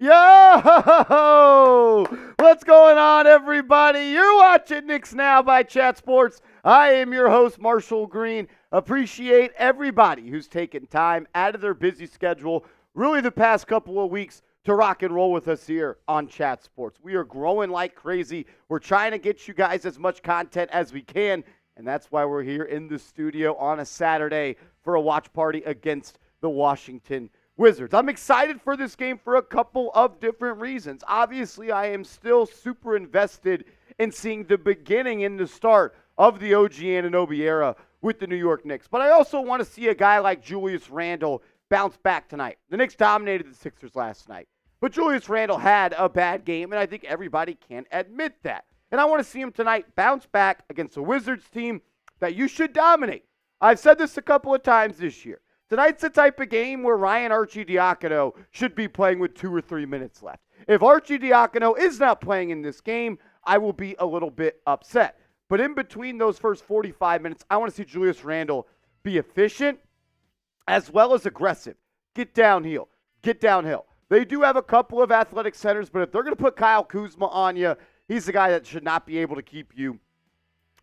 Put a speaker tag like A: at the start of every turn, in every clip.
A: Yo! What's going on, everybody? You're watching Knicks Now by Chat Sports. I am your host, Marshall Green. Appreciate everybody who's taken time out of their busy schedule, really the past couple of weeks, to rock and roll with us here on Chat Sports. We are growing like crazy. We're trying to get you guys as much content as we can, and that's why we're here in the studio on a Saturday for a watch party against the Washington Wizards. I'm excited for this game for a couple of different reasons. Obviously, I am still super invested in seeing the beginning and the start of the OG Anunoy era with the New York Knicks. But I also want to see a guy like Julius Randle bounce back tonight. The Knicks dominated the Sixers last night, but Julius Randle had a bad game, and I think everybody can admit that. And I want to see him tonight bounce back against a Wizards team that you should dominate. I've said this a couple of times this year. Tonight's the type of game where Ryan Arcidiacono should be playing with 2 or 3 minutes left. If Arcidiacono is not playing in this game, I will be a little bit upset. But in between those first 45 minutes, I want to see Julius Randle be efficient as well as aggressive. Get downhill. They do have a couple of athletic centers, but if they're going to put Kyle Kuzma on you, he's the guy that should not be able to keep you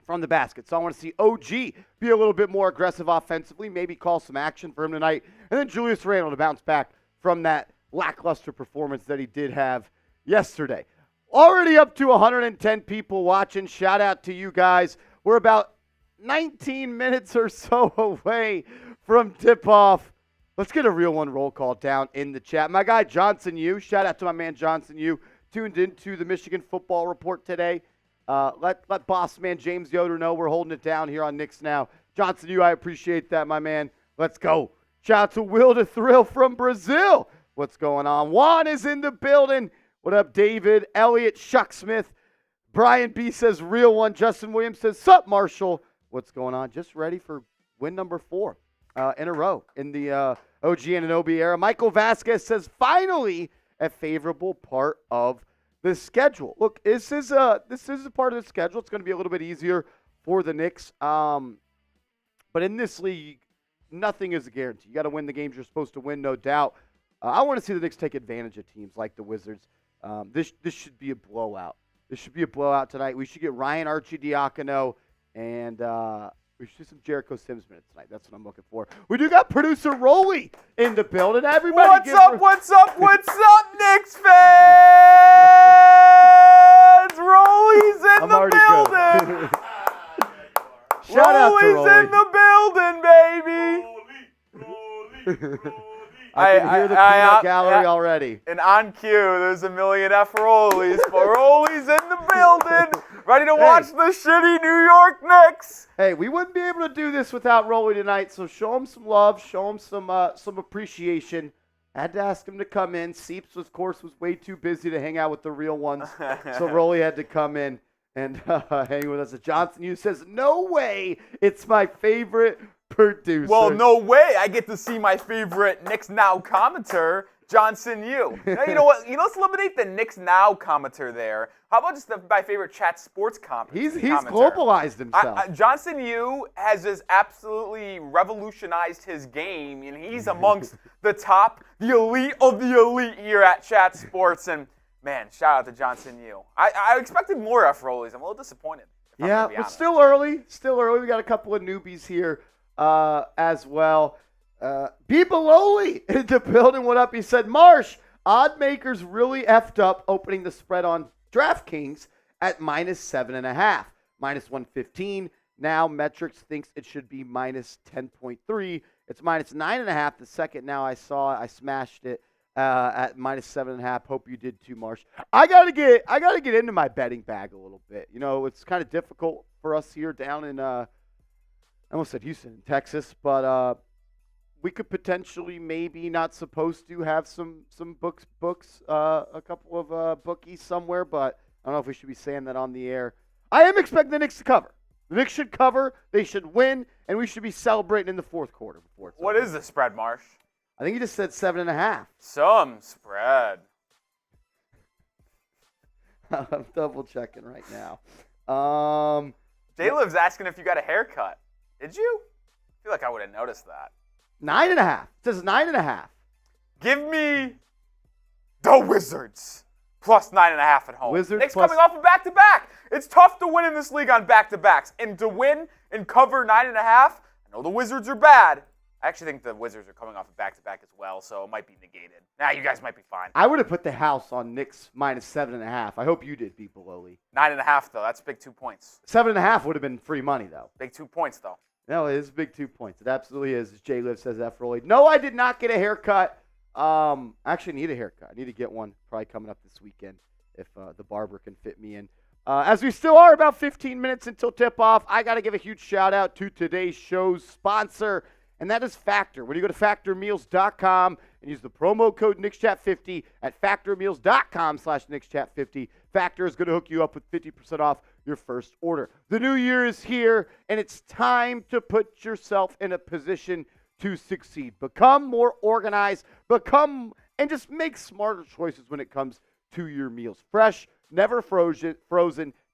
A: from the basket. So I want to see OG be a little bit more aggressive offensively, maybe call some action for him tonight, and then Julius Randle to bounce back from that lackluster performance that he did have yesterday. Already up to 110 people watching. Shout out to you guys. We're about 19 minutes or so away from tip-off. Let's get a real one roll call down in the chat. My guy Johnson Yu, shout out to my man Johnson Yu, tuned into the Michigan Football Report today. Let boss man James Yoder know we're holding it down here on Knicks Now. Johnson Yu, I appreciate that, my man. Let's go. Shout out to Will the Thrill from Brazil. What's going on? Juan is in the building. What up, David? Elliot Shucksmith. Brian B says, real one. Justin Williams says, sup, Marshall? What's going on? Just ready for win number 4 in a row in the OG Anunoy era. Michael Vasquez says, finally, a favorable part of the schedule. Look, this is a part of the schedule. It's going to be a little bit easier for the Knicks. But in this league, nothing is a guarantee. You got to win the games you're supposed to win, no doubt. I want to see the Knicks take advantage of teams like the Wizards. This should be a blowout. This should be a blowout tonight. We should get Ryan Arcidiacono, and we should do some Jericho Sims minutes tonight. That's what I'm looking for. We do got producer Rolly in the building. Everybody,
B: What's up, Knicks fans? Rolly's in the building.
A: Shout out to Rolly.
B: Rolly's in the building, baby.
A: I can hear the peanut gallery already.
B: And on cue, there's a million F Rollies. But Rolly's in the building, ready to watch the shitty New York Knicks.
A: Hey, we wouldn't be able to do this without Rolly tonight, so show him some love, show him some appreciation. I had to ask him to come in. Seeps, of course, was way too busy to hang out with the real ones, so Rolly had to come in and hang with us. Johnson Yu says, no way, it's my favorite producer.
B: Well, no way. I get to see my favorite Knicks Now commentator, Johnson Yu. Now, you know what? Let's eliminate the Knicks Now commentator there. How about just my favorite Chat Sports commentator?
A: He's globalized himself.
B: Johnson Yu has just absolutely revolutionized his game, and he's amongst the elite of the elite here at Chat Sports. And man, shout out to Johnson Yu. I expected more F Rollies. I'm a little disappointed.
A: Yeah, but still early. We got a couple of newbies here as well. B. Baloli in the building. What up? He said, Marsh, odd makers really effed up opening the spread on DraftKings at -7.5, -115. Now Metrics thinks it should be -10.3. It's -9.5. The second now I smashed it at -7.5. Hope you did too, Marsh. I gotta get into my betting bag a little bit. It's kind of difficult for us here down in I almost said Houston, Texas, but we could potentially, maybe not supposed to, have some books, a couple of bookies somewhere, but I don't know if we should be saying that on the air. I am expecting the Knicks to cover. The Knicks should cover, they should win, and we should be celebrating in the fourth quarter before it's
B: What
A: over.
B: is the spread, Marsh?
A: I think you just said 7.5.
B: Some spread.
A: I'm double checking right now.
B: J-Liv's asking if you got a haircut. Did you? I feel like I would have noticed that.
A: 9.5. It says 9.5.
B: Give me the Wizards. Plus 9.5 at home.
A: Wizards
B: Knicks
A: plus-
B: coming off a back-to-back. It's tough to win in this league on back-to-backs. And to win and cover 9.5, I know the Wizards are bad. I actually think the Wizards are coming off a back-to-back as well, so it might be negated. You guys might be fine.
A: I would have put the house on Knicks minus 7.5. I hope you did, beat Beloli.
B: 9.5, though. That's big 2 points.
A: 7.5 would have been free money, though.
B: Big 2 points, though.
A: No, it is big 2 points. It absolutely is. As Jay Liv says, F. Rolly. No, I did not get a haircut. I actually need a haircut. I need to get one probably coming up this weekend if the barber can fit me in. As we still are about 15 minutes until tip-off, I got to give a huge shout-out to today's show's sponsor, and that is Factor. When you go to factormeals.com and use the promo code NicksChat50 at factormeals.com/NicksChat50, Factor is going to hook you up with 50% off your first order. The new year is here, and it's time to put yourself in a position to succeed. Become more organized, and just make smarter choices when it comes to your meals. Fresh, never frozen,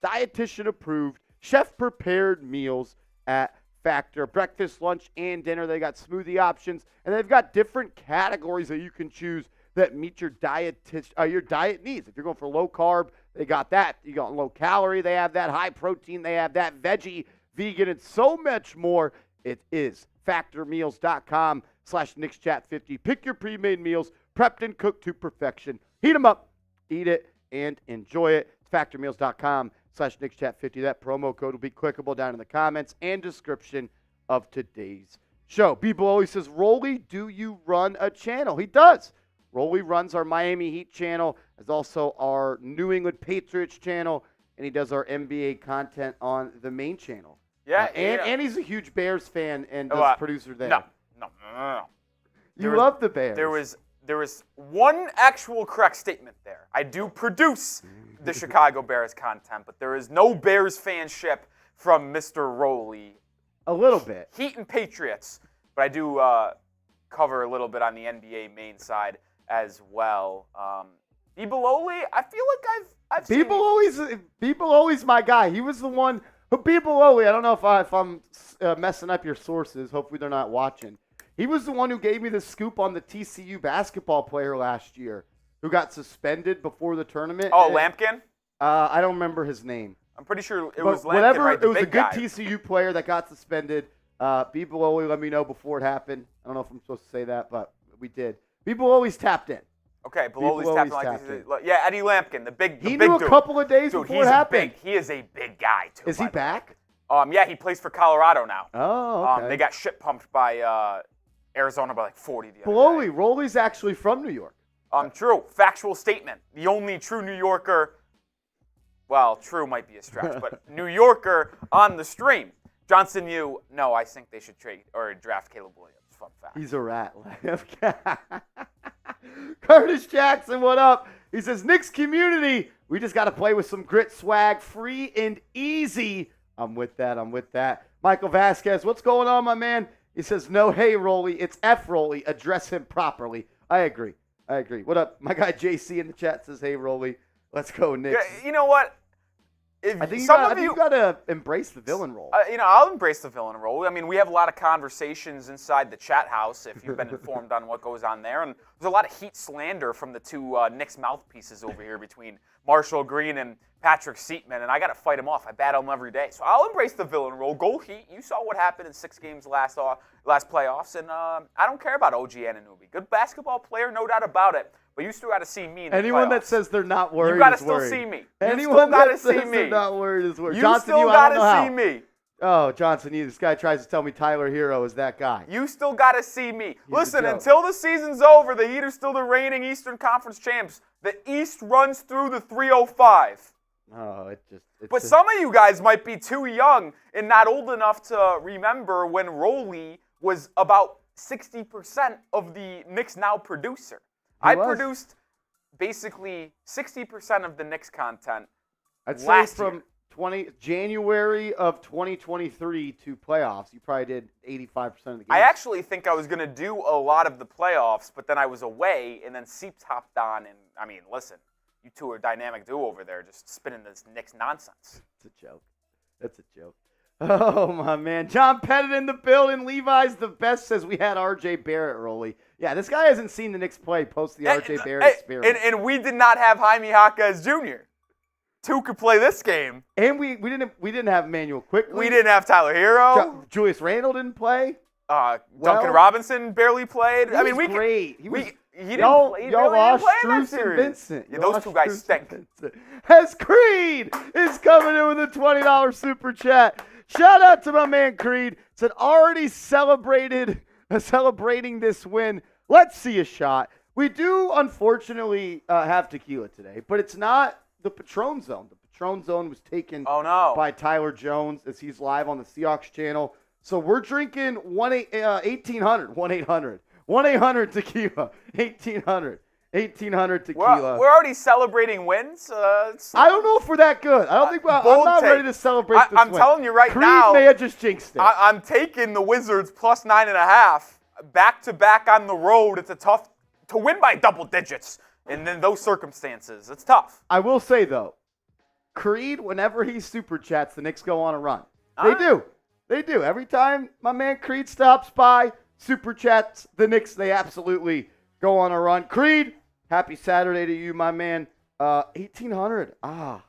A: dietitian approved, chef prepared meals at Factor. Breakfast, lunch, and dinner. They got smoothie options, and they've got different categories that you can choose that meet your diet needs. If you're going for low carb, they got that. You got low calorie, they have that. High protein, they have that. Veggie, vegan, and so much more. It is factormeals.com/NicksChat50. Pick your pre-made meals, prepped and cooked to perfection. Heat them up, eat it, and enjoy it. It's factormeals.com/NicksChat50. That promo code will be clickable down in the comments and description of today's show. People always says, Rolly, do you run a channel? He does. Rolly runs our Miami Heat channel, as also our New England Patriots channel, and he does our NBA content on the main channel.
B: Yeah,
A: and he's a huge Bears fan and does producer there.
B: No.
A: You love the Bears.
B: There was one actual correct statement there. I do produce the Chicago Bears content, but there is no Bears fanship from Mr. Rolly.
A: A little bit.
B: Heat and Patriots, but I do cover a little bit on the NBA main side as well. Bebololi, I feel like I've seen
A: Bebololi's my guy. He was the one who Bebololi. I don't know if I'm messing up your sources. Hopefully they're not watching. He was the one who gave me the scoop on the TCU basketball player last year who got suspended before the tournament.
B: Oh, Lampkin?
A: I don't remember his name.
B: I'm pretty sure it was Lampkin,
A: whatever,
B: right?
A: It was a good TCU player that got suspended. Bebololi let me know before it happened. I don't know if I'm supposed to say that, but we did. Bebololi's tapped in.
B: Okay, Beloli's tapped in. Yeah, Eddie Lampkin, the big dude.
A: He knew a couple of days before it happened.
B: He is a big guy, too.
A: Is he back?
B: Yeah, he plays for Colorado now.
A: Oh, okay.
B: They got shit pumped by Arizona by like 40 the other day.
A: Rolly's actually from New York.
B: True. Factual statement. The only true New Yorker, well, true might be a stretch, but New Yorker on the stream. Johnson Yu, no, I think they should trade or draft Caleb Williams. Fun fact.
A: He's a rat. Curtis Jackson, what up? He says, Knicks community, we just got to play with some grit swag, free and easy. I'm with that. Michael Vasquez, what's going on, my man? He says, no, hey, Rolly, it's F. Rolly. Address him properly. I agree. What up? My guy JC in the chat says, hey, Rolly, let's go, Knicks.
B: You know what?
A: I think you got to embrace the villain role.
B: I'll embrace the villain role. I mean, we have a lot of conversations inside the chat house, if you've been informed on what goes on there. And there's a lot of heat slander from the two Knicks mouthpieces over here between Marshall Green and Patrick Seatman, and I got to fight him off. I battle him every day. So I'll embrace the villain role. Go Heat. You saw what happened in 6 games last playoffs, and I don't care about OG Anunoy. Good basketball player, no doubt about it. But you still got to see me in the
A: Anyone
B: playoffs.
A: that says they're not worried
B: you got to
A: is
B: still
A: worried.
B: see me.
A: Anyone
B: that
A: says they're not worried is worried.
B: You
A: Johnson,
B: still got to see me.
A: Oh, Johnson, this guy tries to tell me Tyler Hero is that guy.
B: You still got to see me. Listen, until the season's over, the Heat are still the reigning Eastern Conference champs. The East runs through the 305.
A: Oh,
B: But some of you guys might be too young and not old enough to remember when Rolly was about 60% of the Knicks Now producer. I produced basically 60% of the Knicks content
A: I'd say
B: last
A: from January of 2023 to playoffs, you probably did 85% of the games.
B: I actually think I was going to do a lot of the playoffs, but then I was away, and then Seeps hopped on, and, I mean, listen, you two are a dynamic duo over there just spinning this Knicks nonsense.
A: It's a joke. That's a joke. Oh, my man. John Pettit in the building. Levi's the best, says we had RJ Barrett, Rolly. Yeah, this guy hasn't seen the Knicks play post the R.J. Barrett experience.
B: And we did not have Jaime Jaquez Jr. Two could play this game.
A: And we didn't have Emmanuel Quickly.
B: We didn't have Tyler Hero.
A: Julius Randle didn't play.
B: Duncan Robinson barely played.
A: He was great.
B: Y'all
A: lost
B: play
A: Struce and Vincent.
B: Yeah, those two guys stink.
A: As Creed is coming in with a $20 super chat. Shout out to my man Creed. Said already celebrating this win. Let's see a shot. We do unfortunately have tequila today, but it's not the Patron Zone. The Patron Zone was taken by Tyler Jones as he's live on the Seahawks channel. So we're drinking 1-800 tequila, 1800 tequila.
B: We're already celebrating wins.
A: I don't know if we're that good. I don't think I'm not ready to celebrate this
B: I'm
A: win.
B: telling you right
A: Creed
B: now.
A: may have just jinxed it.
B: I'm taking the Wizards plus 9.5 back to back on the road. It's tough to win by double digits, and in those circumstances, it's tough.
A: I will say though, Creed, whenever he super chats, the Knicks go on a run. They do. They do. Every time my man Creed stops by, super chats, the Knicks, they absolutely go on a run. Creed, happy Saturday to you, my man. 1800. I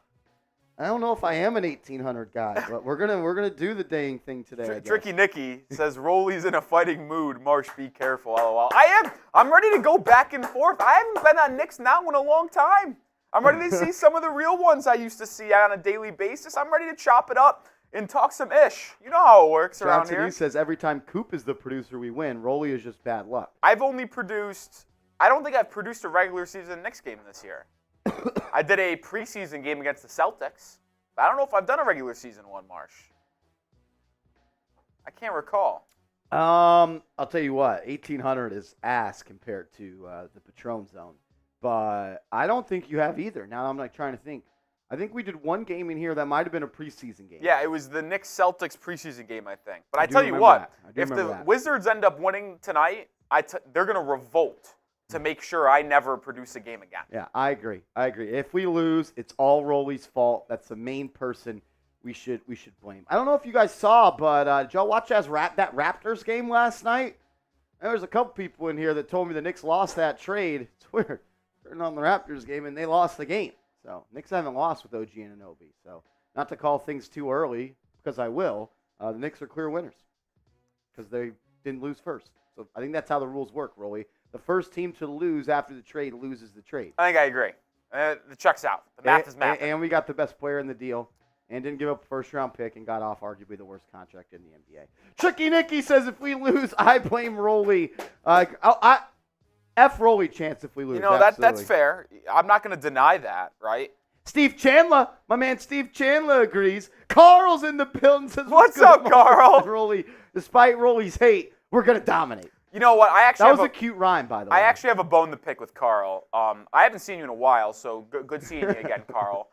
A: don't know if I am an 1800 guy, but we're gonna do the dang thing today.
B: Tricky Nicky says Rolly's in a fighting mood. Marsh, be careful. LOL. I am. I'm ready to go back and forth. I haven't been on Knicks Now in a long time. I'm ready to see some of the real ones I used to see on a daily basis. I'm ready to chop it up and talk some ish. You know how it works around here.
A: He says every time Coop is the producer, we win. Rolly is just bad luck.
B: I don't think I've produced a regular season Knicks game this year. I did a preseason game against the Celtics. But I don't know if I've done a regular season one, Marsh. I can't recall.
A: I'll tell you what, 1800 is ass compared to the Patron Zone. But I don't think you have either. Now I'm trying to think. I think we did one game in here that might have been a preseason game.
B: Yeah, it was the Knicks-Celtics preseason game, I think. But I tell you what, if the Wizards end up winning tonight, they're going to revolt to make sure I never produce a game again.
A: Yeah, I agree. If we lose, it's all Rolly's fault. That's the main person we should blame. I don't know if you guys saw, but did y'all watch that Raptors game last night? There was a couple people in here that told me the Knicks lost that trade. It's weird. Turned on the Raptors game, and they lost the game. So Knicks haven't lost with OG Anunoy. So not to call things too early, because I will. The Knicks are clear winners because they didn't lose first. So I think that's how the rules work, Rolly. The first team to lose after the trade loses the trade.
B: I think I agree. The check's out. The math is math.
A: And we got the best player in the deal and didn't give up a first-round pick and got off arguably the worst contract in the NBA. Tricky Nicky says if we lose, I blame Rolly. F Rolly chance if we lose.
B: You know, that's fair. I'm not going to deny that, right?
A: Steve Chandler, my man Steve Chandler agrees. Carl's in the building. Says,
B: What's up, Carl?
A: Rolly, despite Rolly's hate, we're going to dominate.
B: You know what?
A: That was a cute rhyme, by the way.
B: I actually have a bone to pick with Carl. I haven't seen you in a while, so good seeing you again, Carl.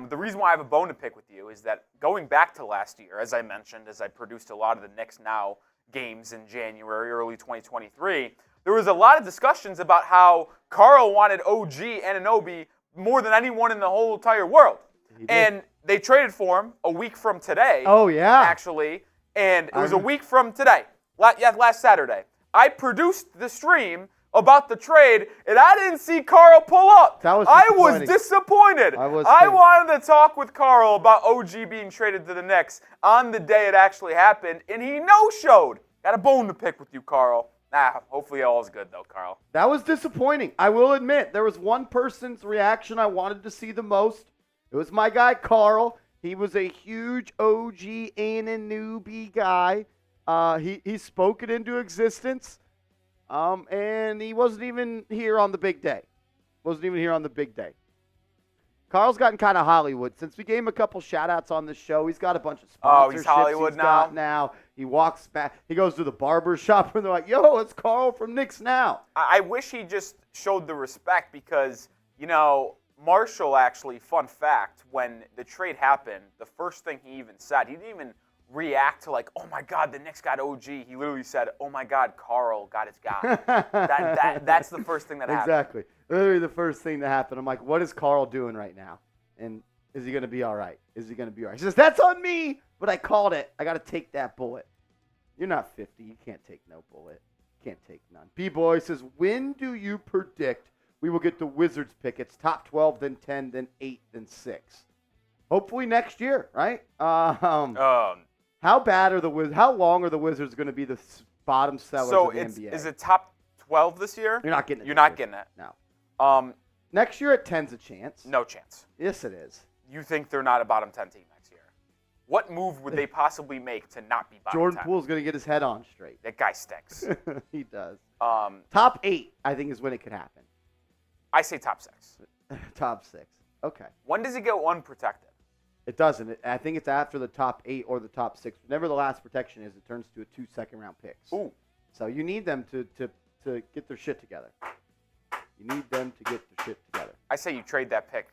B: The reason why I have a bone to pick with you is that going back to last year, as I mentioned, as I produced a lot of the Knicks Now games in January, early 2023, there was a lot of discussions about how Carl wanted OG Anunoy more than anyone in the whole entire world. And they traded for him a week from today.
A: Oh, yeah.
B: Actually. And it was a week from today. Last Saturday. I produced the stream about the trade, and I didn't see Carl pull up. I was disappointed. I wanted to talk with Carl about OG being traded to the Knicks on the day it actually happened, and he no-showed. Got a bone to pick with you, Carl. Hopefully all is good, though, Carl.
A: That was disappointing. I will admit, there was one person's reaction I wanted to see the most. It was my guy, Carl. He was a huge OG Anunoy guy. He spoke it into existence, and he wasn't even here on the big day. Carl's gotten kind of Hollywood. Since we gave him a couple shout-outs on the show, he's got a bunch of sponsorships.
B: Oh, he's Hollywood
A: now. He walks back. He goes to the barber shop, and they're like, yo, it's Carl from Knicks Now.
B: I wish he just showed the respect because, Marshall actually, fun fact, when the trade happened, the first thing he even said, he didn't even react to like, oh my God, the Knicks got OG. He literally said, oh my God, Carl got his guy. That's the first thing that happened.
A: Exactly. Literally the first thing that happened. I'm like, what is Carl doing right now? And is he going to be all right? He says, that's on me, but I called it. I got to take that bullet. You're not 50. You can't take no bullet. can't take none. B-Boy says, when do you predict we will get the Wizards pick? It's top 12, then 10, then 8, then 6. Hopefully next year, right? How bad are the How long are the Wizards going to be the bottom sellers of the NBA?
B: Is it top 12 this year?
A: You're not getting it.
B: You're not getting it.
A: No. Next year at 10's a chance.
B: No chance.
A: Yes, it is.
B: You think they're not a bottom 10 team next year? What move would they possibly make to not be bottom 10?
A: Jordan Poole's going to get his head on straight.
B: That guy stinks.
A: He does.
B: Top
A: 8, I think, is when it could happen.
B: I say top 6.
A: Top 6. Okay.
B: When does it get unprotected?
A: It doesn't. I think it's after the top 8 or the top 6. Whenever the last protection is, it turns to a 2 second-round picks.
B: Ooh.
A: So you need them to get their shit together. You need them to get their shit together.
B: I say you trade that pick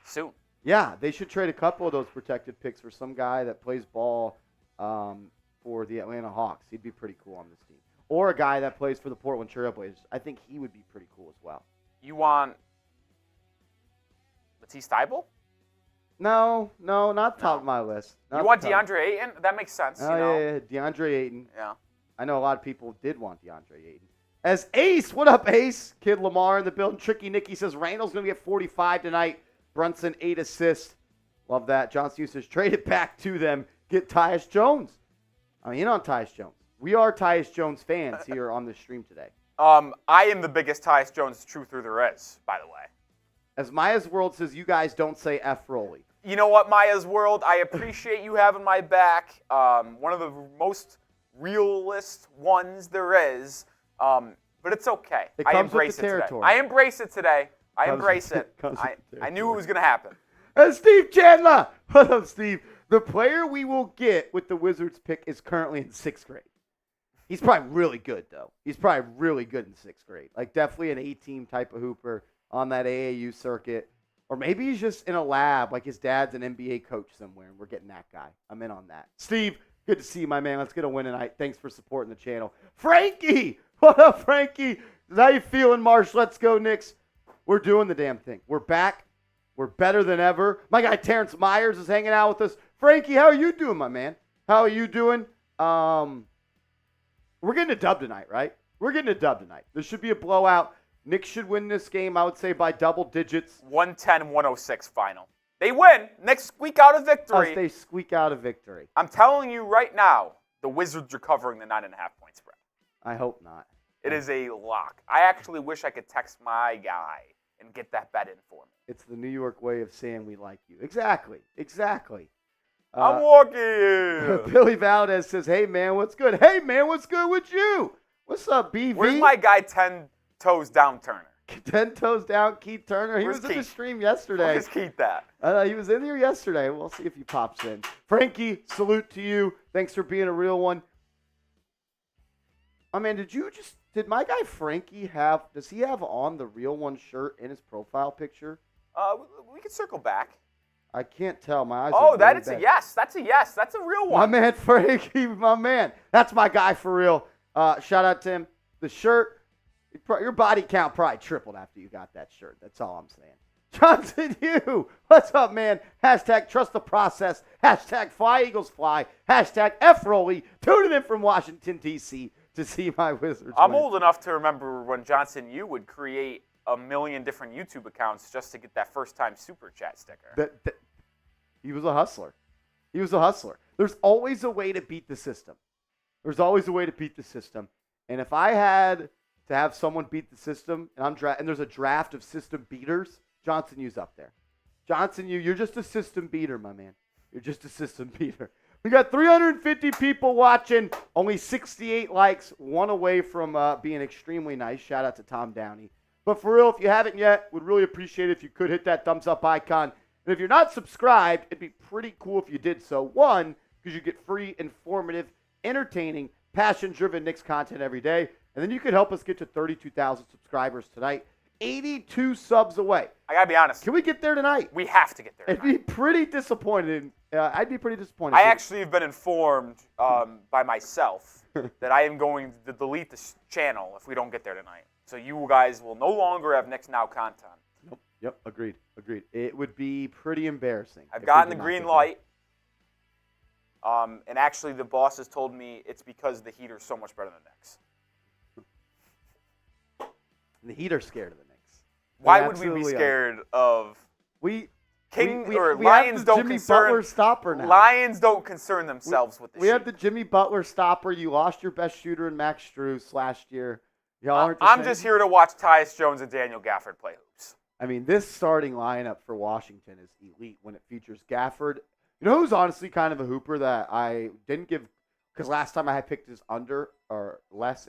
B: soon.
A: Yeah, they should trade a couple of those protected picks for some guy that plays ball for the Atlanta Hawks. He'd be pretty cool on this team. Or a guy that plays for the Portland Trail Blazers. I think he would be pretty cool as well.
B: You want Matisse Thybulle?
A: No, not top of my list.
B: You want DeAndre Ayton? That makes sense.
A: Yeah, DeAndre Ayton.
B: Yeah.
A: I know a lot of people did want DeAndre Ayton. As Ace, what up, Ace? Kid Lamar in the building. Tricky Nicky says Randle's going to get 45 tonight. Brunson, 8 assists. Love that. Johnson says trade it back to them. Get Tyus Jones. I'm in on Tyus Jones. We are Tyus Jones fans here on the stream today.
B: I am the biggest Tyus Jones truther there is, by the way.
A: As Maya's World says, you guys don't say F. Rolly.
B: You know what, Maya's World? I appreciate you having my back. One of the most realist ones there is. But it's okay. I embrace it today. I embrace it today. I embrace it. I knew it was going to happen.
A: Steve Chandler. What up, Steve? The player we will get with the Wizards pick is currently in 6th grade. He's probably really good, though. He's probably really good in 6th grade. Like, definitely an A-team type of hooper on that AAU circuit. Or maybe he's just in a lab, like his dad's an NBA coach somewhere, and we're getting that guy. I'm in on that. Steve, good to see you, my man. Let's get a win tonight. Thanks for supporting the channel. Frankie! What up, Frankie? How you feeling, Marsh? Let's go, Knicks. We're doing the damn thing. We're back. We're better than ever. My guy Terrence Myers is hanging out with us. Frankie, how are you doing, my man? How are you doing? We're getting a dub tonight, right? We're getting a dub tonight. This should be a blowout. Knicks should win this game, I would say, by double digits.
B: 110-106 final. They win. Knicks squeak out a victory.
A: They squeak out a victory.
B: I'm telling you right now, the Wizards are covering the 9.5-point spread.
A: I hope not.
B: It is a lock. I actually wish I could text my guy and get that bet in for me.
A: It's the New York way of saying we like you. Exactly.
B: I'm walking.
A: Billy Valdez says, hey, man, what's good? Hey, man, what's good with you? What's up, BV?
B: Where's my guy 10 toes down Turner?
A: 10 toes down, Keith Turner. He was in the stream yesterday.
B: Where's Keith at?
A: He was in here yesterday. We'll see if he pops in. Frankie, salute to you. Thanks for being a real one. Oh, man, did my guy Frankie does he have on the real one shirt in his profile picture?
B: We can circle back.
A: I can't tell. My eyes
B: Oh,
A: are
B: that is
A: bad.
B: a yes. That's a yes. That's a real one.
A: My man Frankie, my man. That's my guy for real. Shout out to him. The shirt, your body count probably tripled after you got that shirt. That's all I'm saying. Johnson, what's up, man? Hashtag trust the process. Hashtag fly Eagles fly. Hashtag F-Rolly. Tuning in from Washington, D.C. to see my Wizards
B: I'm
A: win.
B: old enough to remember when Johnson would create a million different YouTube accounts just to get that first-time Super Chat sticker.
A: He was a hustler. There's always a way to beat the system. And if I had to have someone beat the system, and there's a draft of system beaters, Johnson U's up there. Johnson U, you're just a system beater, my man. You're just a system beater. We got 350 people watching, only 68 likes, one away from being extremely nice. Shout out to Tom Downey. But for real, if you haven't yet, would really appreciate it if you could hit that thumbs up icon. And if you're not subscribed, it'd be pretty cool if you did so. One, because you get free, informative, entertaining, passion-driven Knicks content every day. And then you could help us get to 32,000 subscribers tonight. 82 subs away.
B: I got to be honest.
A: Can we get there tonight?
B: We have to get there tonight.
A: I'd be pretty disappointed. I'd be pretty disappointed.
B: I actually have been informed by myself that I am going to delete this channel if we don't get there tonight. So you guys will no longer have Knicks Now content.
A: Nope. Yep. Agreed. It would be pretty embarrassing.
B: I've gotten the green light. And actually the boss has told me it's because the Heat are so much better than the Knicks.
A: The Heat are scared of the Knicks.
B: Why would we be scared of Lions don't
A: Jimmy Butler stopper now.
B: Lions don't concern themselves with the
A: We have the Jimmy Butler stopper. You lost your best shooter in Max Strus last year.
B: I'm just here to watch Tyus Jones and Daniel Gafford play hoops.
A: I mean, this starting lineup for Washington is elite when it features Gafford. You know who's honestly kind of a hooper that I didn't give because last time I had picked his under or less,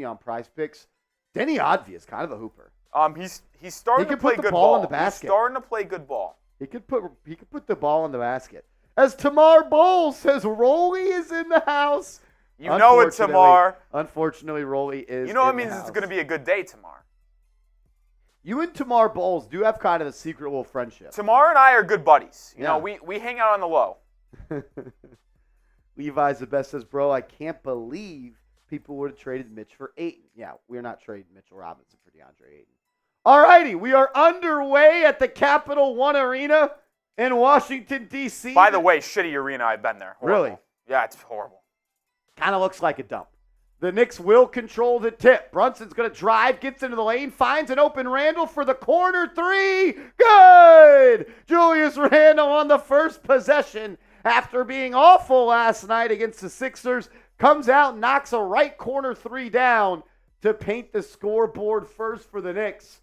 A: on Prize Picks. Denny Advia is kind of a hooper.
B: He's starting to play good ball.
A: On the basket.
B: He's starting to play good ball.
A: He could put the ball in the basket. As Tamar Bowles says, Rolly is in the house.
B: You know it, Tamar.
A: Unfortunately, Rolly is.
B: You know what means it's going to be a good day, Tamar.
A: You and Tamar Bowles do have kind of a secret little friendship.
B: Tamar and I are good buddies. You know, we hang out on the low.
A: Levi's the best says, bro, I can't believe people would have traded Mitch for Ayton. Yeah, we're not trading Mitchell Robinson for DeAndre Ayton. All righty, we are underway at the Capital One Arena in Washington, D.C.
B: By the way, shitty arena. I've been there. Horrible.
A: Really?
B: Yeah, it's horrible.
A: Kind of looks like a dump. The Knicks will control the tip. Brunson's going to drive, gets into the lane, finds an open Randle for the corner three. Good! Julius Randle on the first possession after being awful last night against the Sixers. Comes out, knocks a right corner three down to paint the scoreboard first for the Knicks.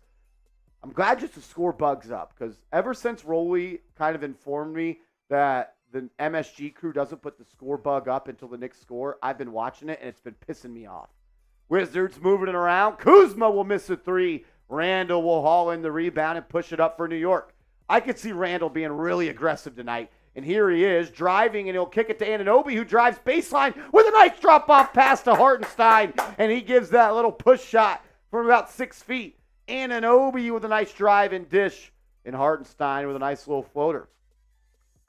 A: I'm glad just the score bugs up because ever since Rolly kind of informed me that the MSG crew doesn't put the score bug up until the Knicks score, I've been watching it, and it's been pissing me off. Wizards moving it around. Kuzma will miss a three. Randle will haul in the rebound and push it up for New York. I could see Randle being really aggressive tonight. And here he is, driving, and he'll kick it to Anunoy, who drives baseline with a nice drop-off pass to Hartenstein. And he gives that little push shot from about 6 feet. Anunoy with a nice drive and dish. And Hartenstein with a nice little floater.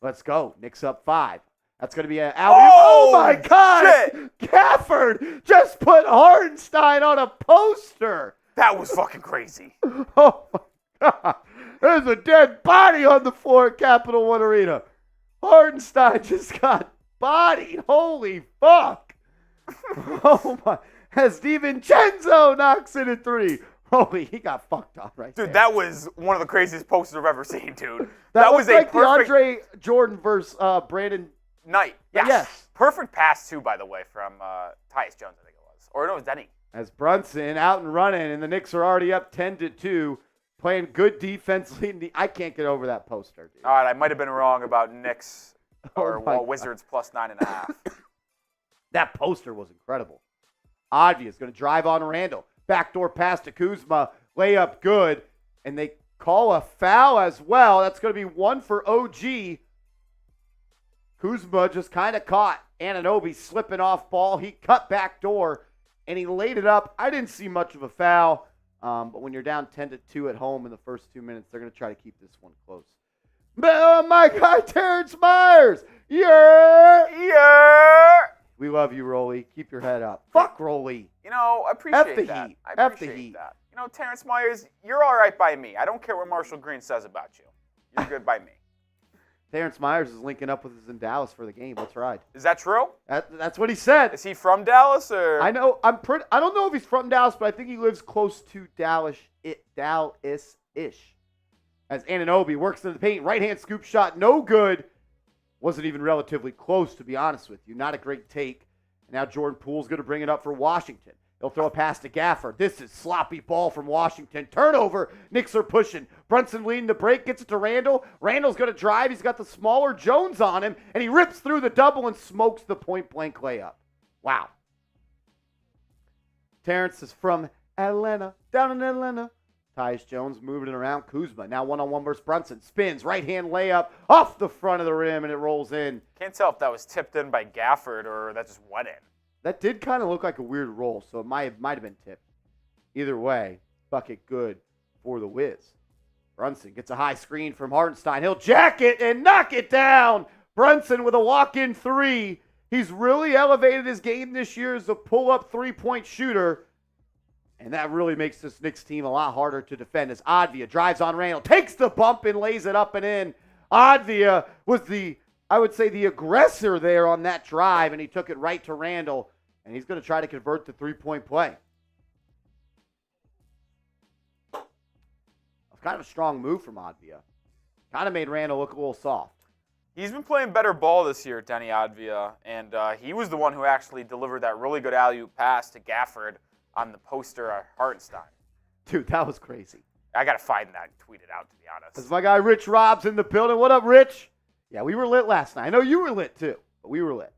A: Let's go. Knicks up 5. That's going to be an alley. Oh, my God.
B: Shit.
A: Gafford just put Hartenstein on a poster.
B: That was fucking crazy.
A: Oh, my God. There's a dead body on the floor at Capital One Arena. Hartenstein just got bodied. Holy fuck. Oh, my. As DiVincenzo knocks in a three. Holy, he got fucked up right there.
B: Dude, that was one of the craziest posters I've ever seen, dude.
A: That was like
B: a perfect
A: the Andre Jordan versus Brandon
B: Knight. Yes. Perfect pass, too, by the way, from Tyus Jones, I think it was. Or no, it was Denny.
A: As Brunson out and running, and the Knicks are already up 10-2, playing good defense, leading I can't get over that poster, dude.
B: All right, I might have been wrong about Knicks or Wizards plus 9.5.
A: That poster was incredible. Advia is going to drive on Randle. Backdoor pass to Kuzma. Layup good. And they call a foul as well. That's going to be one for OG. Kuzma just kind of caught Anunoy slipping off ball. He cut backdoor, and he laid it up. I didn't see much of a foul. But when you're down 10-2 at home in the first 2 minutes, they're going to try to keep this one close. But, my guy, Terrence Myers. Yeah. We love you, Rolly. Keep your head up. Fuck Rolly.
B: You know, I appreciate
A: F the
B: that.
A: Heat.
B: I appreciate that. You know, Terrence Myers, you're all right by me. I don't care what Marshall Green says about you. You're good by me.
A: Terrence Myers is linking up with us in Dallas for the game. Let's ride.
B: Is that true?
A: That's what he said.
B: Is he from Dallas or?
A: I know. I don't know if he's from Dallas, but I think he lives close to Dallas-ish. As Anunoy works in the paint, right-hand scoop shot, no good. Wasn't even relatively close, to be honest with you. Not a great take. Now Jordan Poole's going to bring it up for Washington. He'll throw a pass to Gafford. This is sloppy ball from Washington. Turnover. Knicks are pushing. Brunson leading the break. Gets it to Randle. Randle's going to drive. He's got the smaller Jones on him. And he rips through the double and smokes the point-blank layup. Wow. Terrence is from Atlanta. Down in Atlanta. Tyus Jones moving it around. Kuzma now one-on-one versus Brunson. Spins. Right-hand layup off the front of the rim, and it rolls in.
B: Can't tell if that was tipped in by Gafford or that just went in.
A: That did kind of look like a weird roll, so it might have been tipped. Either way, bucket good for the Wiz. Brunson gets a high screen from Hartenstein. He'll jack it and knock it down. Brunson with a walk-in three. He's really elevated his game this year as a pull-up three-point shooter. And that really makes this Knicks team a lot harder to defend as Advia drives on Randle, takes the bump and lays it up and in. Advia was the aggressor there on that drive, and he took it right to Randle, and he's going to try to convert the three-point play. kind of a strong move from Advia. Kind of made Randle look a little soft.
B: He's been playing better ball this year, Denny Advia, and he was the one who actually delivered that really good alley-oop pass to Gafford on the poster at Hartenstein.
A: Dude, that was crazy.
B: I got to find that and tweet it out, to be honest.
A: That's my guy Rich Rob's in the building. What up, Rich? Yeah, we were lit last night. I know you were lit too, but we were lit.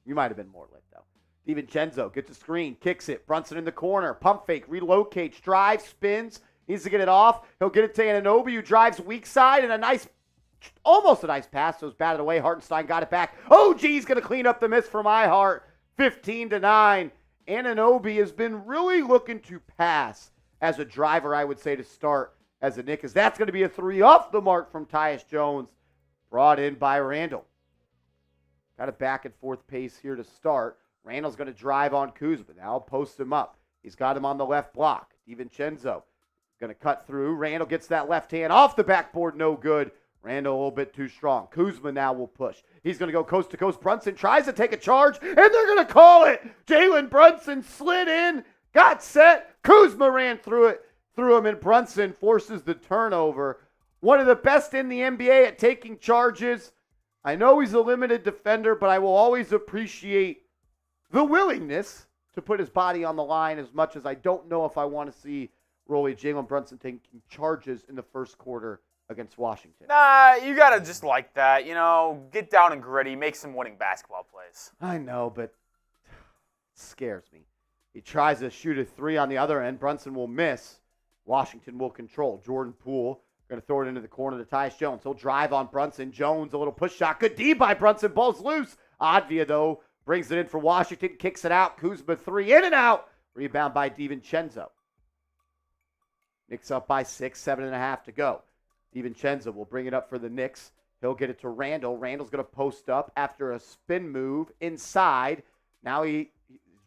A: You might have been more lit, though. DiVincenzo gets the screen, kicks it. Brunson in the corner. Pump fake, relocates, drives, spins. Needs to get it off. He'll get it to Anunoy, who drives weak side, and almost a nice pass. So it's batted away. Hartenstein got it back. OG's going to clean up the miss for my heart. 15-9. Anunoy has been really looking to pass as a driver, I would say, to start as a Knick, as that's going to be a 3 off the mark from Tyus Jones, brought in by Randle. Got a back and forth pace here to start. Randle's going to drive on Kuzma. Now I'll post him up. He's got him on the left block. DiVincenzo going to cut through. Randle gets that left hand off the backboard. No good. Randle a little bit too strong. Kuzma now will push. He's going to go coast to coast. Brunson tries to take a charge, and they're going to call it. Jalen Brunson slid in, got set. Kuzma ran through him, and Brunson forces the turnover. One of the best in the NBA at taking charges. I know he's a limited defender, but I will always appreciate the willingness to put his body on the line, as much as I don't know if I want to see Jalen Brunson taking charges in the first quarter against Washington.
B: Nah, you got to just like that. Get down and gritty, make some winning basketball plays.
A: I know, but it scares me. He tries to shoot a 3 on the other end. Brunson will miss. Washington will control. Jordan Poole going to throw it into the corner to Tyus Jones. He'll drive on Brunson. Jones, a little push shot. Good D by Brunson. Ball's loose. Advia, though, brings it in for Washington. Kicks it out. Kuzma 3 in and out. Rebound by DiVincenzo. Knicks up by 6, 7.5 to go. DiVincenzo will bring it up for the Knicks. He'll get it to Randle. Randle's going to post up after a spin move inside. Now he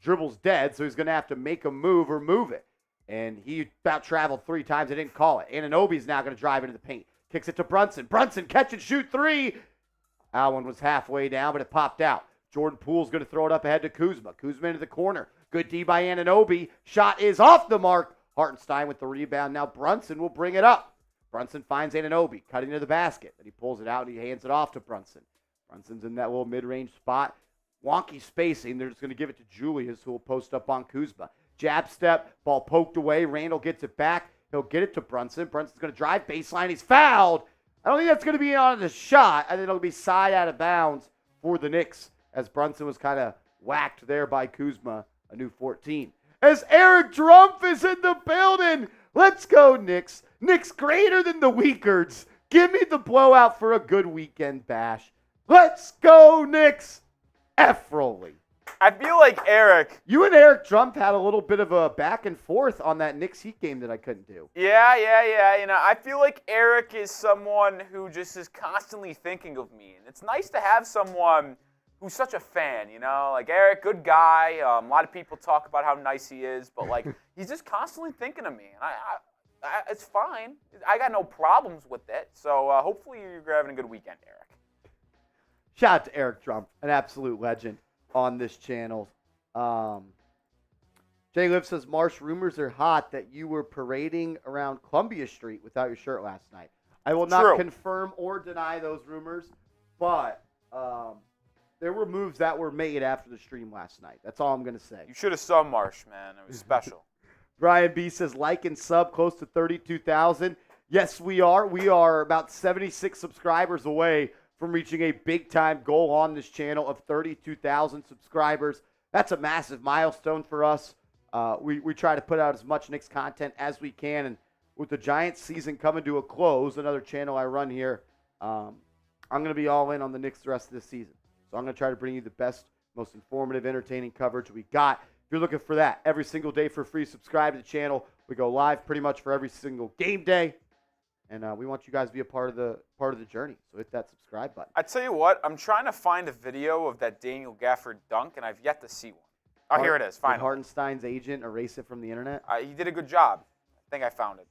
A: dribbles dead, so he's going to have to make a move or move it. And he about traveled 3 times. They didn't call it. Anunoby's now going to drive into the paint. Kicks it to Brunson. Brunson catch and shoot 3. That one was halfway down, but it popped out. Jordan Poole's going to throw it up ahead to Kuzma. Kuzma into the corner. Good D by Anunoby. Shot is off the mark. Hartenstein with the rebound. Now Brunson will bring it up. Brunson finds Anunoby, cutting to the basket. Then he pulls it out and he hands it off to Brunson. Brunson's in that little mid-range spot. Wonky spacing. They're just going to give it to Julius, who will post up on Kuzma. Jab step, ball poked away. Randle gets it back. He'll get it to Brunson. Brunson's going to drive baseline. He's fouled. I don't think that's going to be on the shot. I think it'll be side out of bounds for the Knicks, as Brunson was kind of whacked there by Kuzma, a new 14. As Eric Drumpf is in the building. Let's go, Knicks. Knicks greater than the Weakards. Give me the blowout for a good weekend bash. Let's go, Knicks. F rolling.
B: I feel like Eric.
A: You and Eric Drumpf had a little bit of a back and forth on that Knicks Heat game that I couldn't do.
B: Yeah. I feel like Eric is someone who just is constantly thinking of me. And it's nice to have someone who's such a fan, Like Eric, good guy. A lot of people talk about how nice he is, but he's just constantly thinking of me. And it's fine. I got no problems with it. So hopefully you're having a good weekend, Eric.
A: Shout out to Eric Drumpf, an absolute legend on this channel. Jay Liv says, Marsh, rumors are hot that you were parading around Columbia Street without your shirt last night. I will not confirm or deny those rumors, but there were moves that were made after the stream last night. That's all I'm going to say.
B: You should have saw Marsh, man. It was special.
A: Brian B says, like and sub close to 32,000. Yes, we are. We are about 76 subscribers away from reaching a big-time goal on this channel of 32,000 subscribers. That's a massive milestone for us. We try to put out as much Knicks content as we can, and with the Giants season coming to a close, another channel I run here, I'm going to be all in on the Knicks the rest of this season. So I'm going to try to bring you the best, most informative, entertaining coverage we got. If you're looking for that every single day for free, subscribe to the channel. We go live pretty much for every single game day. And we want you guys to be a part of the journey. So hit that subscribe button.
B: I tell you what, I'm trying to find a video of that Daniel Gafford dunk, and I've yet to see one. Oh, here it is. Finally.
A: Did Hartenstein's agent erase it from the internet?
B: He did a good job. I think I found it,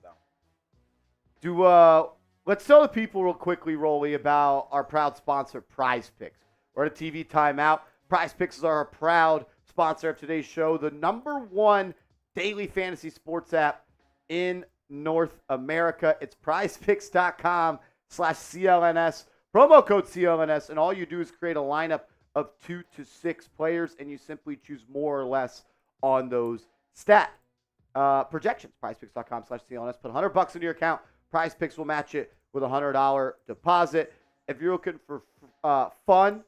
B: though.
A: Let's tell the people real quickly, Rolly, about our proud sponsor, Prize Picks. We're at a TV timeout. Prize Picks is our proud sponsor of today's show, the #1 daily fantasy sports app in North America. It's prizepicks.com/CLNS. Promo code CLNS, and all you do is create a lineup of 2 to 6 players, and you simply choose more or less on those stat projections. Prizepicks.com/CLNS. Put $100 into your account. PrizePicks will match it with a $100 deposit. If you're looking for fun,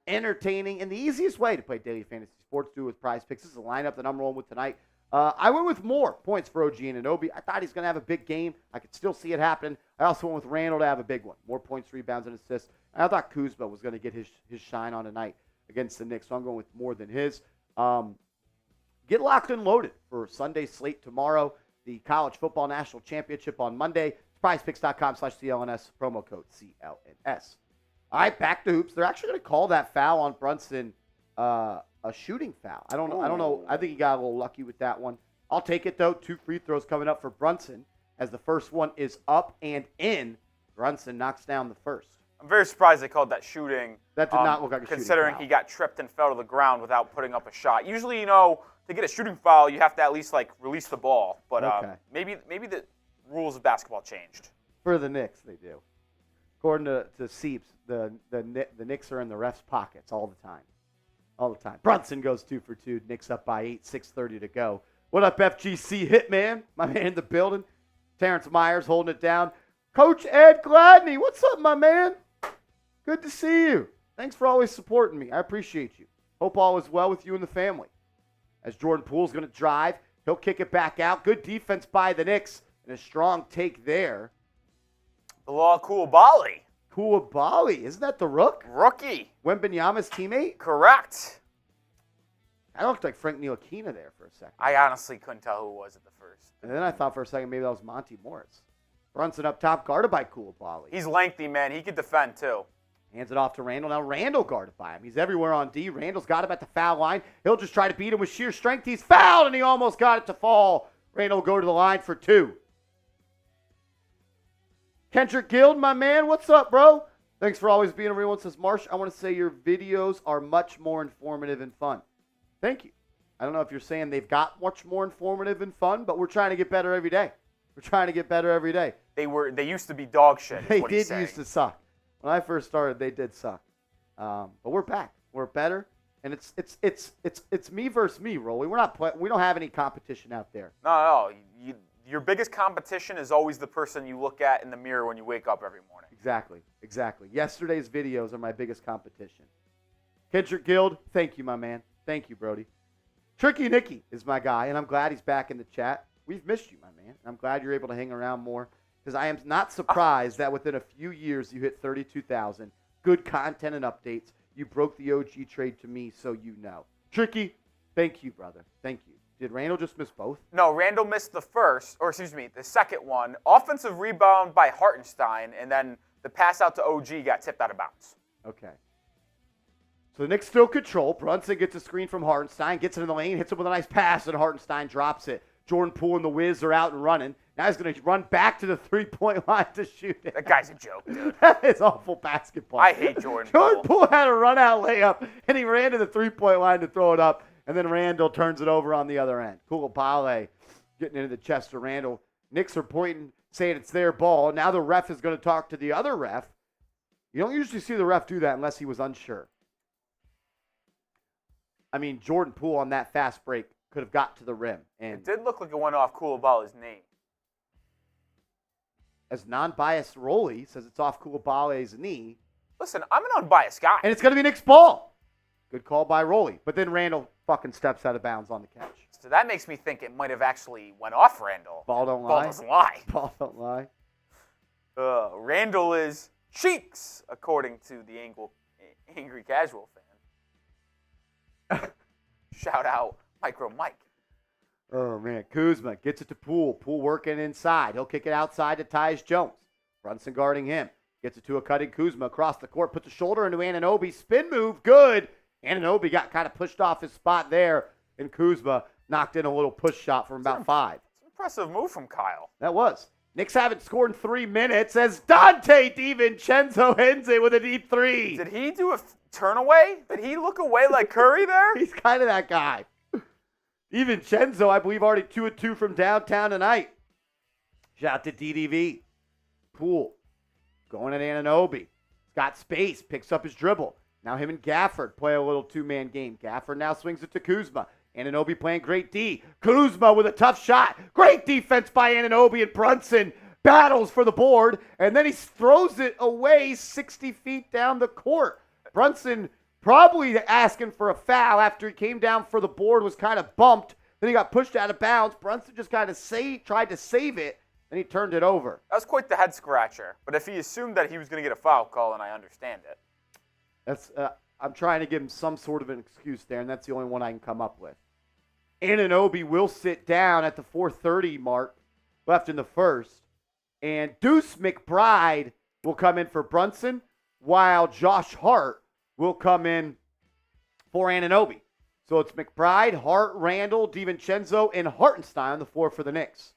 A: entertaining, and the easiest way to play daily fantasy sports, do it with PrizePicks. This is a lineup that I'm rolling with tonight. I went with more points for OG Anunoy. I thought he's going to have a big game. I could still see it happening. I also went with Randle to have a big one. More points, rebounds, and assists. And I thought Kuzma was going to get his shine on tonight against the Knicks, so I'm going with more than his. Get locked and loaded for Sunday slate tomorrow. The College Football National Championship on Monday. PrizePicks.com/CLNS. Promo code CLNS. All right, back to hoops. They're actually going to call that foul on Brunson a shooting foul. I don't know. I think he got a little lucky with that one. I'll take it, though. 2 free throws coming up for Brunson as the first one is up and in. Brunson knocks down the first.
B: I'm very surprised they called that shooting.
A: That did not look like a shooting
B: considering
A: foul.
B: He got tripped and fell to the ground without putting up a shot. Usually, to get a shooting foul, you have to at least release the ball. But
A: Okay.
B: maybe the rules of basketball changed.
A: For the Knicks, they do. According to Seeps, the Knicks are in the refs' pockets all the time. All the time. Brunson goes 2 for 2. Knicks up by 8, 6:30 to go. What up, FGC Hitman? My man in the building. Terrence Myers holding it down. Coach Ed Gladney, what's up, my man? Good to see you. Thanks for always supporting me. I appreciate you. Hope all is well with you and the family. As Jordan Poole's going to drive, he'll kick it back out. Good defense by the Knicks and a strong take there.
B: Bilal Coulibaly.
A: Coulibaly, isn't that the Rook?
B: Rookie.
A: Wembanyama's teammate?
B: Correct.
A: I looked like Frank Ntilikina there for a second.
B: I honestly couldn't tell who it was at the first.
A: And then I thought for a second maybe that was Monty Morris. Brunson up top, guarded by Coulibaly.
B: He's lengthy, man. He could defend, too.
A: Hands it off to Randle. Now Randle guarded by him. He's everywhere on D. Randle's got him at the foul line. He'll just try to beat him with sheer strength. He's fouled, and he almost got it to fall. Randle will go to the line for 2. Kendrick Guild, my man, what's up, bro? Thanks for always being everyone. Says Marsh, I want to say your videos are much more informative and fun. Thank you. I don't know if you're saying they've got much more informative and fun, but we're trying to get better every day. We're trying to get better every day.
B: They used to be dog shit.
A: They did used to suck. When I first started, they did suck. But we're back. We're better, and it's me versus me, Rolly. We don't have any competition out there.
B: No. Your biggest competition is always the person you look at in the mirror when you wake up every morning.
A: Exactly. Yesterday's videos are my biggest competition. Kendrick Guild, thank you, my man. Thank you, Brody. Tricky Nicky is my guy, and I'm glad he's back in the chat. We've missed you, my man. I'm glad you're able to hang around more, because I am not surprised that within a few years you hit 32,000. Good content and updates. You broke the OG trade to me, so you know. Tricky, thank you, brother. Thank you. Did Randle just miss both?
B: No, Randle missed the second one. Offensive rebound by Hartenstein, and then the pass out to OG got tipped out of bounds.
A: Okay. So the Knicks still control. Brunson gets a screen from Hartenstein, gets it in the lane, hits it with a nice pass, and Hartenstein drops it. Jordan Poole and the Wiz are out and running. Now he's going to run back to the three-point line to shoot it.
B: That guy's a joke, dude.
A: That is awful basketball.
B: I hate Jordan Poole.
A: Jordan Poole had a run-out layup, and he ran to the three-point line to throw it up, and then Randle turns it over on the other end. Coulibaly getting into the chest of Randle. Knicks are pointing, saying it's their ball. Now the ref is going to talk to the other ref. You don't usually see the ref do that unless he was unsure. I mean, Jordan Poole on that fast break could have got to the rim. And
B: it did look like it went off Coulibaly's knee.
A: As non-biased Rolly says it's off Coulibaly's knee.
B: Listen, I'm an unbiased guy.
A: And it's going to be Knicks ball. Good call by Rolly. But then Randle fucking steps out of bounds on the catch.
B: So that makes me think it might have actually went off Randle.
A: Ball don't lie.
B: Ball doesn't lie.
A: Ball don't lie.
B: Randle is cheeks, according to the angry casual fan. Shout out Micro Mike.
A: Oh, man. Kuzma gets it to Poole. Poole working inside. He'll kick it outside to Tyus Jones. Brunson guarding him. Gets it to a cutting Kuzma across the court. Puts a shoulder into Anunoy. Spin move. Good. Anunoy got kind of pushed off his spot there. And Kuzma knocked in a little push shot from about 5.
B: It's an impressive move from Kyle.
A: That was. Knicks haven't scored in 3 minutes as Dante DiVincenzo ends it with a deep 3.
B: Did he do a turn away? Did he look away like Curry there?
A: He's kind of that guy. DiVincenzo, I believe, already 2 of 2 from downtown tonight. Shout out to DDV. Poole going at Anunoy. He's got space, picks up his dribble. Now him and Gafford play a little two-man game. Gafford now swings it to Kuzma. Anunoy playing great D. Kuzma with a tough shot. Great defense by Anunoy, and Brunson battles for the board, and then he throws it away 60 feet down the court. Brunson probably asking for a foul after he came down for the board, was kind of bumped. Then he got pushed out of bounds. Brunson just kind of tried to save it, and he turned it over.
B: That was quite the head scratcher. But if he assumed that he was going to get a foul call, then I understand it.
A: I'm trying to give him some sort of an excuse there, and that's the only one I can come up with. Anunoy will sit down at the 4:30 mark left in the first, and Deuce McBride will come in for Brunson, while Josh Hart will come in for Anunoy. So it's McBride, Hart, Randle, DiVincenzo, and Hartenstein on the floor for the Knicks.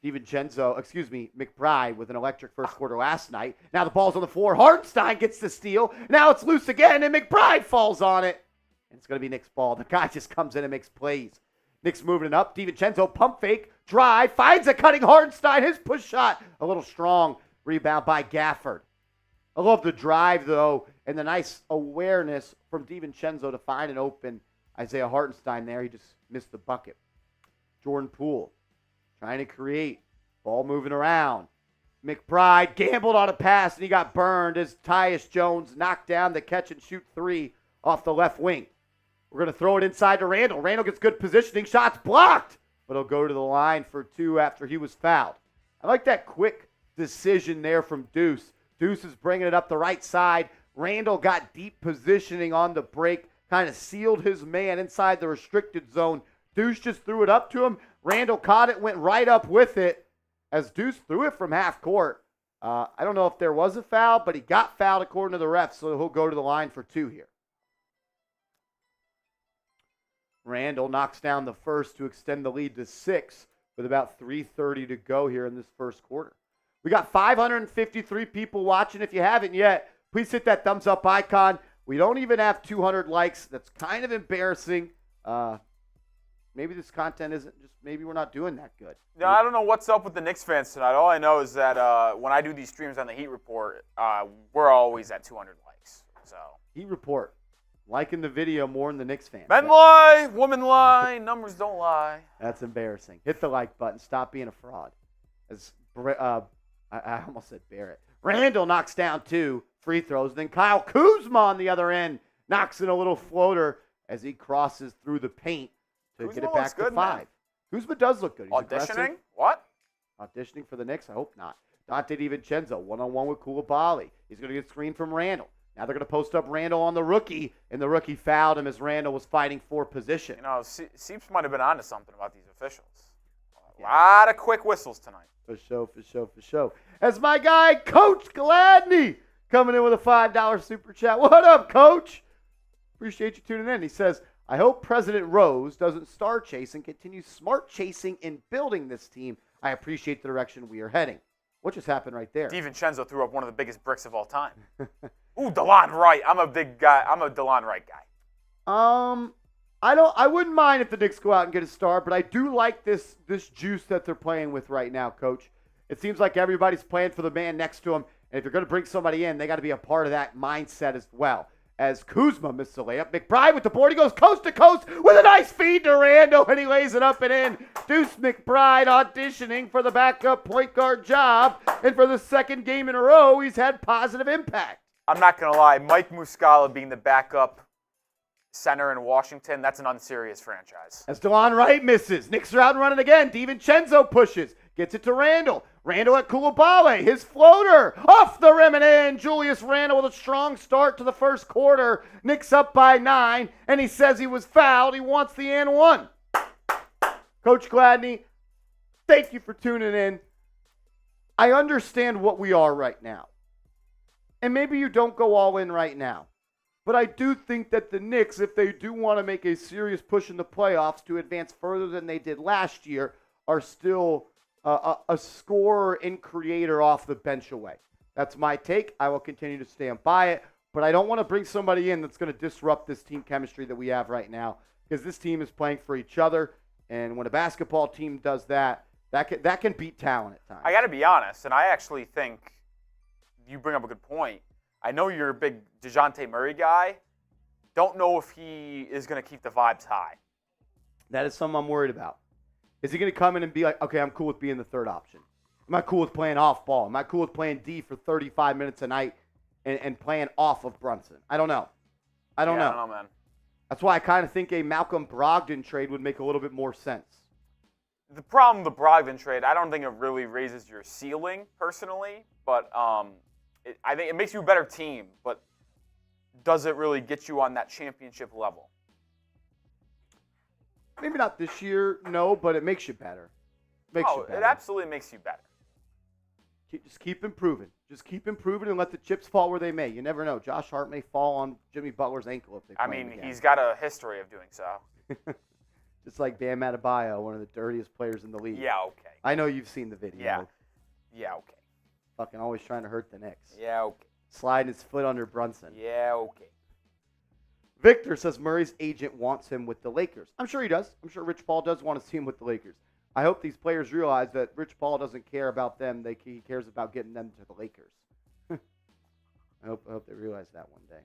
A: McBride with an electric first quarter last night. Now the ball's on the floor. Hartenstein gets the steal. Now it's loose again, and McBride falls on it. And it's going to be Knicks' ball. The guy just comes in and makes plays. Knicks moving it up. DiVincenzo, pump fake, drive, finds a cutting Hartenstein. His push shot, a little strong. Rebound by Gafford. I love the drive, though, and the nice awareness from DiVincenzo to find an open Isaiah Hartenstein there. He just missed the bucket. Jordan Poole trying to create. Ball moving around. McBride gambled on a pass, and he got burned as Tyus Jones knocked down the catch-and-shoot three off the left wing. We're going to throw it inside to Randle. Randle gets good positioning. Shots blocked, but he'll go to the line for two after he was fouled. I like that quick decision there from Deuce. Deuce is bringing it up the right side. Randle got deep positioning on the break, kind of sealed his man inside the restricted zone. Deuce just threw it up to him. Randle caught it, went right up with it as Deuce threw it from half court. I don't know if there was a foul, but he got fouled according to the refs, so he'll go to the line for two here. Randle knocks down the first to extend the lead to 6 with about 3:30 to go here in this first quarter. We got 553 people watching. If you haven't yet, please hit that thumbs up icon. We don't even have 200 likes. That's kind of embarrassing. Maybe this content isn't just, maybe we're not doing that good.
B: No, I don't know what's up with the Knicks fans tonight. All I know is that when I do these streams on the Heat Report, we're always at 200 likes. So
A: Heat Report. Liking the video more than the Knicks fans.
B: Men lie, women lie, numbers don't lie.
A: That's embarrassing. Hit the like button. Stop being a fraud. As I almost said Barrett. Randle knocks down 2 free throws. Then Kyle Kuzma on the other end knocks in a little floater as he crosses through the paint to
B: Kuzma
A: get it back to
B: good,
A: 5. Man. Kuzma does look good. He's
B: auditioning?
A: aggressive.
B: What?
A: Auditioning for the Knicks? I hope not. Dante DiVincenzo, one-on-one with Koulibaly. He's going to get screened from Randle. Now they're going to post up Randle on the rookie, and the rookie fouled him as Randle was fighting for position.
B: You know, Seeps might have been onto something about these officials. A lot of quick whistles tonight.
A: For sure. As my guy, Coach Gladney, coming in with a $5 super chat. What up, Coach? Appreciate you tuning in. He says, I hope President Rose doesn't star chase and continues smart chasing in building this team. I appreciate the direction we are heading. What just happened right there?
B: DiVincenzo threw up one of the biggest bricks of all time. Ooh, DeLon Wright. I'm a big guy. I'm a DeLon Wright guy.
A: I wouldn't mind if the Knicks go out and get a star, but I do like this juice that they're playing with right now, Coach. It seems like everybody's playing for the man next to them, and if you're going to bring somebody in, they got to be a part of that mindset as well. As Kuzma missed the layup, McBride with the board, he goes coast to coast with a nice feed to Randle, and he lays it up and in. Deuce McBride auditioning for the backup point guard job, and for the second game in a row, he's had positive impact.
B: I'm not going to lie, Mike Muscala being the backup center in Washington, that's an unserious franchise.
A: As DeLon Wright misses, Knicks are out and running again. DiVincenzo pushes, gets it to Randle. Randle at Koulibaly, his floater, off the rim and in. Julius Randle with a strong start to the first quarter. Knicks up by 9, and he says he was fouled. He wants the and 1. Coach Gladney, thank you for tuning in. I understand what we are right now. And maybe you don't go all in right now. But I do think that the Knicks, if they do want to make a serious push in the playoffs to advance further than they did last year, are still a scorer and creator off the bench away. That's my take. I will continue to stand by it. But I don't want to bring somebody in that's going to disrupt this team chemistry that we have right now, because this team is playing for each other. And when a basketball team does that, That can beat talent at times.
B: I got to be honest, and I actually think you bring up a good point. I know you're a big DeJounte Murray guy. Don't know if he is going to keep the vibes high.
A: That is something I'm worried about. Is he going to come in and be like, okay, I'm cool with being the third option? Am I cool with playing off ball? Am I cool with playing D for 35 minutes a night and playing off of Brunson? I don't know. I don't know,
B: man.
A: That's why I kind of think a Malcolm Brogdon trade would make a little bit more sense.
B: The problem with the Brogdon trade, I don't think it really raises your ceiling personally, but I think it makes you a better team, but does it really get you on that championship level?
A: Maybe not this year, no, but it makes you better.
B: It absolutely makes you better.
A: Just keep improving. Just keep improving and let the chips fall where they may. You never know. Josh Hart may fall on Jimmy Butler's ankle if they play him again.
B: He's got a history of doing so.
A: Just like Bam Adebayo, one of the dirtiest players in the league.
B: Yeah, okay.
A: I know you've seen the video.
B: Yeah, okay.
A: Fucking always trying to hurt the Knicks.
B: Yeah, okay.
A: Sliding his foot under Brunson.
B: Yeah, okay.
A: Victor says Murray's agent wants him with the Lakers. I'm sure he does. I'm sure Rich Paul does want to see him with the Lakers. I hope these players realize that Rich Paul doesn't care about them. He cares about getting them to the Lakers. I hope they realize that one day.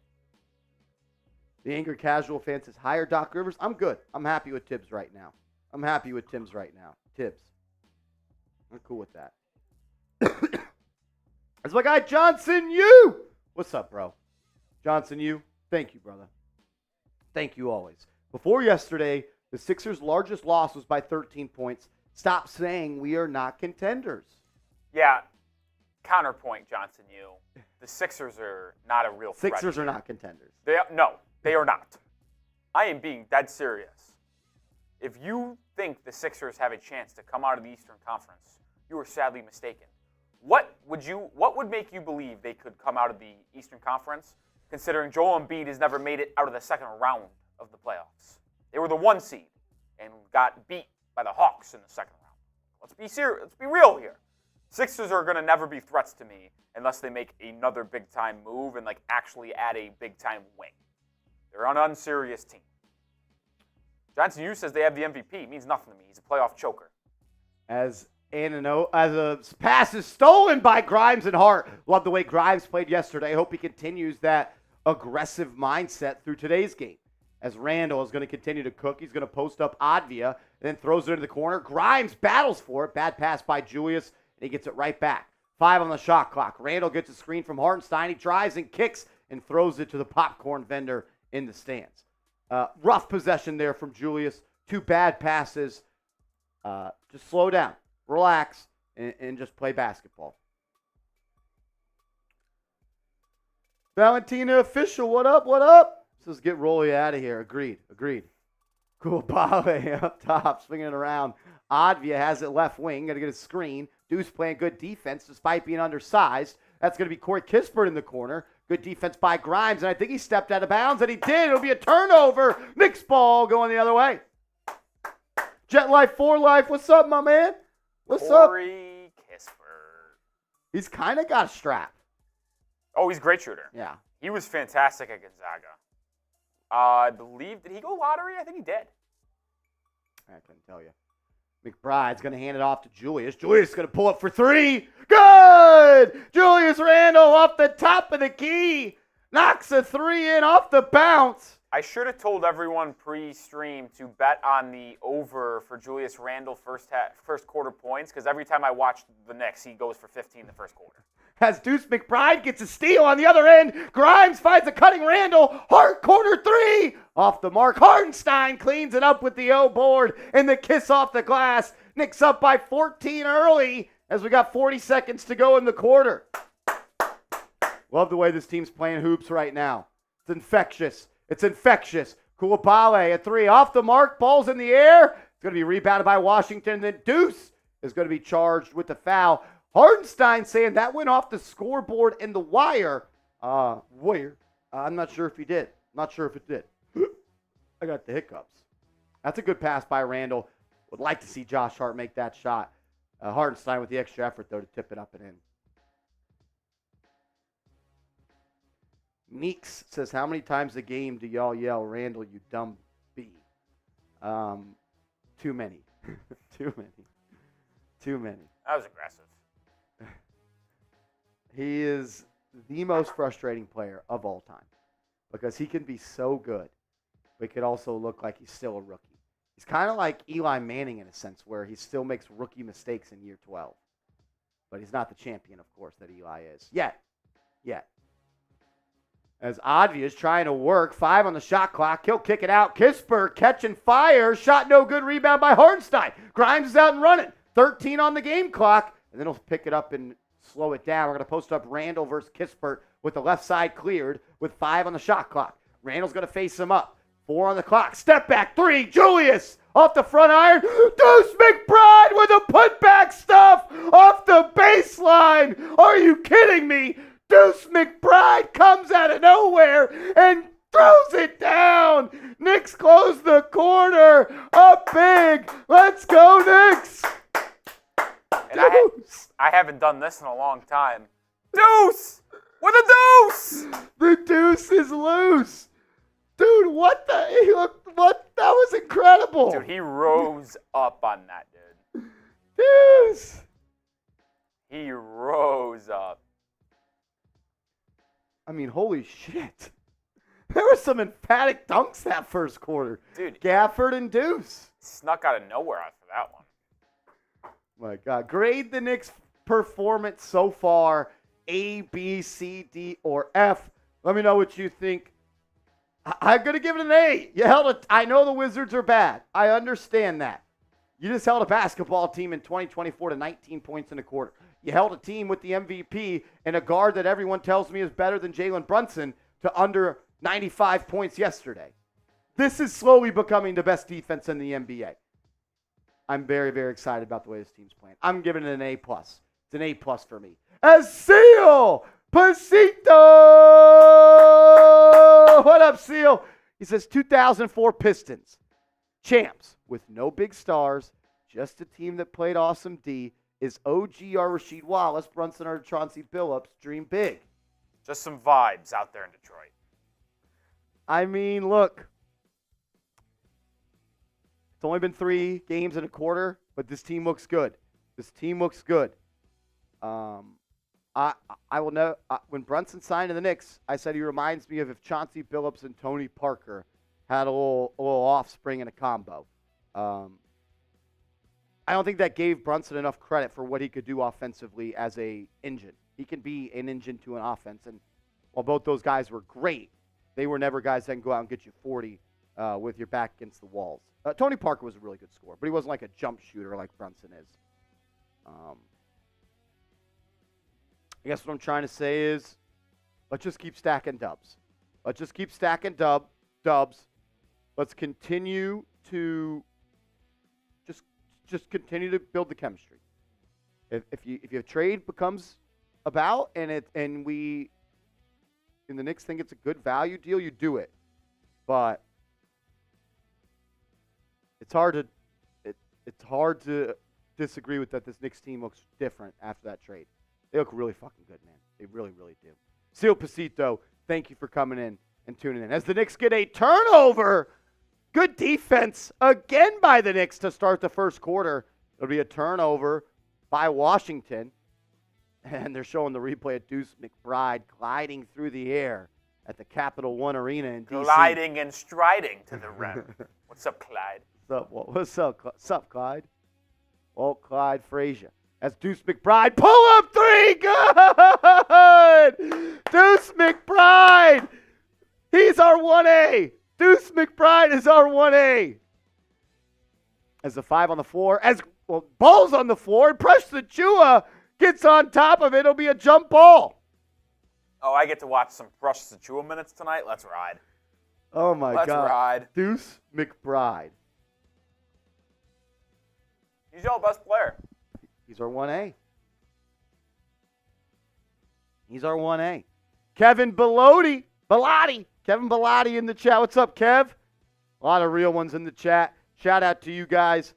A: The Angry Casual fan says, hire Doc Rivers. I'm good. I'm happy with Tibbs right now. Tibbs. I'm cool with that. That's my guy, Johnson Yu. What's up, bro? Johnson Yu, thank you, brother. Thank you always. Before yesterday, the Sixers' largest loss was by 13 points. Stop saying we are not contenders.
B: Yeah. Counterpoint, Johnson Yu. The Sixers are not a real threat.
A: Sixers are not contenders.
B: No, they are not. I am being dead serious. If you think the Sixers have a chance to come out of the Eastern Conference, you are sadly mistaken. What would make you believe they could come out of the Eastern Conference, considering Joel Embiid has never made it out of the second round of the playoffs? They were the 1 seed and got beat by the Hawks in the second round. Let's be serious. Let's be real here. Sixers are going to never be threats to me unless they make another big-time move and actually add a big-time wing. They're an unserious team. Johnson Yu says they have the MVP. It means nothing to me. He's a playoff choker.
A: As a pass is stolen by Grimes and Hart. Love the way Grimes played yesterday. I hope he continues that aggressive mindset through today's game. As Randle is going to continue to cook. He's going to post up Advia and then throws it into the corner. Grimes battles for it. Bad pass by Julius, and he gets it right back. 5 on the shot clock. Randle gets a screen from Hartenstein. He drives and kicks and throws it to the popcorn vendor in the stands. Rough possession there from Julius. 2 bad passes. Just slow down, relax, and just play basketball. Valentina Official, what up? Says get Rolly out of here. Agreed. Cool Bale up top, swinging it around. Advia has it left wing. Going to get a screen. Deuce playing good defense despite being undersized. That's going to be Corey Kispert in the corner. Good defense by Grimes, and I think he stepped out of bounds, and he did. It'll be a turnover. Knicks ball going the other way. Jet Life 4 Life, what's up, my man? What's up?
B: Corey Kispert.
A: He's kind of got a strap.
B: Oh, he's a great shooter.
A: Yeah.
B: He was fantastic at Gonzaga. I believe, did he go lottery? I think he did.
A: I couldn't tell you. McBride's going to hand it off to Julius. Julius is going to pull up for 3. Good! Julius Randle off the top of the key. Knocks a 3 in off the bounce.
B: I should have told everyone pre-stream to bet on the over for Julius Randle first quarter points, because every time I watch the Knicks, he goes for 15 in the first quarter.
A: As Deuce McBride gets a steal on the other end. Grimes finds a cutting Randle. Hart corner 3. Off the mark. Hartenstein cleans it up with the O board and the kiss off the glass. Knicks up by 14 early as we got 40 seconds to go in the quarter. Love the way this team's playing hoops right now. It's infectious. Koulibaly, a 3 off the mark. Ball's in the air. It's going to be rebounded by Washington. Then Deuce is going to be charged with the foul. Hartenstein saying that went off the scoreboard and the wire. I'm not sure if he did. Not sure if it did. I got the hiccups. That's a good pass by Randle. Would like to see Josh Hart make that shot. Hartenstein with the extra effort, though, to tip it up and in. Meeks says, how many times a game do y'all yell, Randle, you dumb B? Too many. Too many. Too many.
B: That was aggressive.
A: He is the most frustrating player of all time because he can be so good, but he could also look like he's still a rookie. He's kind of like Eli Manning in a sense where he still makes rookie mistakes in year 12. But he's not the champion, of course, that Eli is. Yet. As Obvious trying to work. 5 on the shot clock. He'll kick it out. Kispert catching fire. Shot no good. Rebound by Hartenstein. Grimes is out and running. 13 on the game clock. And then he'll pick it up and slow it down. We're going to post up Randle versus Kispert with the left side cleared with 5 on the shot clock. Randle's going to face him up. 4 on the clock. Step back 3. Julius off the front iron. Deuce McBride with a putback stuff off the baseline. Are you kidding me? Deuce McBride comes out of nowhere and throws it down. Knicks close the corner. Up big. Let's go, Knicks.
B: And I haven't done this in a long time. Deuce! With a deuce!
A: The deuce is loose. Dude, what the? What? That was incredible.
B: Dude, he rose up on that, dude.
A: Deuce.
B: He rose up.
A: I mean, holy shit. There were some emphatic dunks that first quarter.
B: Dude.
A: Gafford and Deuce.
B: Snuck out of nowhere after that one.
A: My God. Grade the Knicks' performance so far. A, B, C, D, or F. Let me know what you think. I'm going to give it an A. You held it. I know the Wizards are bad. I understand that. You just held a basketball team in 2024 to 19 points in a quarter. You held a team with the MVP and a guard that everyone tells me is better than Jalen Brunson to under 95 points yesterday. This is slowly becoming the best defense in the NBA. I'm very, very excited about the way this team's playing. I'm giving it an A+. It's an A+ for me. As Seal Pasito! What up, Seal? He says 2004 Pistons. Champs with no big stars, just a team that played awesome D. Is OG or Rasheed Wallace, Brunson or Chauncey Billups dream big?
B: Just some vibes out there in Detroit.
A: I mean, look. It's only been 3 games and a quarter, but this team looks good. This team looks good. I will know when Brunson signed to the Knicks, I said he reminds me of if Chauncey Billups and Tony Parker had a little offspring in a combo. I don't think that gave Brunson enough credit for what he could do offensively as a engine. He can be an engine to an offense, and while both those guys were great, they were never guys that can go out and get you 40 with your back against the walls. Tony Parker was a really good scorer, but he wasn't like a jump shooter like Brunson is. I guess what I'm trying to say is let's just keep stacking dubs. Let's just keep stacking dubs. Let's continue to just continue to build the chemistry. If your trade becomes about and the Knicks think it's a good value deal, you do it. But it's hard to disagree with that. This Knicks team looks different after that trade. They look really fucking good, man. They really, really do. Seal Pasito, thank you for coming in and tuning in. As the Knicks get a turnover, good defense again by the Knicks to start the first quarter. It'll be a turnover by Washington. And they're showing the replay of Deuce McBride gliding through the air at the Capital One Arena in D.C.
B: Gliding and striding to the rim. What's up, Clyde?
A: What's up, Clyde? Well, Clyde Frazier. As Deuce McBride, pull up 3, good! Deuce McBride, he's our 1A. Deuce McBride is our 1A. As the 5 on the floor, ball's on the floor, and Precious Achua gets on top of it. It'll be a jump ball.
B: Oh, I get to watch some Precious Achua minutes tonight? Let's ride.
A: Oh, my God.
B: Let's ride.
A: Deuce McBride.
B: He's your best player.
A: He's our 1A. He's our 1A. Kevin Bellotti. Kevin Bellotti in the chat. What's up, Kev? A lot of real ones in the chat. Shout out to you guys.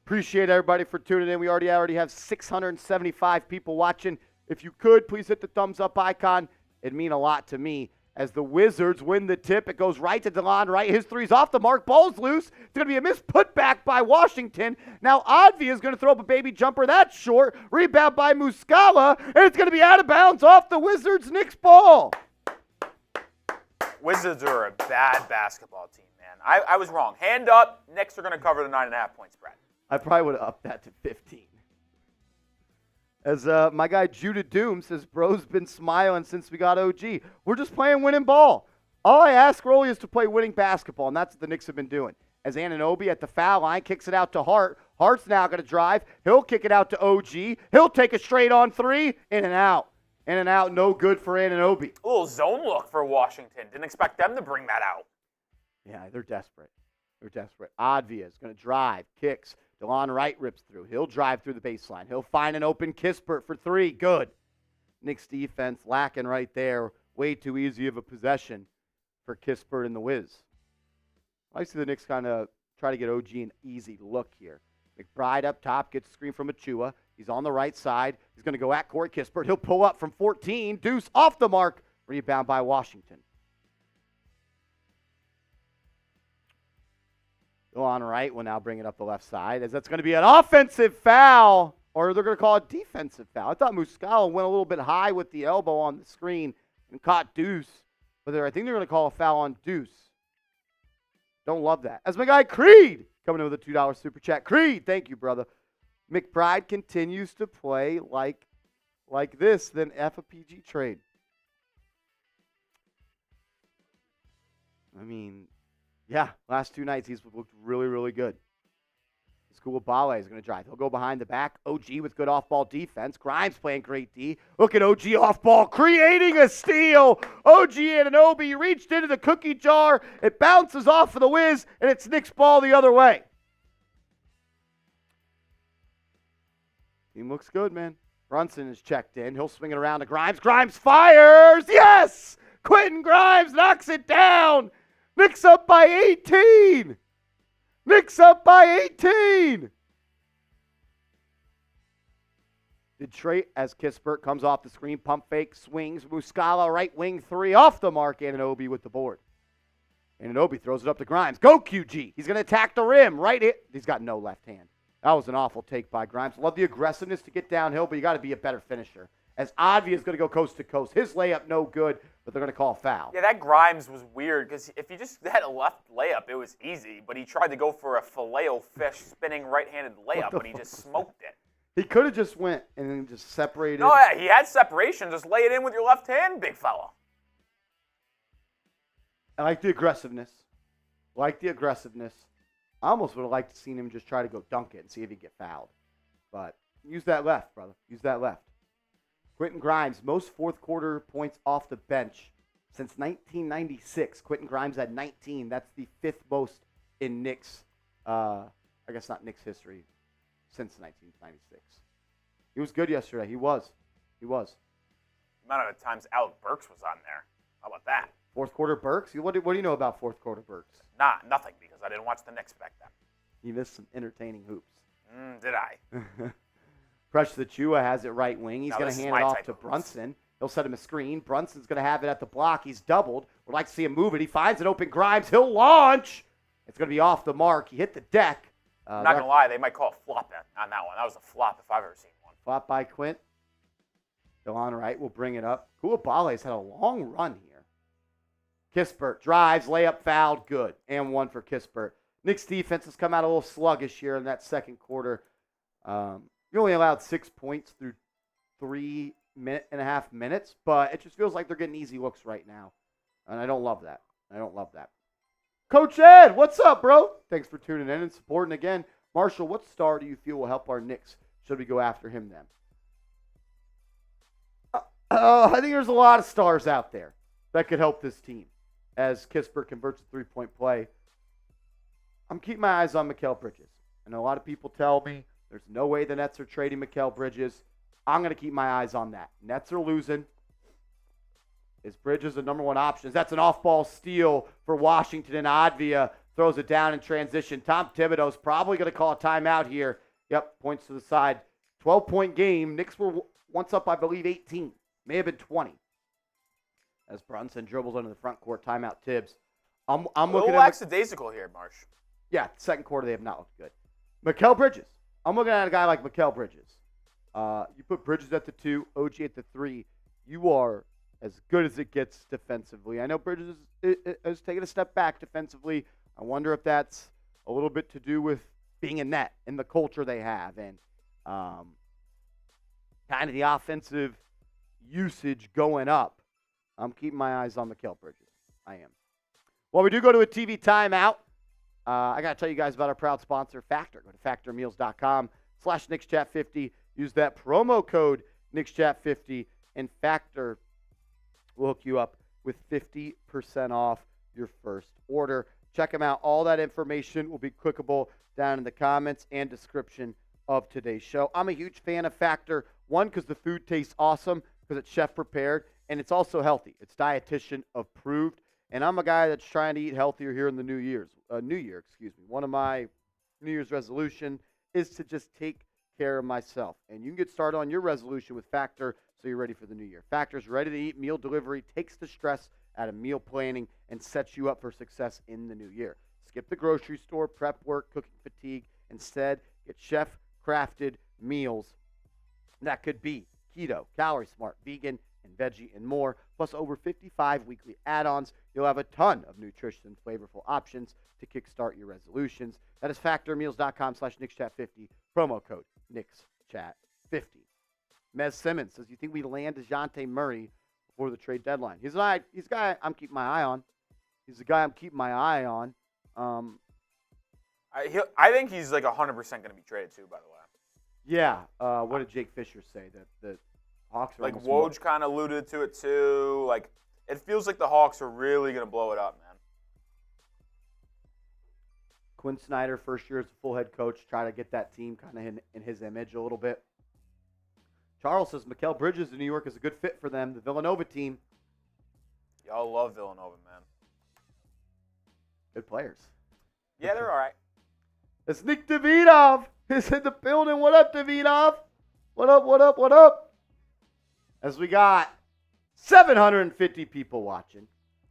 A: Appreciate everybody for tuning in. We already have 675 people watching. If you could, please hit the thumbs up icon. It'd mean a lot to me. as the Wizards win the tip. It goes right to DeLon Wright. His three's off the mark. Ball's loose. It's going to be a missed putback by Washington. Now Advia is going to throw up a baby jumper. That's short. Rebound by Muscala, and it's going to be out of bounds off the Wizards' Knicks ball.
B: Wizards are a bad basketball team, man. I was wrong. Hand up, Knicks are going to cover the 9.5 point spread.
A: I probably would have upped that to 15. As my guy Judah Doom says, bro's been smiling since we got OG. We're just playing winning ball. All I ask Rolly is to play winning basketball, and that's what the Knicks have been doing. As Anunoy at the foul line kicks it out to Hart. Hart's now going to drive. He'll kick it out to OG. He'll take a straight on three. In and out. In and out, no good for Anunoy.
B: A little zone look for Washington. Didn't expect them to bring that out.
A: Yeah, they're desperate. They're desperate. Advia is going to drive, kicks. DeLon Wright rips through. He'll drive through the baseline. He'll find an open Kispert for three. Good. Knicks defense lacking right there. Way too easy of a possession for Kispert and the Wiz. I see the Knicks kind of try to get OG an easy look here. McBride up top gets a screen from Achua. He's on the right side. He's going to go at Corey Kispert. He'll pull up from 14. Deuce off the mark. Rebound by Washington. DeLon Wright will now bring it up the left side, as that's going to be an offensive foul, or they're going to call it defensive foul. I thought Muscala went a little bit high with the elbow on the screen and caught Deuce, but I think they're going to call a foul on Deuce. Don't love that. As my guy Creed coming in with a $2 super chat. Creed, thank you, brother. McBride continues to play like this, then F a PG trade. I mean, yeah, last two nights he's looked really, really good. Scoreboard is going to drive. He'll go behind the back. OG with good off-ball defense. Grimes playing great D. Look at OG off-ball, creating a steal. OG Anunoy reached into the cookie jar. It bounces off of the Wiz, and it's Knicks ball the other way. Team looks good, man. Brunson is checked in. He'll swing it around to Grimes. Grimes fires. Yes! Quentin Grimes knocks it down. Knicks up by 18. Knicks up by 18. Detroit as Kispert comes off the screen. Pump fake, swings. Muscala right wing three off the mark. Anunoy with the board. Anunoy throws it up to Grimes. Go QG. He's going to attack the rim. Right hit. He's got no left hand. That was an awful take by Grimes. Love the aggressiveness to get downhill, but you got to be a better finisher. As Advia is going to go coast to coast. His layup no good, but they're going to call a foul.
B: Yeah, that Grimes was weird because if he just had a left layup, it was easy. But he tried to go for a filet-o-fish spinning right-handed layup, and he just smoked it.
A: He could have just went and then just separated.
B: No, yeah, he had separation. Just lay it in with your left hand, big fella.
A: I like the aggressiveness. I almost would have liked to seen him just try to go dunk it and see if he'd get fouled. But use that left, brother. Use that left. Quentin Grimes, most fourth quarter points off the bench since 1996. Quentin Grimes had 19. That's the fifth most in Knicks, I guess not Knicks history, since 1996. He was good yesterday. He was.
B: The amount of times Alec Burks was on there. How about that?
A: Fourth quarter Burks? What do you know about fourth quarter Burks?
B: Nothing, because I didn't watch the Knicks back then.
A: You missed some entertaining hoops.
B: Did I?
A: Precious Achua has it right wing. He's going to hand it off to Brunson. He'll set him a screen. Brunson's going to have it at the block. He's doubled. Would like to see him move it. He finds an open Grimes. He'll launch. It's going to be off the mark. He hit the deck.
B: I'm not going to lie. They might call a flop on that one. That was a flop if I've ever seen one.
A: Flop by Quint. DeLon Wright will bring it up. Koulibaly's had a long run here. Kispert drives, layup fouled, good. And one for Kispert. Knicks defense has come out a little sluggish here in that second quarter. You only allowed 6 points through 3.5 minutes, but it just feels like they're getting easy looks right now. And I don't love that. Coach Ed, what's up, bro? Thanks for tuning in and supporting again. Marshall, what star do you feel will help our Knicks? Should we go after him then? I think there's a lot of stars out there that could help this team as Kispert converts a three-point play. I'm keeping my eyes on Mikal Bridges. I know a lot of people tell me there's no way the Nets are trading Mikal Bridges. I'm going to keep my eyes on that. Nets are losing. Is Bridges the number one option? That's an off-ball steal for Washington, and Advia throws it down in transition. Tom Thibodeau's probably going to call a timeout here. Yep, points to the side. 12-point game. Knicks were once up, I believe, 18. May have been 20. as Brunson dribbles into the front court. Timeout Tibbs. I'm
B: A
A: looking
B: little
A: at
B: lackadaisical here, Marsh.
A: Yeah, second quarter they have not looked good. Mikal Bridges. I'm looking at a guy like Mikal Bridges. You put Bridges at the 2, OG at the 3. You are as good as it gets defensively. I know Bridges is taking a step back defensively. I wonder if that's a little bit to do with being a net and the culture they have and kind of the offensive usage going up. I'm keeping my eyes on Mikal Bridges. I am. Well, we do go to a TV timeout. I got to tell you guys about our proud sponsor, Factor. Go to factormeals.com/NicksChat50. Use that promo code NicksChat50, and Factor will hook you up with 50% off your first order. Check them out. All that information will be clickable down in the comments and description of today's show. I'm a huge fan of Factor. One, because the food tastes awesome, because it's chef prepared, and it's also healthy. It's dietitian approved. And I'm a guy that's trying to eat healthier here in the New Year. One of my New Year's resolution is to just take care of myself. And you can get started on your resolution with Factor so you're ready for the new year. Factor's ready-to-eat meal delivery takes the stress out of meal planning and sets you up for success in the new year. Skip the grocery store, prep work, cooking fatigue. Instead, get chef-crafted meals that could be keto, calorie smart, vegan, and veggie, and more, plus over 55 weekly add-ons. You'll have a ton of nutritious and flavorful options to kickstart your resolutions. That is factormeals.com/NicksChat50, promo code NicksChat50. Mez Simmons says, you think we land DeJounte Murray before the trade deadline? He's a guy I'm keeping my eye on.
B: I think he's like 100% going to be traded too, by the way.
A: Yeah. What did Jake Fisher say? That the Hawks are
B: like Woj kind of alluded to it too. Like it feels like the Hawks are really going to blow it up, man.
A: Quinn Snyder, first year as a full head coach, try to get that team kind of in his image a little bit. Charles says Mikal Bridges in New York is a good fit for them, the Villanova team.
B: Y'all love Villanova, man.
A: Good players.
B: Yeah, they're all right.
A: It's Nick Davidov. He's in the building. What up, Davidov? What up? As we got 750 people watching,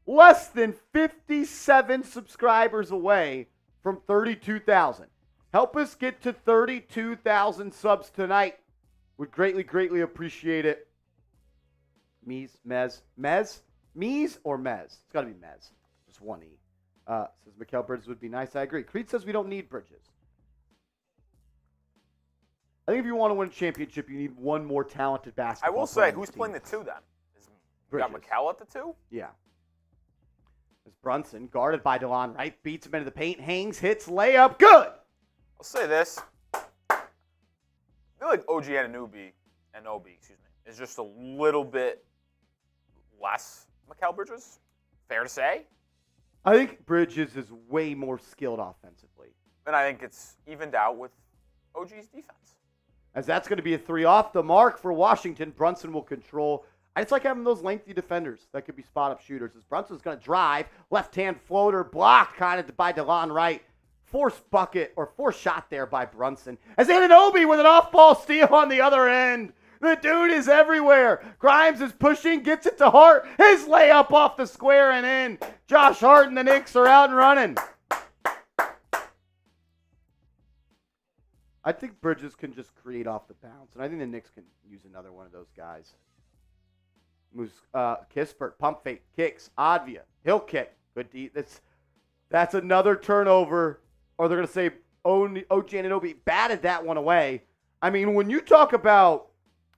A: less than 57 subscribers away from 32,000. Help us get to 32,000 subs tonight. Would greatly appreciate it. Mees or Mez? It's got to be Mez. Just one E. Says Mikal Bridges would be nice. I agree. Creed says we don't need Bridges. I think if you want to win a championship, you need one more talented basketball
B: I will
A: player
B: say,
A: on this
B: who's playing the
A: team.
B: 2 then? You got Mikal at the 2?
A: Yeah. As Brunson, guarded by DeLon Wright, beats him into the paint, hangs, hits, layup, good!
B: I'll say this. I feel like OG Anunoy, is just a little bit less Mikal Bridges. Fair to say?
A: I think Bridges is way more skilled offensively.
B: And I think it's evened out with OG's defense.
A: As that's going to be a 3 off the mark for Washington. Brunson will control. I just like having those lengthy defenders that could be spot-up shooters. As Brunson's going to drive, left-hand floater, blocked kind of by DeLon Wright. Forced shot there by Brunson. As Anunoy with an off-ball steal on the other end. The dude is everywhere. Grimes is pushing, gets it to Hart. His layup off the square and in. Josh Hart and the Knicks are out and running. I think Bridges can just create off the bounce, and I think the Knicks can use another one of those guys. Moves, Kispert, pump fake, kicks, Advia, he'll kick. Good D. That's another turnover, or they're going to say OG Anunoy batted that one away. I mean, when you talk about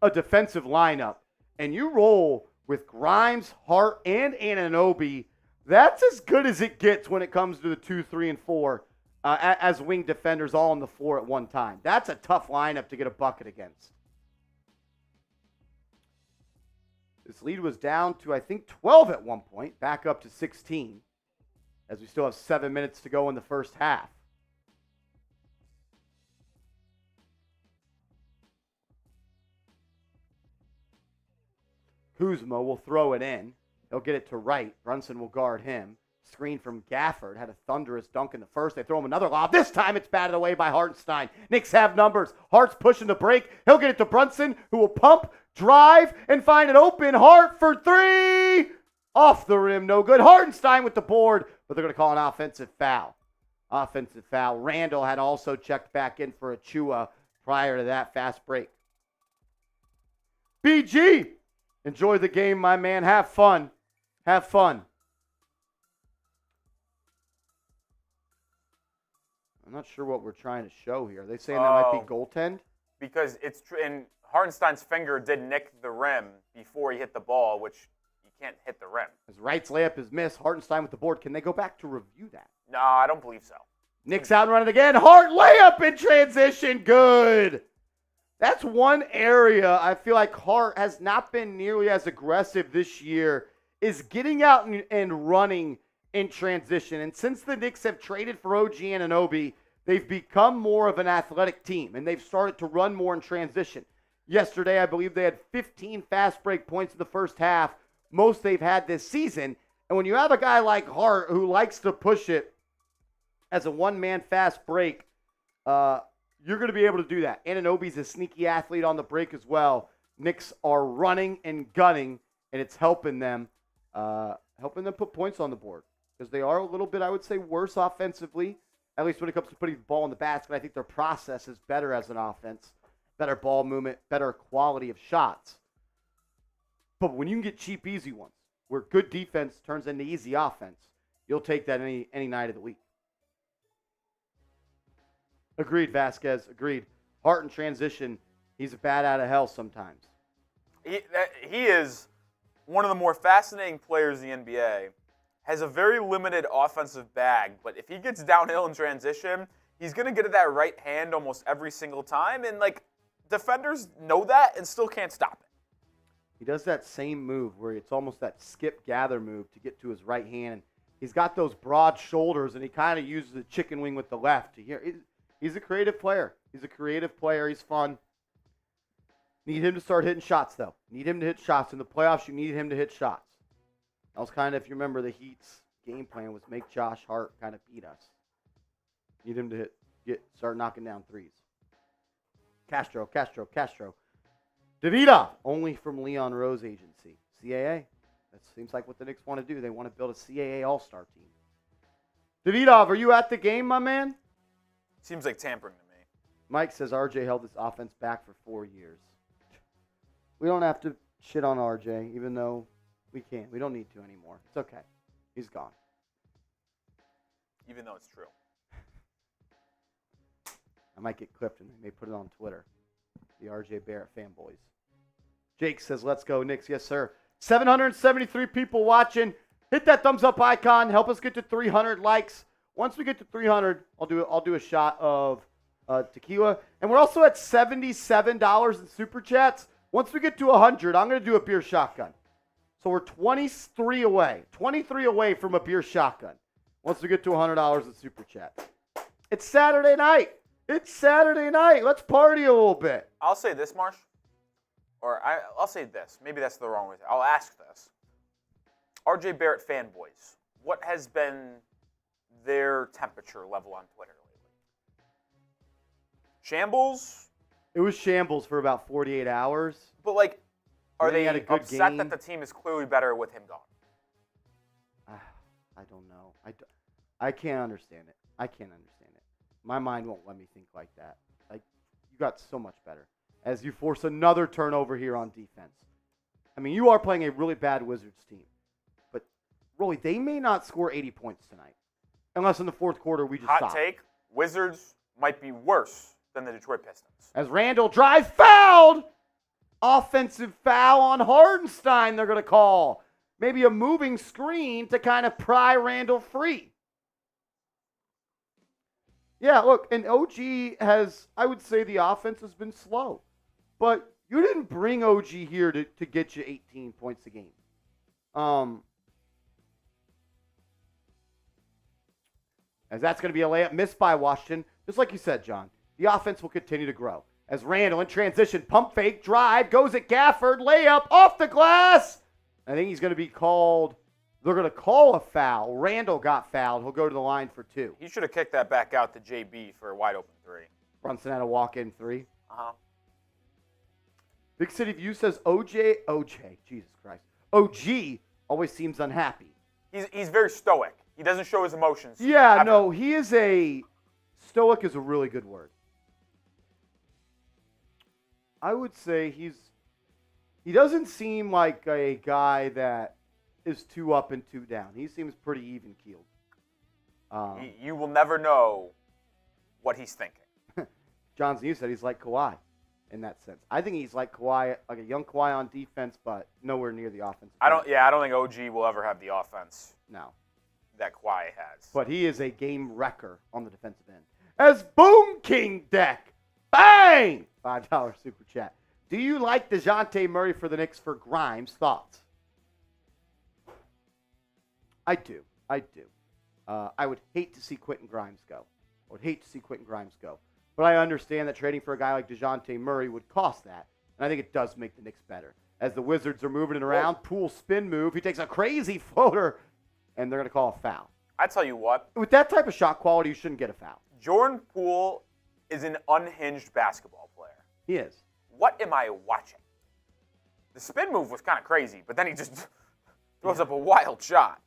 A: a defensive lineup and you roll with Grimes, Hart, and Anunoy, that's as good as it gets when it comes to the 2, 3, and 4 as wing defenders all on the floor at one time. That's a tough lineup to get a bucket against. This lead was down to, I think, 12 at one point, back up to 16, as we still have 7 minutes to go in the first half. Kuzma will throw it in. He'll get it to Wright. Brunson will guard him. Screen from Gafford. Had a thunderous dunk in the first. They throw him another lob. This time it's batted away by Hartenstein. Knicks have numbers. Hart's pushing the break. He'll get it to Brunson, who will pump, drive, and find an open Hart for 3. Off the rim, no good. Hartenstein with the board, but they're going to call an offensive foul. Offensive foul. Randle had also checked back in for a Chua prior to that fast break. BG, enjoy the game, my man. Have fun. Have fun. I'm not sure what we're trying to show here. Are they saying that might be goaltend?
B: Because it's true, and Hartenstein's finger did nick the rim before he hit the ball, which you can't hit the rim.
A: His Wright's layup is missed. Hartenstein with the board. Can they go back to review that?
B: No, I don't believe so.
A: Knicks out and running again. Hart layup in transition. Good. That's one area I feel like Hart has not been nearly as aggressive this year, is getting out and running in transition. And since the Knicks have traded for OG Anunoy, they've become more of an athletic team, and they've started to run more in transition. Yesterday, I believe they had 15 fast break points in the first half, most they've had this season. And when you have a guy like Hart who likes to push it as a one-man fast break, you're going to be able to do that. Anunoby's a sneaky athlete on the break as well. Knicks are running and gunning, and it's helping them put points on the board, because they are a little bit, I would say, worse offensively, at least when it comes to putting the ball in the basket. I think their process is better as an offense, better ball movement, better quality of shots. But when you can get cheap, easy ones, where good defense turns into easy offense, you'll take that any night of the week. Agreed, Vasquez. Agreed. Hart in transition, he's a bat out of hell sometimes.
B: He is one of the more fascinating players in the NBA. Has a very limited offensive bag, but if he gets downhill in transition, he's going to get to that right hand almost every single time, and defenders know that and still can't stop it.
A: He does that same move where it's almost that skip gather move to get to his right hand. He's got those broad shoulders, and he kind of uses the chicken wing with the left. He's a creative player. He's a creative player. He's fun. Need him to start hitting shots, though. Need him to hit shots. In the playoffs, you need him to hit shots. That was kind of, if you remember, the Heat's game plan was make Josh Hart kind of beat us. Need him to start knocking down threes. Castro. Davidoff, only from Leon Rose Agency. CAA. That seems like what the Knicks want to do. They want to build a CAA All-Star team. Davidoff, are you at the game, my man?
B: Seems like tampering to me.
A: Mike says RJ held this offense back for 4 years. We don't have to shit on RJ, even though we can't. We don't need to anymore. It's okay. He's gone.
B: Even though it's true.
A: I might get clipped and they may put it on Twitter. The RJ Barrett fanboys. Jake says, let's go, Knicks. Yes, sir. 773 people watching. Hit that thumbs up icon. Help us get to 300 likes. Once we get to 300, I'll do a shot of tequila. And we're also at $77 in super chats. Once we get to 100, I'm going to do a beer shotgun. So we're 23 away from a beer shotgun. Once we get to $100 in super chat. It's Saturday night. Let's party a little bit.
B: I'll say this, Marsh. I'll say this. Maybe that's the wrong way. I'll ask this. RJ Barrett fanboys, what has been their temperature level on Twitter lately? Shambles?
A: It was shambles for about 48 hours.
B: But, are they upset that the team is clearly better with him gone?
A: I don't know. I can't understand it. My mind won't let me think like that. You got so much better as you force another turnover here on defense. I mean, you are playing a really bad Wizards team. But, Rolly, they may not score 80 points tonight. Unless in the fourth quarter we just stop.
B: Hot take, Wizards might be worse than the Detroit Pistons.
A: As Randle drives, fouled! Offensive foul on Hartenstein they're going to call. Maybe a moving screen to kind of pry Randle free. Yeah, look, and OG has, I would say the offense has been slow. But you didn't bring OG here to get you 18 points a game. As that's going to be a layup missed by Washington. Just like you said, John, the offense will continue to grow. As Randle in transition, pump fake, drive, goes at Gafford, layup, off the glass. I think he's going to be called, they're going to call a foul. Randle got fouled. He'll go to the line for 2.
B: He should have kicked that back out to JB for a wide open 3.
A: Brunson had a walk-in 3.
B: Uh-huh.
A: Big City View says OG, Jesus Christ. OG always seems unhappy.
B: He's very stoic. He doesn't show his emotions.
A: Yeah,
B: ever.
A: no, he is stoic is a really good word. I would say he doesn't seem like a guy that is too up and too down. He seems pretty even-keeled.
B: You will never know what he's thinking.
A: Johnson, you said he's like Kawhi in that sense. I think he's like Kawhi, like a young Kawhi on defense, but nowhere near the offense.
B: I don't think OG will ever have the offense
A: No.
B: that Kawhi has.
A: But he is a game wrecker on the defensive end. As Boom King Deck, bang! $5 super chat. Do you like DeJounte Murray for the Knicks for Grimes? Thoughts? I do. I would hate to see Quentin Grimes go. But I understand that trading for a guy like DeJounte Murray would cost that. And I think it does make the Knicks better. As the Wizards are moving it around, Poole spin move. He takes a crazy floater, and they're going to call a foul.
B: I tell you what.
A: With that type of shot quality, you shouldn't get a foul.
B: Jordan Poole is an unhinged basketball player.
A: He is.
B: What am I watching? The spin move was kind of crazy, but then he just throws up a wild shot.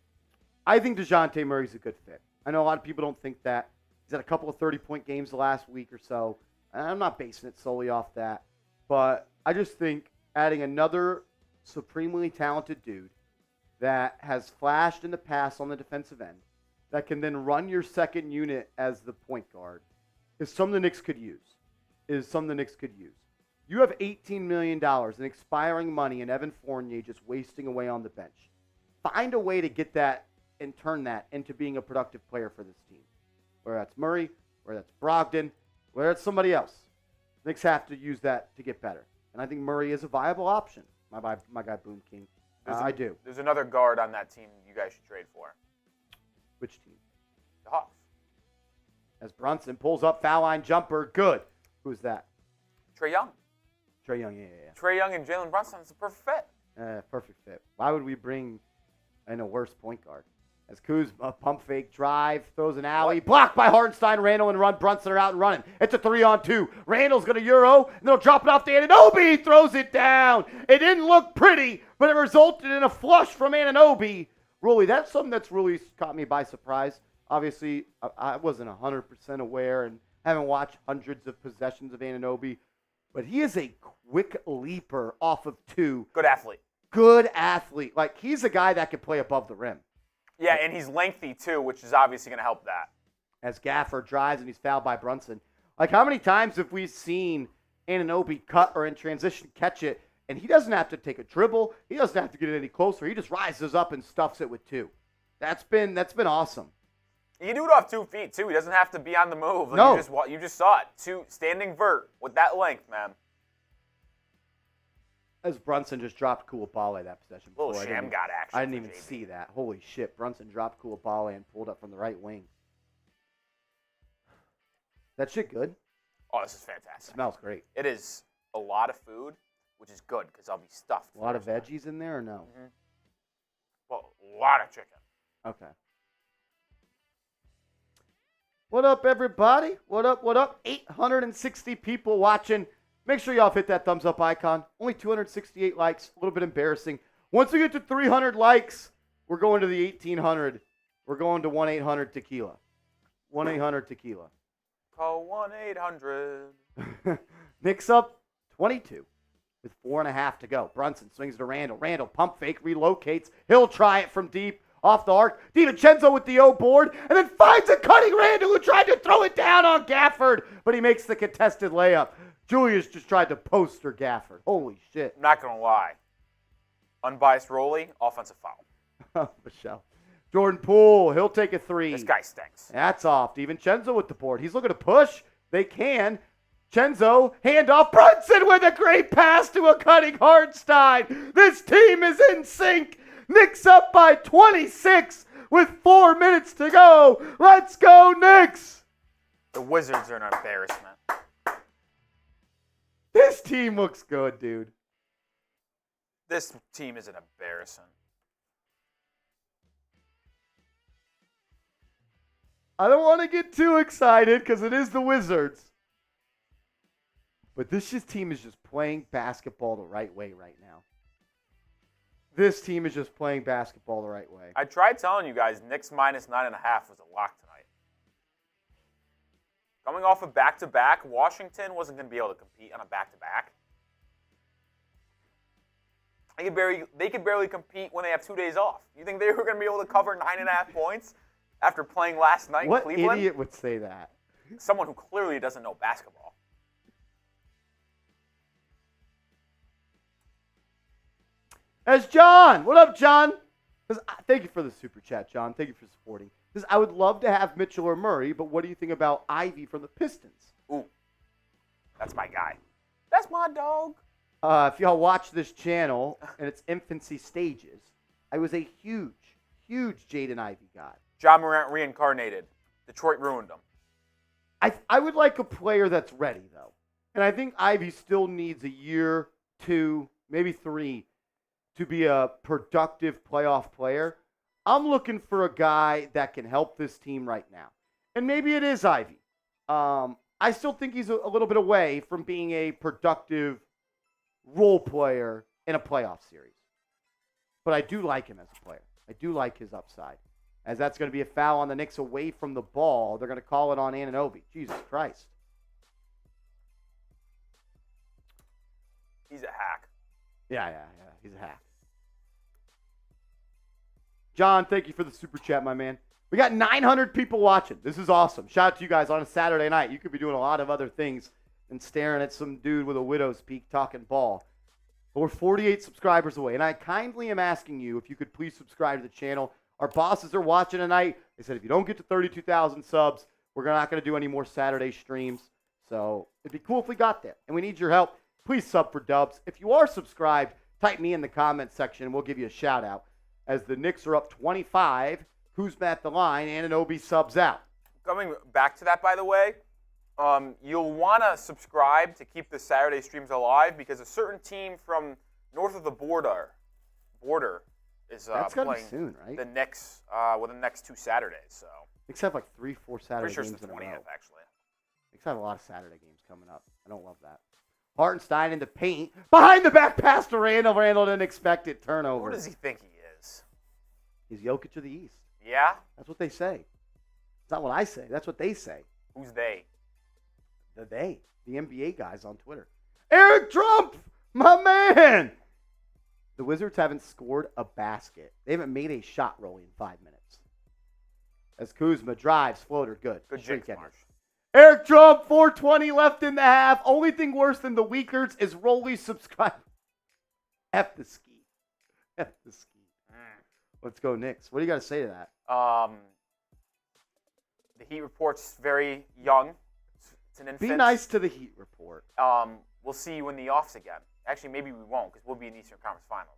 A: I think DeJounte Murray's a good fit. I know a lot of people don't think that. He's had a couple of 30-point games the last week or so. And I'm not basing it solely off that. But I just think adding another supremely talented dude that has flashed in the past on the defensive end, that can then run your second unit as the point guard, is something the Knicks could use. You have $18 million in expiring money and Evan Fournier just wasting away on the bench. Find a way to get that and turn that into being a productive player for this team. Whether that's Murray, whether that's Brogdon, whether it's somebody else. Knicks have to use that to get better. And I think Murray is a viable option. My guy Boom King. I do.
B: There's another guard on that team you guys should trade for.
A: Which team?
B: The Hawks.
A: As Brunson pulls up, foul line jumper. Good. Who's that?
B: Trae Young.
A: Trae Young, yeah.
B: Trae Young and Jalen Brunson is a perfect fit.
A: Perfect fit. Why would we bring in a worse point guard? As Kuzma, pump fake, drive, throws an alley. Blocked by Hartenstein, Randle, and run. Brunson are out and running. It's a 3-on-2. Randle's going to Euro, and they'll drop it off to Anunoy. Throws it down. It didn't look pretty, but it resulted in a flush from Anunoy. Really, that's something that's really caught me by surprise. Obviously, I wasn't 100% aware and haven't watched hundreds of possessions of Anunoy, but he is a quick leaper off of two.
B: Good athlete.
A: Like, he's a guy that can play above the rim.
B: Yeah, and he's lengthy, too, which is obviously going to help that.
A: As Gafford drives and he's fouled by Brunson. Like, how many times have we seen Anunoy cut or in transition catch it, and he doesn't have to take a dribble. He doesn't have to get it any closer. He just rises up and stuffs it with two. That's been awesome.
B: He can do it off 2 feet, too. He doesn't have to be on the move. Like
A: No.
B: You just saw it. Standing vert with that length, man.
A: As Brunson just dropped Koulibaly that possession.
B: Little sham got action.
A: I didn't even see that. Holy shit. Brunson dropped Koulibaly and pulled up from the right wing. That shit good?
B: Oh, this is fantastic.
A: It smells great.
B: It is a lot of food, which is good because I'll be stuffed.
A: A lot of veggies in there or no?
B: Mm-hmm. Well, a lot of chicken.
A: Okay. What up, everybody? What up? 860 people watching. Make sure y'all hit that thumbs up icon. Only 268 likes. A little bit embarrassing. Once we get to 300 likes, we're going to the 1800. We're going to 1-800-TEQUILA. 1-800-TEQUILA.
B: Call 1-800.
A: Knicks up 22 with 4.5 to go. Brunson swings to Randle. Randle pump fake, relocates. He'll try it from deep. Off the arc. DiVincenzo with the O board. And then finds a cutting Randle who tried to throw it down on Gafford. But he makes the contested layup. Julius just tried to poster Gafford. Holy shit.
B: I'm not going to lie. Unbiased Rolly, offensive foul.
A: Michelle. Jordan Poole, he'll take a three.
B: This guy stinks.
A: That's off. DiVincenzo with the board. He's looking to push. They can. Chenzo, handoff. Brunson with a great pass to a cutting Hartenstein. This team is in sync. Knicks up by 26 with 4 minutes to go. Let's go, Knicks.
B: The Wizards are an embarrassment.
A: This team looks good, dude.
B: This team is an embarrassment.
A: I don't want to get too excited because it is the Wizards. But this team is just playing basketball the right way right now. This team is just playing basketball the right way.
B: I tried telling you guys Knicks minus 9.5 was a lock tonight. Coming off a back-to-back, Washington wasn't going to be able to compete on a back-to-back. They could barely compete when they have 2 days off. You think they were going to be able to cover 9.5 points after playing last night in Cleveland?
A: What idiot would say that?
B: Someone who clearly doesn't know basketball.
A: That's John. What up, John? Thank you for the super chat, John. Thank you for supporting. I would love to have Mitchell or Murray, but what do you think about Ivy from the Pistons?
B: Ooh, that's my guy. That's my dog.
A: If y'all watch this channel in its infancy stages, I was a huge Jaden Ivey guy.
B: Ja Morant reincarnated. Detroit ruined him.
A: I would like a player that's ready, though. And I think Ivy still needs a year, 2, maybe 3 to be a productive playoff player. I'm looking for a guy that can help this team right now. And maybe it is Ivy. I still think he's a little bit away from being a productive role player in a playoff series. But I do like him as a player. I do like his upside. As that's going to be a foul on the Knicks away from the ball. They're going to call it on Anunoy. Jesus Christ.
B: He's a hack.
A: Yeah. He's a hack. John, thank you for the super chat, my man. We got 900 people watching. This is awesome. Shout out to you guys on a Saturday night. You could be doing a lot of other things than staring at some dude with a widow's peak talking ball. But we're 48 subscribers away, and I kindly am asking you if you could please subscribe to the channel. Our bosses are watching tonight. They said if you don't get to 32,000 subs, we're not going to do any more Saturday streams. So it'd be cool if we got there, and we need your help. Please sub for dubs. If you are subscribed, type me in the comments section, and we'll give you a shout-out. As the Knicks are up 25, Kuzma at the line, Anunoy subs out.
B: Coming back to that, by the way, you'll want to subscribe to keep the Saturday streams alive because a certain team from north of the border is playing
A: soon, right?
B: the Knicks within the next 2 Saturdays. So
A: Knicks have like 3-4 Saturday
B: pretty sure
A: games
B: it's the
A: in a
B: 20th,
A: row.
B: actually.
A: Knicks have a lot of Saturday games coming up. I don't love that. Hartenstein in the paint. Behind the back pass to Randle. Randle didn't expect it. Turnover.
B: Who does he think he is?
A: He's Jokic of the East.
B: Yeah?
A: That's what they say. It's not what I say. That's what they say.
B: Who's they?
A: The NBA guys on Twitter. Eric Trump, my man. The Wizards haven't scored a basket. They haven't made a shot really in 5 minutes. As Kuzma drives, floater, good.
B: Good jinx, Marsh.
A: Eric Trump, 4:20 left in the half. Only thing worse than the Weakers is Rolly subscribe. F the ski. F the ski. Let's go Knicks. What do you got to say to that?
B: The Heat report's very young. It's an infant.
A: Be nice to the Heat report.
B: We'll see you in the offs again. Actually, maybe we won't because we'll be in Eastern Conference Finals.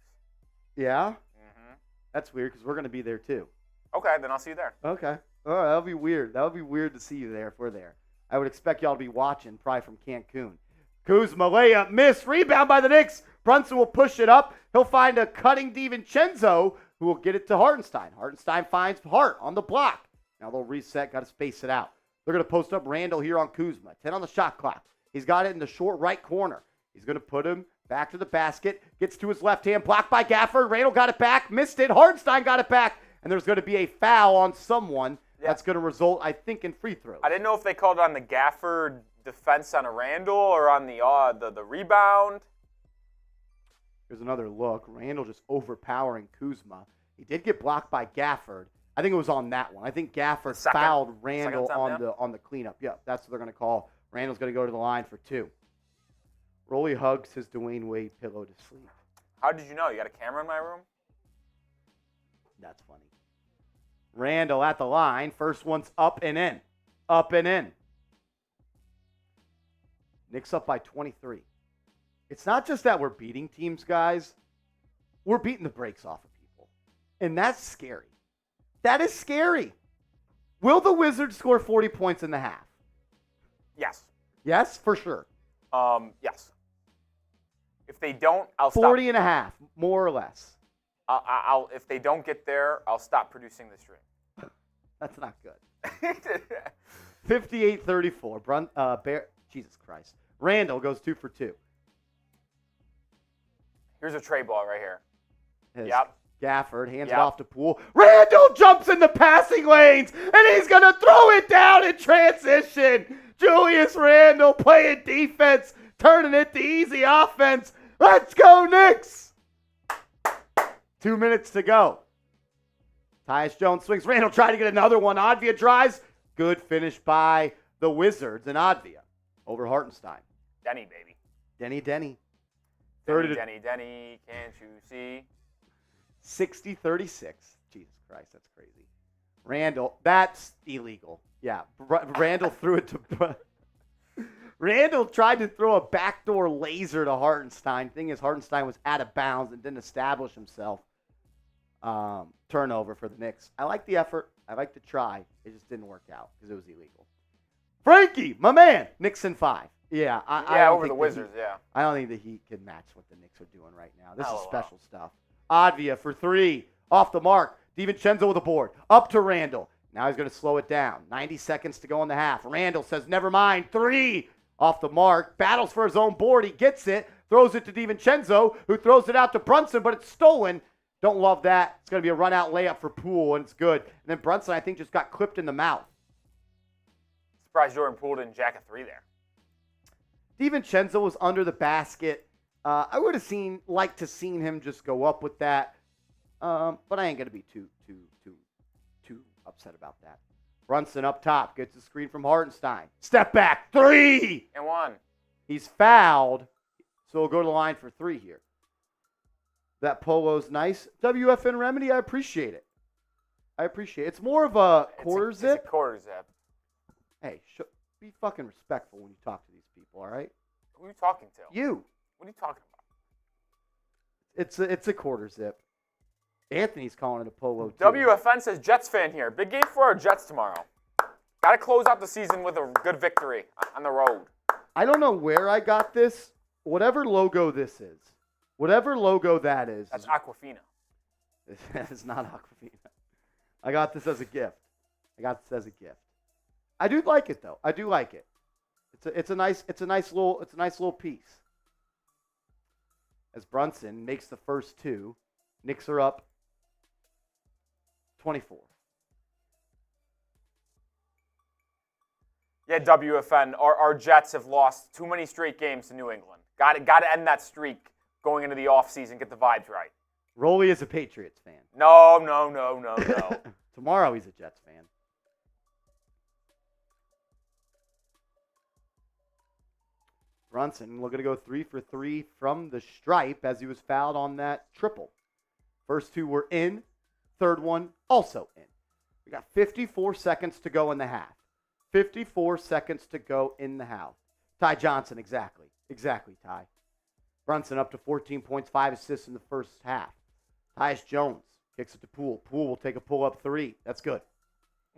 A: Yeah?
B: Mm-hmm.
A: That's weird because we're going to be there too.
B: Okay, then I'll see you there.
A: Okay. All right, that'll be weird. That would be weird to see you there if we're there. I would expect y'all to be watching, probably from Cancun. Kuzma layup, miss, rebound by the Knicks. Brunson will push it up. He'll find a cutting DiVincenzo who will get it to Hartenstein. Hartenstein finds Hart on the block. Now they'll reset, got to space it out. They're going to post up Randle here on Kuzma. 10 on the shot clock. He's got it in the short right corner. He's going to put him back to the basket. Gets to his left hand, blocked by Gafford. Randle got it back, missed it. Hartenstein got it back. And there's going to be a foul on someone. Yeah. That's going to result, I think, in free throws.
B: I didn't know if they called it on the Gafford defense on a Randle or on the rebound.
A: Here's another look. Randle just overpowering Kuzma. He did get blocked by Gafford. I think it was on that one. I think Gafford fouled Randle on the cleanup. Yeah, that's what they're going to call. Randle's going to go to the line for 2. Rolly hugs his Dwayne Wade pillow to sleep.
B: How did you know? You got a camera in my room?
A: That's funny. Randle at the line. First one's up and in. Up and in. Knicks up by 23. It's not just that we're beating teams, guys. We're beating the brakes off of people. And that's scary. That is scary. Will the Wizards score 40 points in the half?
B: Yes.
A: Yes, for sure.
B: Yes. If they don't, I'll stop.
A: 40 and a half, more or less.
B: I'll if they don't get there, I'll stop producing the stream.
A: That's not good. 58-34. Jesus Christ. Randle goes 2 for 2.
B: Here's a tray ball right here. Yep.
A: Gafford hands it off to Poole. Randle jumps in the passing lanes, and he's going to throw it down in transition. Julius Randle playing defense, turning it to easy offense. Let's go, Knicks! 2 minutes to go. Tyus Jones swings. Randle trying to get another one. Advia drives. Good finish by the Wizards and Advia over Hartenstein.
B: Denny, baby.
A: Denny.
B: Denny, can't you see?
A: 60-36. Jesus Christ, that's crazy. Randle, that's illegal. Yeah, Randle threw it to... Randle tried to throw a backdoor laser to Hartenstein. Thing is, Hartenstein was out of bounds and didn't establish himself. Turnover for the Knicks. I like the effort. I like the try. It just didn't work out because it was illegal. Frankie, my man. Knicks in 5. Yeah, I
B: over the Wizards,
A: I don't think the Heat can match what the Knicks are doing right now. This is special stuff. Advia for 3. Off the mark. DiVincenzo with a board. Up to Randle. Now he's going to slow it down. 90 seconds to go in the half. Randle says, never mind. 3. Off the mark. Battles for his own board. He gets it. Throws it to DiVincenzo, who throws it out to Brunson, but it's stolen. Don't love that. It's going to be a run-out layup for Poole, and it's good. And then Brunson, I think, just got clipped in the mouth.
B: Surprised Jordan Poole didn't jack a 3 there.
A: DiVincenzo was under the basket. I would have liked to seen him just go up with that, but I ain't gonna be too upset about that. Brunson up top gets a screen from Hartenstein. Step back 3
B: and 1.
A: He's fouled, so we'll go to the line for 3 here. That polo's nice. WFN Remedy, I appreciate it. It's more of a quarter zip.
B: It's a quarter zip.
A: Hey, be fucking respectful when you talk to these people, all right?
B: Who are you talking to?
A: You.
B: What are you talking
A: about? It's a quarter zip. Anthony's calling it a polo, too.
B: WFN says Jets fan here. Big game for our Jets tomorrow. Got to close out the season with a good victory on the road.
A: I don't know where I got this. Whatever logo this is. Whatever logo that is.
B: That's Aquafina.
A: That is not Aquafina. I got this as a gift. I do like it though. I do like it. It's a nice little piece. As Brunson makes the first 2, Knicks are up 24.
B: Yeah, WFN. Our Jets have lost too many straight games to New England. Got to end that streak going into the offseason. Get the vibes right.
A: Rolly is a Patriots fan.
B: No.
A: Tomorrow he's a Jets fan. Brunson looking to go 3 for 3 from the stripe as he was fouled on that triple. First 2 were in. Third one also in. We got 54 seconds to go in the half. 54 seconds to go in the half. Ty Johnson, exactly. Exactly, Ty. Brunson up to 14 points, 5 assists in the first half. Tyus Jones kicks it to Poole. Poole will take a pull-up 3. That's good.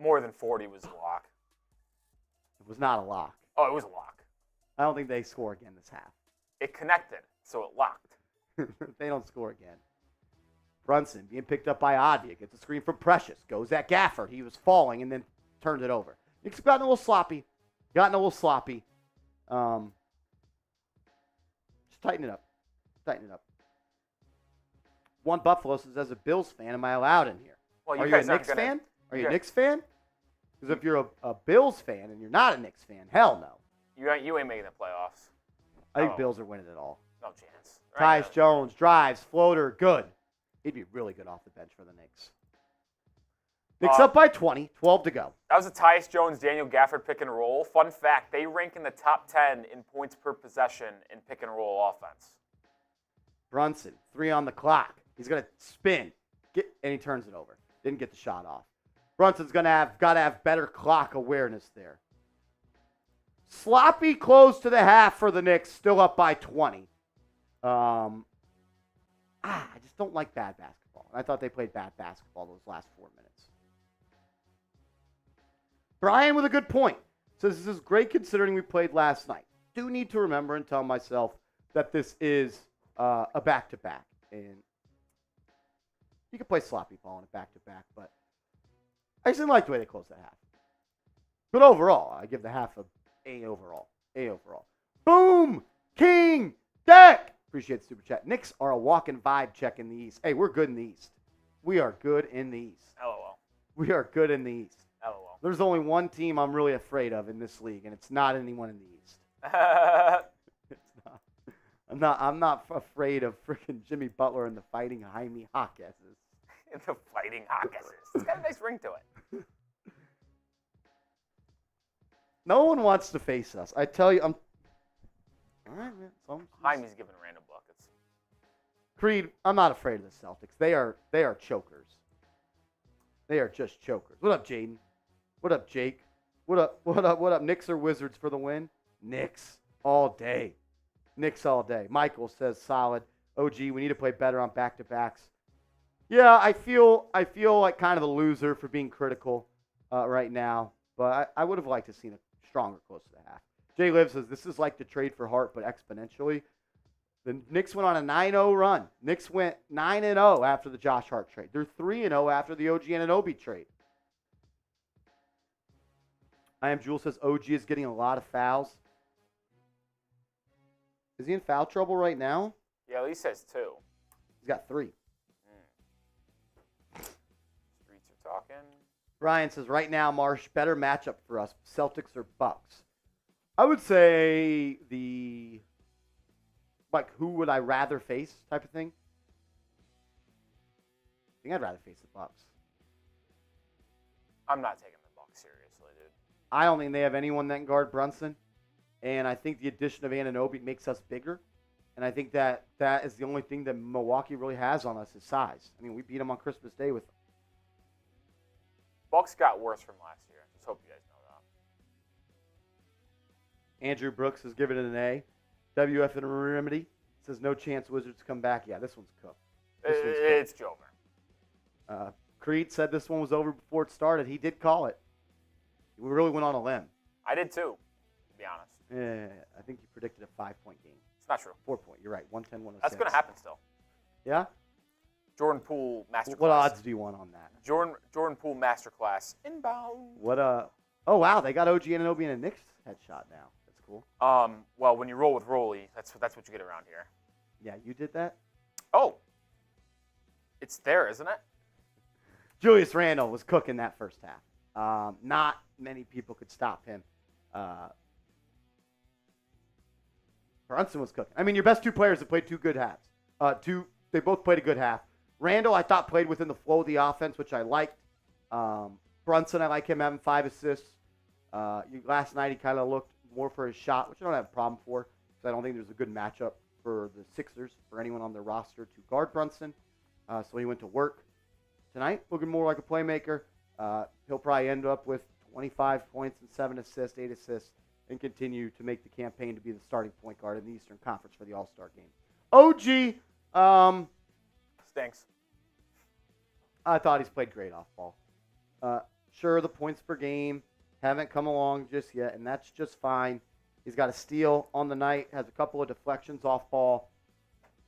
B: More than 40 was a lock.
A: It was not a lock.
B: Oh, it was a lock.
A: I don't think they score again this half.
B: It connected, so it locked.
A: They don't score again. Brunson being picked up by Advia. Gets a screen from Precious. Goes at Gafford. He was falling and then turned it over. Knicks gotten a little sloppy. Just tighten it up. One Buffalo says, as a Bills fan, am I allowed in here?
B: Well,
A: Are you a Knicks fan? Are you a Knicks fan? Because if you're a Bills fan and you're not a Knicks fan, hell no.
B: You ain't making the playoffs.
A: I think Bills are winning it all.
B: No chance.
A: Tyus Jones drives, floater, good. He'd be really good off the bench for the Knicks. Knicks up by 20, 12 to go.
B: That was a Tyus Jones, Daniel Gafford pick and roll. Fun fact, they rank in the top 10 in points per possession in pick and roll offense.
A: Brunson, 3 on the clock. He's going to spin, and he turns it over. Didn't get the shot off. Brunson's got to have better clock awareness there. Sloppy close to the half for the Knicks, still up by 20. I just don't like bad basketball. I thought they played bad basketball those last 4 minutes. Brian with a good point. Says this is great considering we played last night. Do need to remember and tell myself that this is a back-to-back. And you can play sloppy ball in a back-to-back, but I just didn't like the way they closed that half. But overall, I give the half a overall. Boom! King! Deck! Appreciate the super chat. Knicks are a walking vibe check in the East. Hey, we're good in the East. We are good in the East.
B: LOL.
A: We are good in the East.
B: LOL.
A: There's only one team I'm really afraid of in this league, and it's not anyone in the East. It's not. I'm not afraid of freaking Jimmy Butler and the Fighting Jaime Hawkesses.
B: The Fighting Hawkesses. It's got a nice ring to it.
A: No one wants to face us. I tell you, I'm. All right, man.
B: Jaime's giving random buckets.
A: Creed, I'm not afraid of the Celtics. They are chokers. They are just chokers. What up, Jaden? What up, Jake? What up? Knicks or Wizards for the win? Knicks all day. Knicks all day. Michael says solid. OG, we need to play better on back-to-backs. Yeah, I feel like kind of a loser for being critical right now, but I would have liked to have seen a stronger close to the half. Jay Liv says this is like the trade for Hart, but exponentially. The Knicks went on a 9-0 run. Knicks went 9-0 after the Josh Hart trade. They're 3-0 after the OG Anunoy trade. I am Jules says OG is getting a lot of fouls. Is he in foul trouble right now?
B: Yeah, at least says 2.
A: He's got 3.
B: Streets are talking.
A: Ryan says right now, Marsh, better matchup for us, Celtics or Bucks. I would say who would I rather face type of thing. I think I'd rather face the Bucks.
B: I'm not taking the Bucks seriously, dude.
A: I don't think they have anyone that can guard Brunson. And I think the addition of Anunoy makes us bigger. And I think that is the only thing that Milwaukee really has on us is size. I mean, we beat them on Christmas Day with.
B: Bucks got worse from last year. Just hope you guys know that.
A: Andrew Brooks has given it an A. WF and Remedy says no chance Wizards come back. Yeah, this one's cooked.
B: It's over.
A: Creed said this one was over before it started. He did call it. We really went on a limb.
B: I did too, to be honest.
A: Yeah, I think you predicted a 5-point game.
B: It's not true.
A: 4-point. You're right. 110, 106.
B: That's going to happen still.
A: Yeah?
B: Jordan Poole masterclass.
A: What odds do you want on that?
B: Jordan Poole masterclass inbound.
A: Oh, wow. They got OG Anunoy and a Knicks headshot now. That's cool.
B: Well, when you roll with Rolly, that's what you get around here.
A: Yeah, you did that?
B: Oh. It's there, isn't it?
A: Julius Randle was cooking that first half. Not many people could stop him. Brunson was cooking. I mean, your best 2 players have played 2 good halves. They both played a good half. Randle, I thought, played within the flow of the offense, which I liked. Brunson, I like him having 5 assists. Last night, he kind of looked more for his shot, which I don't have a problem for, because I don't think there's a good matchup for the Sixers, for anyone on their roster to guard Brunson. So he went to work. Tonight, looking more like a playmaker. He'll probably end up with 25 points and 7 assists, 8 assists, and continue to make the campaign to be the starting point guard in the Eastern Conference for the All-Star game. OG,
B: stinks.
A: I thought he's played great off ball. Sure, the points per game haven't come along just yet, and that's just fine. He's got a steal on the night, has a couple of deflections off ball.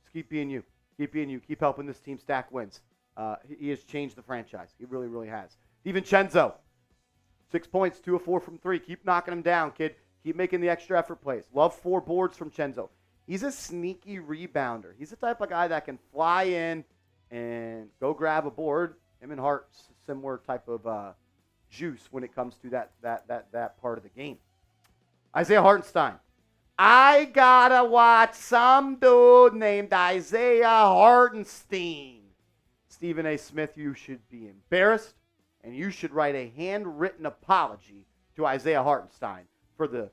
A: Just keep being you. Keep being you. Keep helping this team stack wins. He has changed the franchise. He really, really has. DiVincenzo, 6 points, 2 of 4 from 3. Keep knocking him down, kid. Keep making the extra effort plays. Love 4 boards from Cenzo. He's a sneaky rebounder. He's the type of guy that can fly in and go grab a board. Him and Hart, similar type of juice when it comes to that part of the game. Isaiah Hartenstein. I gotta watch some dude named Isaiah Hartenstein. Stephen A. Smith, you should be embarrassed, and you should write a handwritten apology to Isaiah Hartenstein for the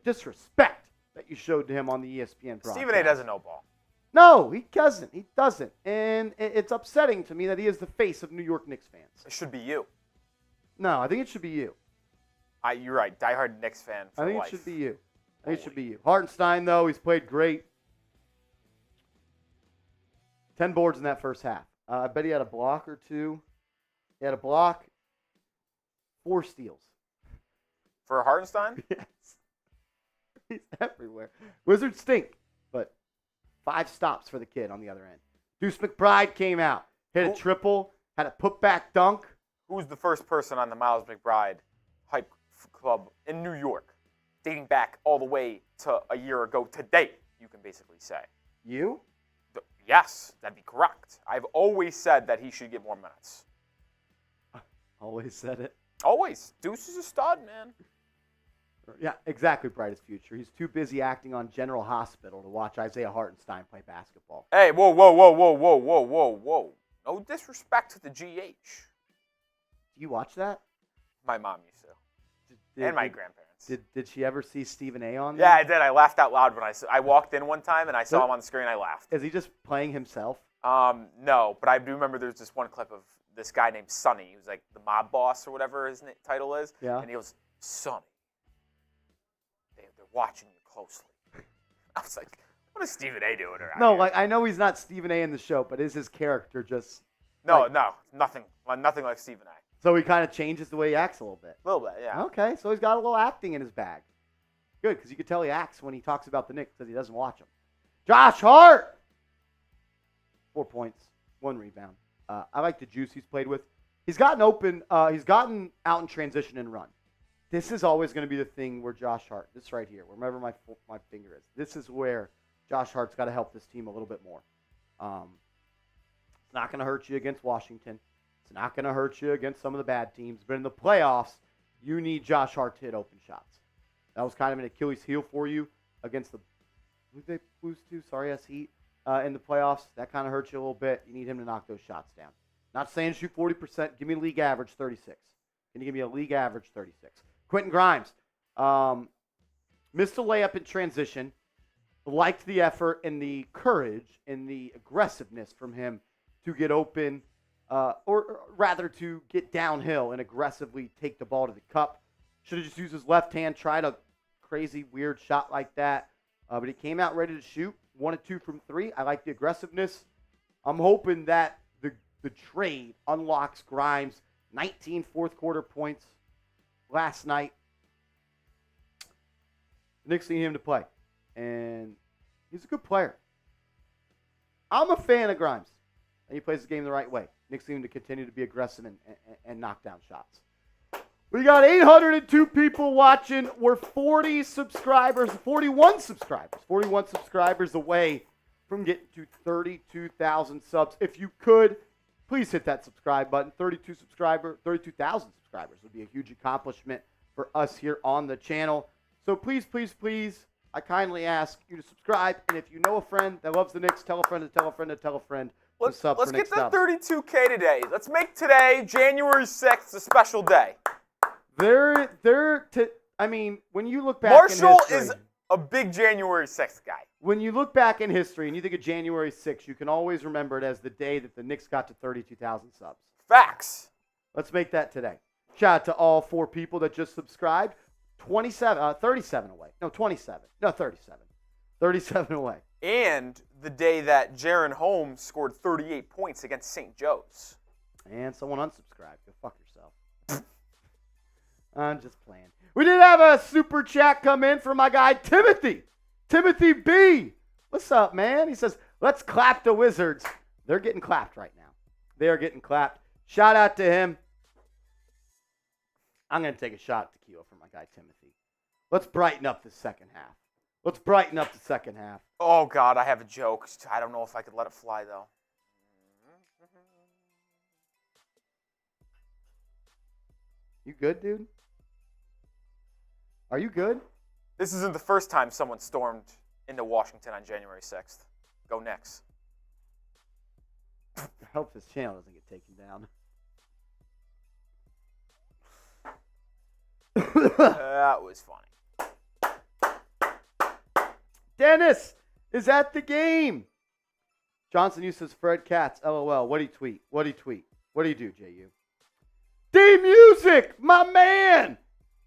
A: disrespect that you showed to him on the ESPN broadcast.
B: Stephen A. doesn't know ball.
A: No, he doesn't. He doesn't. And it's upsetting to me that he is the face of New York Knicks fans.
B: It should be you.
A: No, I think it should be you.
B: You're right. Diehard Knicks fan for
A: I think
B: life.
A: it should be you. I think it should be you. Hartenstein, though, he's played great. 10 boards in that first half. I bet he had a block or 2. He had a block, 4 steals.
B: For Hartenstein?
A: Yes. He's everywhere. Wizards stink, but 5 stops for the kid on the other end. Deuce McBride came out, hit a triple, had a putback dunk.
B: Who's the first person on the Miles McBride hype club in New York, dating back all the way to a year ago today? you can basically say.
A: You?
B: Yes, that'd be correct. I've always said that he should get more minutes.
A: Always said it.
B: Always. Deuce is a stud, man.
A: Yeah, exactly, brightest future. He's too busy acting on General Hospital to watch Isaiah Hartenstein play basketball.
B: Hey, whoa. No disrespect to the GH.
A: Do you watch that?
B: My mom used to. And my grandparents.
A: Did she ever see Stephen A. on there?
B: Yeah, I did. I laughed out loud when I walked in one time and I saw him on the screen. I laughed.
A: Is he just playing himself?
B: No, but I do remember there's this one clip of this guy named Sonny. He was like the mob boss or whatever his title is.
A: Yeah.
B: And he goes, Sonny, they're watching you closely. I was like, what is Stephen A. doing around
A: No,
B: here?
A: like I know he's not Stephen A. in the show, but is his character just?
B: No, nothing like Stephen A.
A: So he kind of changes the way he acts a little bit.
B: A little bit, yeah.
A: Okay, so he's got a little acting in his bag. Good, because you can tell he acts when he talks about the Knicks because he doesn't watch them. Josh Hart! 4 points, 1 rebound. I like the juice he's played with. He's gotten open. He's gotten out in transition and run. This is always going to be the thing where Josh Hart, this right here, wherever my finger is, this is where Josh Hart's got to help this team a little bit more. It's not going to hurt you against Washington. It's not going to hurt you against some of the bad teams. But in the playoffs, you need Josh Hart to hit open shots. That was kind of an Achilles heel for you against the who they lose to? Sorry, Heat in the playoffs. That kind of hurts you a little bit. You need him to knock those shots down. Not saying shoot 40%. Give me a league average 36. Can you give me a league average 36? Quentin Grimes missed a layup in transition. Liked the effort and the courage and the aggressiveness from him to get open, or rather to get downhill and aggressively take the ball to the cup. Should have just used his left hand, tried a crazy, weird shot like that. But he came out ready to shoot. 1 of 2 from 3. I like the aggressiveness. I'm hoping that the trade unlocks Grimes. 19 fourth-quarter points last night. The Knicks need him to play. And he's a good player. I'm a fan of Grimes. And he plays the game the right way. Knicks need him to continue to be aggressive and knock down shots. We got 802 people watching. We're 41 subscribers. 41 subscribers away from getting to 32,000 subs. If you could, please hit that subscribe button. 32,000 subscribers would be a huge accomplishment for us here on the channel. So please, I kindly ask you to subscribe. And if you know a friend that loves the Knicks, tell a friend to tell a friend to tell a friend.
B: Let's get that 32K today. Let's make today, January 6th, a special day.
A: When you look back
B: Marshall
A: in history,
B: is a big January 6th guy.
A: When you look back in history and you think of January 6th, you can always remember it as the day that the Knicks got to 32,000 subs.
B: Facts.
A: Let's make that today. Shout out to all 4 people that just subscribed. 37 away. No, 27. No, 37. 37 away.
B: And the day that Jaron Holmes scored 38 points against St. Joe's.
A: And someone unsubscribed. Go fuck yourself. I'm just playing. We did have a super chat come in from my guy, Timothy. Timothy B. What's up, man? He says, let's clap the Wizards. They're getting clapped right now. They are getting clapped. Shout out to him. I'm going to take a shot at tequila for my guy, Timothy. Let's brighten up the second half.
B: Oh, God, I have a joke. I don't know if I could let it fly, though.
A: You good, dude? Are you good?
B: This isn't the first time someone stormed into Washington on January 6th. Go Knicks.
A: I hope this channel doesn't get taken down.
B: That was funny.
A: Dennis is at the game. Johnson uses Fred Katz. LOL. What'd he tweet? What do you do, JU? D-Music, my man.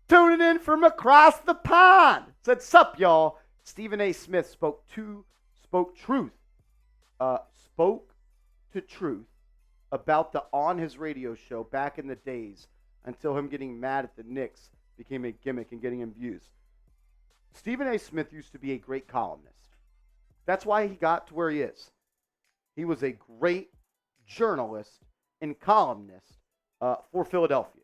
A: Tuning in from across the pond. Said, sup, y'all. Stephen A. Smith spoke to truth about the on his radio show back in the days until him getting mad at the Knicks became a gimmick and getting him views. Stephen A. Smith used to be a great columnist. That's why he got to where he is. He was a great journalist and columnist in Philadelphia.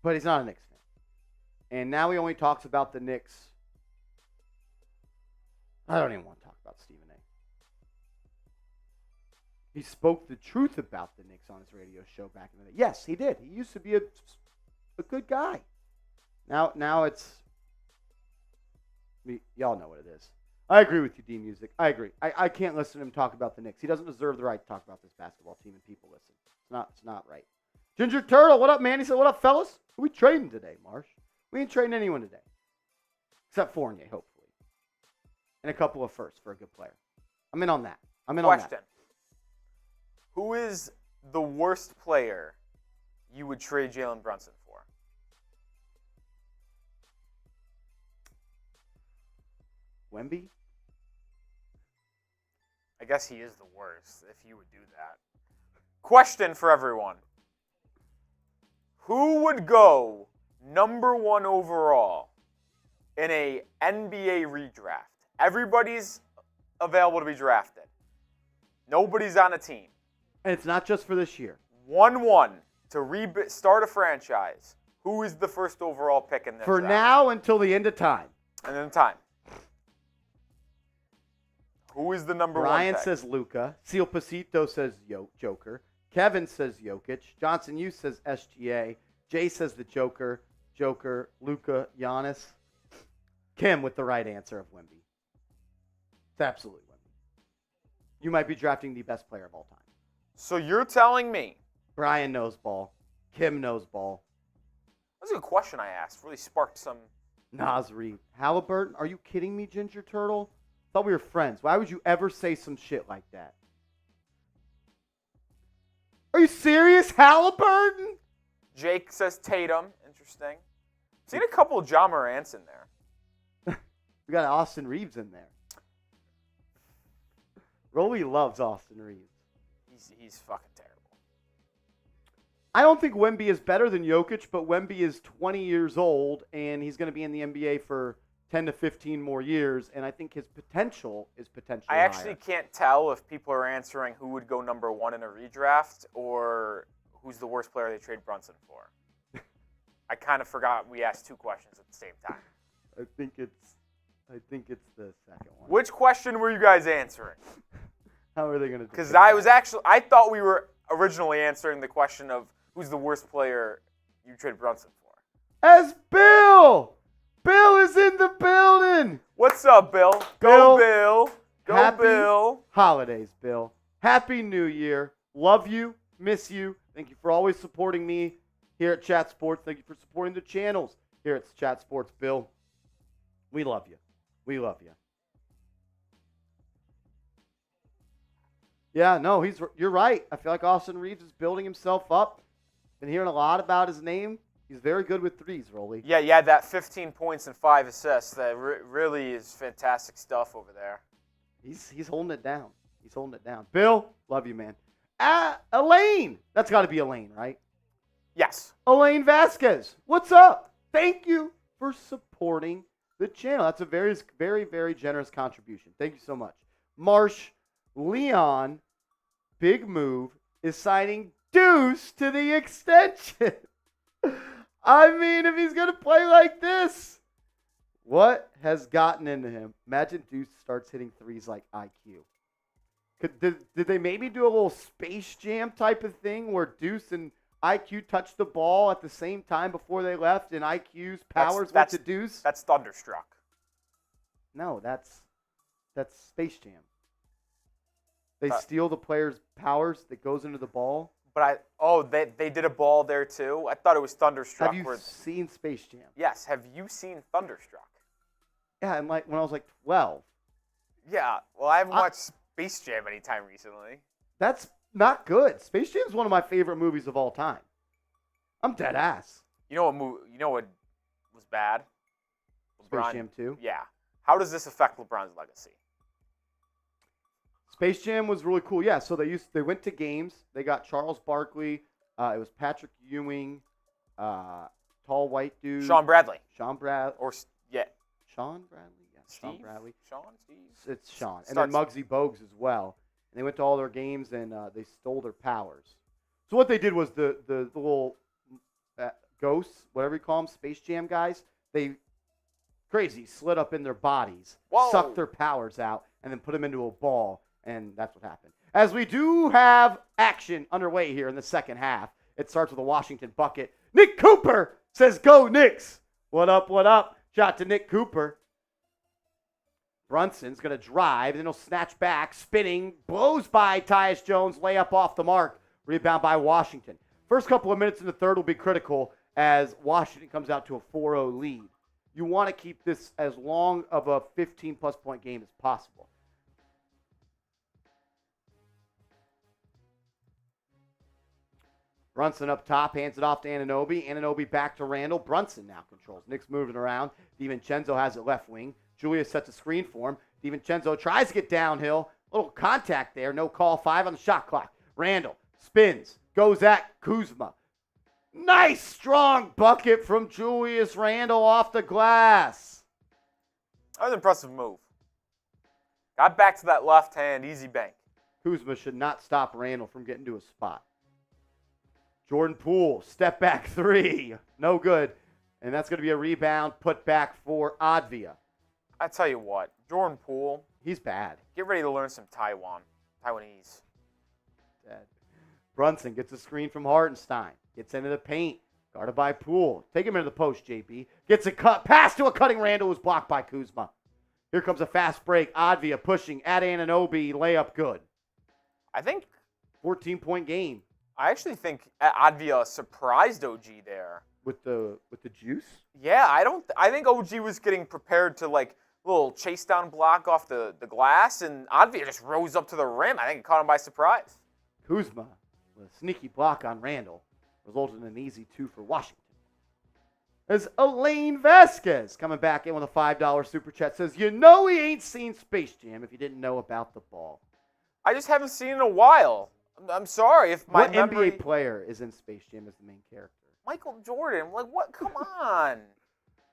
A: but he's not a Knicks fan. And now he only talks about the Knicks. I don't even want to talk about Stephen A. He spoke the truth about the Knicks on his radio show back in the day. Yes, he did. He used to be a good guy. Now it's... Y'all know what it is. I agree with you, D Music. I agree. I can't listen to him talk about the Knicks. He doesn't deserve the right to talk about this basketball team and people listen. It's not right. Ginger Turtle, what up, man? He said, what up, fellas? Who we trading today, Marsh? We ain't trading anyone today. Except Fournier, hopefully. And a couple of firsts for a good player. I'm in on that.
B: Question. Who is the worst player you would trade Jalen Brunson for?
A: Wemby?
B: I guess he is the worst if you would do that. Question for everyone. Who would go number 1 overall in a NBA redraft? Everybody's available to be drafted. Nobody's on a team.
A: And it's not just for this year.
B: 1-1 to start a franchise. Who is the first overall pick in this
A: For
B: draft?
A: now until the end of time.
B: And then time. Who is the number
A: Brian
B: 1 pick?
A: says Luka. Seal Pasito says Joker. Kevin says Jokic. Johnson you says SGA. Jay says the Joker. Luka, Giannis. Kim with the right answer of Wemby. It's absolutely Wemby. You might be drafting the best player of all time.
B: So you're telling me.
A: Brian knows ball. Kim knows ball.
B: That's a good question I asked. Really sparked some.
A: Nasri. Halliburton? Are you kidding me, Ginger Turtle? Thought we were friends. Why would you ever say some shit like that? Are you serious, Halliburton?
B: Jake says Tatum. Interesting. Seen a couple of Ja Morants in there.
A: We got Austin Reeves in there. Rolly loves Austin Reeves.
B: He's fucking terrible.
A: I don't think Wemby is better than Jokic, but Wemby is 20 years old, and he's going to be in the NBA for 10 to 15 more years, and I think his potential is potentially
B: I actually
A: higher.
B: can't tell if people are answering who would go number 1 in a redraft or who's the worst player they trade Brunson for. I kind of forgot we asked 2 questions at the same time.
A: I think it's the second one.
B: Which question were you guys answering?
A: How are they going to do?
B: Because I thought we were originally answering the question of who's the worst player you trade Brunson for.
A: As Bill! Bill is in the building!
B: What's up, Bill? Go, Bill. Go,
A: Happy
B: Bill.
A: holidays, Bill. Happy New Year. Love you. Miss you. Thank you for always supporting me here at Chat Sports. Thank you for supporting the channels here at Chat Sports, Bill. We love you. We love you. Yeah, no, you're right. I feel like Austin Reeves is building himself up. Been hearing a lot about his name. He's very good with threes, Rolly.
B: Yeah, that 15 points and 5 assists. That really is fantastic stuff over there.
A: He's holding it down. He's holding it down. Bill, love you, man. Elaine. That's got to be Elaine, right?
B: Yes.
A: Elaine Vasquez. What's up? Thank you for supporting the channel. That's a very, very, very generous contribution. Thank you so much. Marsh Leon, big move, is signing Deuce to the extension. I mean, if he's going to play like this, what has gotten into him? Imagine Deuce starts hitting threes like IQ. Did they maybe do a little Space Jam type of thing where Deuce and IQ touched the ball at the same time before they left and IQ's powers went to Deuce?
B: That's Thunderstruck.
A: No, that's Space Jam. They steal the player's powers that goes into the ball.
B: But they did a ball there too? I thought it was Thunderstruck.
A: Have you seen Space Jam?
B: Yes. Have you seen Thunderstruck?
A: Yeah, and when I was like 12.
B: Yeah. Well, I haven't watched Space Jam anytime recently.
A: That's not good. Space Jam is one of my favorite movies of all time. I'm dead ass.
B: You know what was bad?
A: Space Jam 2?
B: Yeah. How does this affect LeBron's legacy?
A: Space Jam was really cool. Yeah, so they went to games. They got Charles Barkley. It was Patrick Ewing, tall white dude.
B: Sean Bradley.
A: Sean Bradley.
B: Yeah.
A: Sean Bradley? Yeah,
B: Steve?
A: Sean Bradley.
B: Steve?
A: It's Sean. And then Muggsy Bogues as well. And they went to all their games, and they stole their powers. So what they did was the little ghosts, whatever you call them, Space Jam guys, they crazy slid up in their bodies,
B: Whoa.
A: sucked their powers out, and then put them into a ball, and that's what happened. As we do have action underway here in the second half, it starts with a Washington bucket. Nick Cooper says, "Go Knicks." What up, what up? Shot to Nick Cooper. Brunson's going to drive, and then he'll snatch back, spinning, blows by Tyus Jones, layup off the mark, rebound by Washington. First couple of minutes in the third will be critical as Washington comes out to a 4-0 lead. You want to keep this as long of a 15-plus point game as possible. Brunson up top, hands it off to Anunoy. Anunoy back to Randle. Brunson now controls. Knicks moving around. DiVincenzo has it left wing. Julius sets a screen for him. DiVincenzo tries to get downhill. A little contact there. No call. 5 on the shot clock. Randle spins. Goes at Kuzma. Nice strong bucket from Julius Randle off the glass.
B: That was an impressive move. Got back to that left hand, easy bank.
A: Kuzma should not stop Randle from getting to a spot. Jordan Poole, step back 3. No good. And that's going to be a rebound put back for Advia.
B: I tell you what, Jordan Poole.
A: He's bad.
B: Get ready to learn some Taiwanese.
A: Dead. Brunson gets a screen from Hartenstein. Gets into the paint. Guarded by Poole. Take him into the post, JB. Gets a cut. Pass to a cutting Randle, who's blocked by Kuzma. Here comes a fast break. Advia pushing at Anunoy. Layup good.
B: I think
A: 14-point game.
B: I actually think Advia surprised OG there.
A: With the juice?
B: Yeah, I think OG was getting prepared to like little chase down block off the glass, and Advia just rose up to the rim. I think it caught him by surprise.
A: Kuzma with a sneaky block on Randle resulted in an easy 2 for Washington. As Elaine Vasquez coming back in with a $5 super chat says, "You know he ain't seen Space Jam if you didn't know about the ball."
B: I just haven't seen it in a while. I'm sorry if my
A: what
B: memory...
A: NBA player is in Space Jam as the main character?
B: Michael Jordan. Like, what? Come on.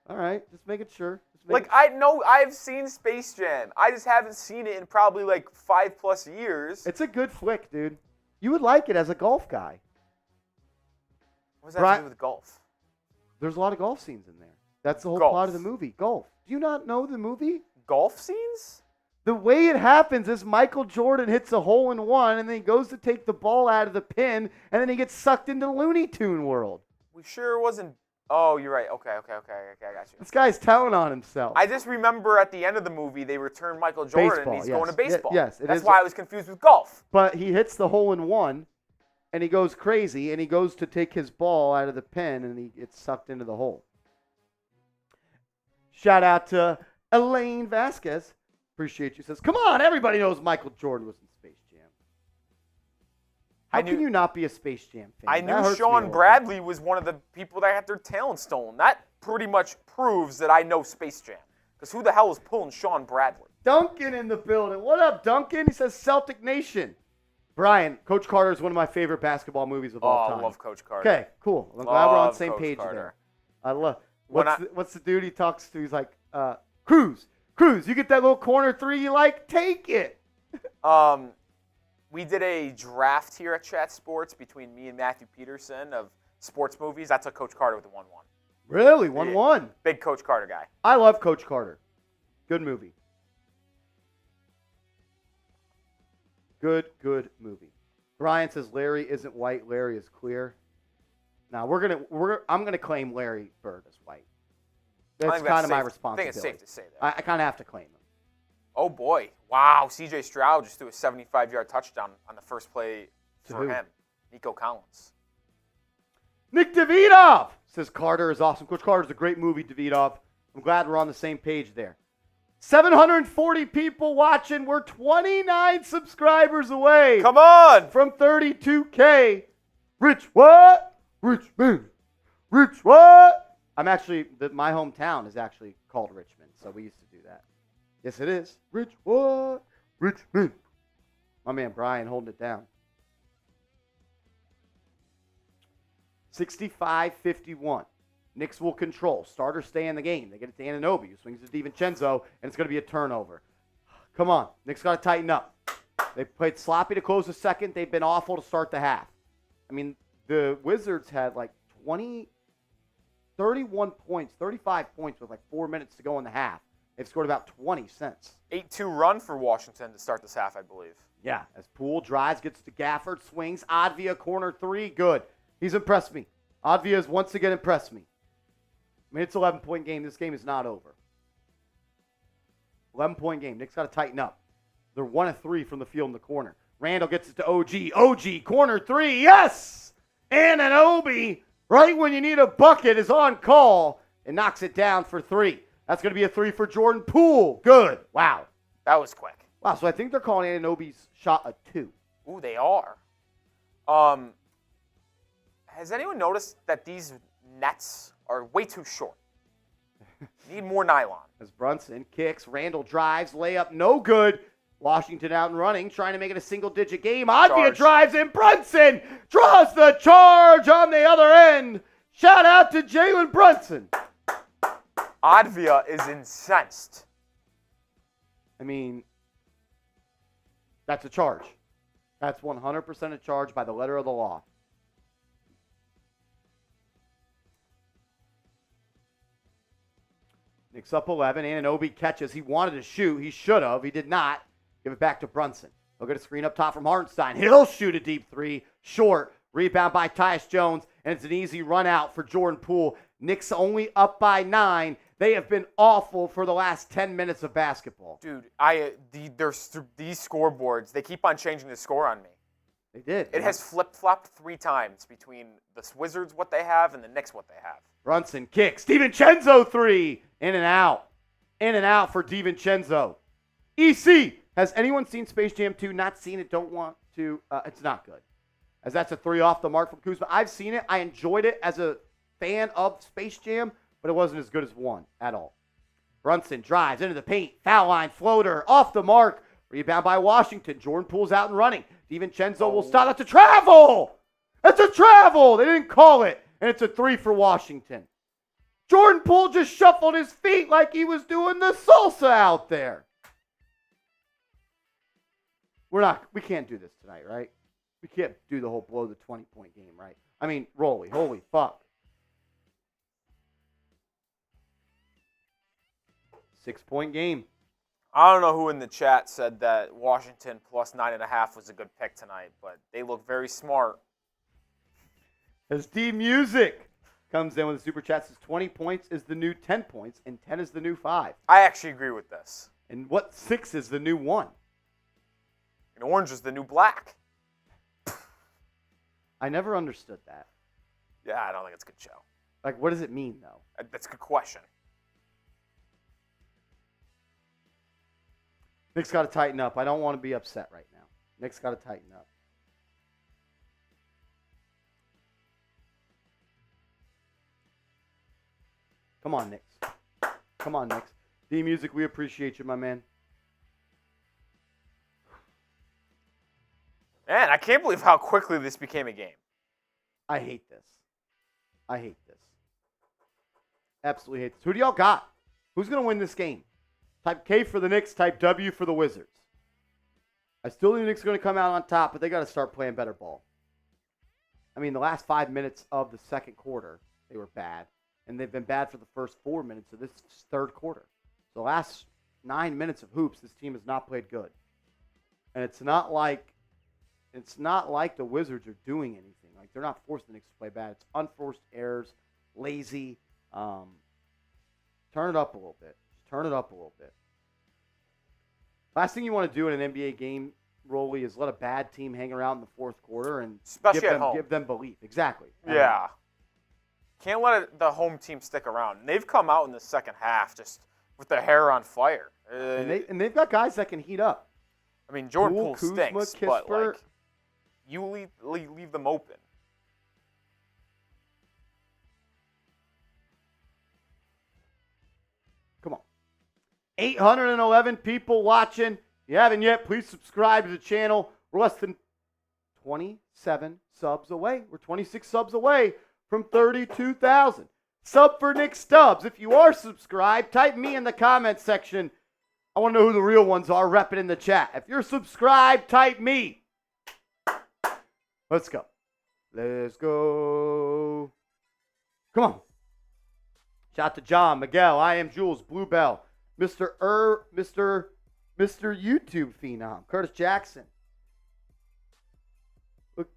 A: All right, just making sure.
B: I know I've seen Space Jam. I just haven't seen it in probably like 5+ years.
A: It's a good flick, dude. You would like it as a golf guy.
B: What does that have to do with golf?
A: There's a lot of golf scenes in there. That's the whole
B: Golf.
A: plot of the movie. Golf. Do you not know the movie?
B: Golf scenes?
A: The way it happens is Michael Jordan hits a hole-in-one, and then he goes to take the ball out of the pin, and then he gets sucked into Looney Tune world.
B: We sure wasn't... Oh, you're right. Okay, I got you.
A: This guy's telling on himself.
B: I just remember at the end of the movie, they return Michael Jordan,
A: Baseball,
B: and he's
A: yes.
B: going to baseball.
A: Yes,
B: That's why I was confused with golf.
A: But he hits the hole-in-one, and he goes crazy, and he goes to take his ball out of the pin, and he gets sucked into the hole. Shout out to Elaine Vasquez. Appreciate you. Says, "Come on, everybody knows Michael Jordan was in Space Jam." How can you not be a Space Jam fan?
B: I knew Sean Bradley was one of the people that had their talent stolen. That pretty much proves that I know Space Jam. Because who the hell is pulling Sean Bradley?
A: Duncan in the building. What up, Duncan? He says, "Celtic Nation." Brian, Coach Carter is one of my favorite basketball movies of all time.
B: I love Coach Carter.
A: Okay, cool. I'm glad we're on the same page there. I love. What's the dude he talks to? He's like, Cruz, you get that little corner 3 you like? Take it.
B: We did a draft here at Chat Sports between me and Matthew Peterson of sports movies. I took Coach Carter with the 1-1.
A: Really? 1-1?
B: Big Coach Carter guy.
A: I love Coach Carter. Good movie. Good movie. Brian says Larry isn't white. Larry is clear. Now I'm gonna claim Larry Bird as white. That's kind of my responsibility.
B: I think it's safe to say that.
A: I kind of have to claim him.
B: Oh boy! Wow, C.J. Stroud just threw a 75-yard touchdown on the first play for him. Nico Collins.
A: Nick Davidoff says Carter is awesome. Coach Carter is a great movie. Davidoff. I'm glad we're on the same page there. 740 people watching. We're 29 subscribers away.
B: Come on!
A: From 32K. Rich what? Rich man. Rich what? I'm actually, my hometown is actually called Richmond, so we used to do that. Yes, it is. Rich what? Richmond. My man Brian holding it down. 65-51. Knicks will control. Starters stay in the game. They get it to Anunoy, who swings to DiVincenzo, and it's going to be a turnover. Come on. Knicks got to tighten up. They played sloppy to close the second. They've been awful to start the half. I mean, the Wizards had like 20 31 points, 35 points with like 4 minutes to go in the half. They've scored about 20 since.
B: 8-2 run for Washington to start this half, I believe.
A: Yeah, as Poole drives, gets to Gafford, swings, Advia, corner three, good. He's impressed me. Advia has once again impressed me. I mean, it's an 11-point game. This game is not over. 11-point game. Knicks got to tighten up. They're 1 of 3 from the field in the corner. Randle gets it to OG. OG, corner three, yes! Anunoy, right when you need a bucket, is on call and knocks it down for 3. That's going to be a 3 for Jordan Poole. Good. Wow.
B: That was quick.
A: Wow, so I think they're calling Anunoy's shot a 2.
B: Ooh, they are. Has anyone noticed that these nets are way too short? Need more nylon.
A: As Brunson kicks, Randle drives, layup, no good. Washington out and running, trying to make it a single-digit game. Advia drives in. Brunson draws the charge on the other end. Shout out to Jalen Brunson.
B: Advia is incensed.
A: I mean, that's a charge. That's 100% a charge by the letter of the law. Knicks up 11. Anunoy catches. He wanted to shoot. He should have. He did not. Give it back to Brunson. He'll get a screen up top from Hartenstein. He'll shoot a deep 3. Short. Rebound by Tyus Jones. And it's an easy run out for Jordan Poole. Knicks only up by 9. They have been awful for the last 10 minutes of basketball.
B: Dude, these scoreboards, they keep on changing the score on me.
A: They did.
B: It has flip-flopped 3 times between the Wizards, what they have, and the Knicks, what they have.
A: Brunson kicks. DiVincenzo 3. In and out. In and out for DiVincenzo. EC. Has anyone seen Space Jam 2? Not seen it. Don't want to. It's not good. As that's a 3 off the mark from Kuzma. I've seen it. I enjoyed it as a fan of Space Jam, but it wasn't as good as 1 at all. Brunson drives into the paint. Foul line floater. Off the mark. Rebound by Washington. Jordan Poole's out and running. DiVincenzo will stop. That's a travel. That's a travel. They didn't call it. And it's a 3 for Washington. Jordan Poole just shuffled his feet like he was doing the salsa out there. We can't do this tonight, right? We can't do the whole blow the 20-point game, right? I mean, Rolly, holy fuck. 6-point game.
B: I don't know who in the chat said that Washington plus 9.5 was a good pick tonight, but they look very smart.
A: As D Music comes in with a super chat, says 20 points is the new 10 points, and 10 is the new 5.
B: I actually agree with this.
A: And what 6 is the new 1?
B: And orange is the new black.
A: I never understood that.
B: Yeah, I don't think it's a good show.
A: Like, what does it mean, though?
B: That's a good question.
A: Knicks got to tighten up. I don't want to be upset right now. Knicks got to tighten up. Come on, Knicks. Come on, Knicks. D Music, we appreciate you, my man.
B: Man, I can't believe how quickly this became a game.
A: I hate this. I hate this. Absolutely hate this. Who do y'all got? Who's going to win this game? Type K for the Knicks, type W for the Wizards. I still think the Knicks are going to come out on top, but they got to start playing better ball. I mean, the last 5 minutes of the second quarter, they were bad. And they've been bad for the first 4 minutes of this third quarter. The last 9 minutes of hoops, this team has not played good. And it's not like the Wizards are doing anything. Like, they're not forcing the Knicks to play bad. It's unforced errors, lazy. Turn it up a little bit. Just turn it up a little bit. Last thing you want to do in an NBA game, Rolly, is let a bad team hang around in the fourth quarter and give them belief. Exactly.
B: Yeah. Can't let the home team stick around. And they've come out in the second half just with their hair on fire.
A: And they've got guys that can heat up.
B: I mean, Jordan Poole
A: Kuzma,
B: stinks, but
A: Kispert.
B: like, you leave them open.
A: Come on. 811 people watching. If you haven't yet, please subscribe to the channel. We're less than 27 subs away. We're 26 subs away from 32,000. Sub for Nick Stubbs. If you are subscribed, type me in the comment section. I want to know who the real ones are. Rep it in the chat. If you're subscribed, type me. Let's go. Let's go. Come on. Shout to John, Miguel, I am Jules, Bluebell, Mr. YouTube Phenom, Curtis Jackson. Look,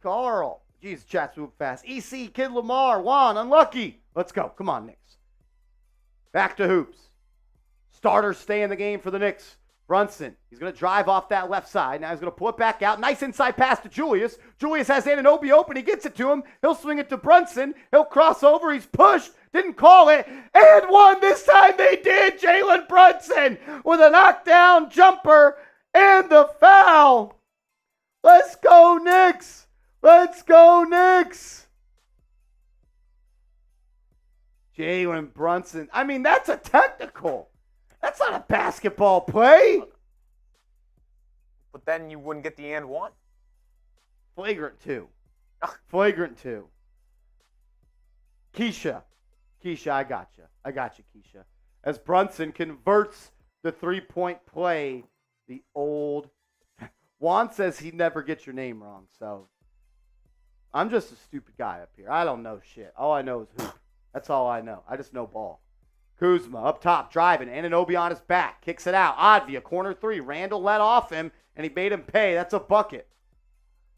A: Carl. Jeez, chat's moving fast. EC, Kid Lamar, Juan, unlucky. Let's go. Come on, Knicks. Back to hoops. Starters stay in the game for the Knicks. Brunson, he's going to drive off that left side. Now he's going to pull it back out. Nice inside pass to Julius. Julius has Anunoy open. He gets it to him. He'll swing it to Brunson. He'll cross over. He's pushed. Didn't call it. And one. This time they did. Jalen Brunson with a knockdown jumper and the foul. Let's go, Knicks. Let's go, Knicks. Jalen Brunson. I mean, that's a technical. That's not a basketball play.
B: But then you wouldn't get the and one.
A: Flagrant 2. Flagrant 2. Keisha, I got you. Keisha. As Brunson converts the three-point play, the old Juan says he never gets your name wrong, so I'm just a stupid guy up here. I don't know shit. All I know is hoop. That's all I know. I just know ball. Kuzma up top, driving. Anunoy on his back. Kicks it out. Advia, corner 3. Randle let off him, and he made him pay. That's a bucket.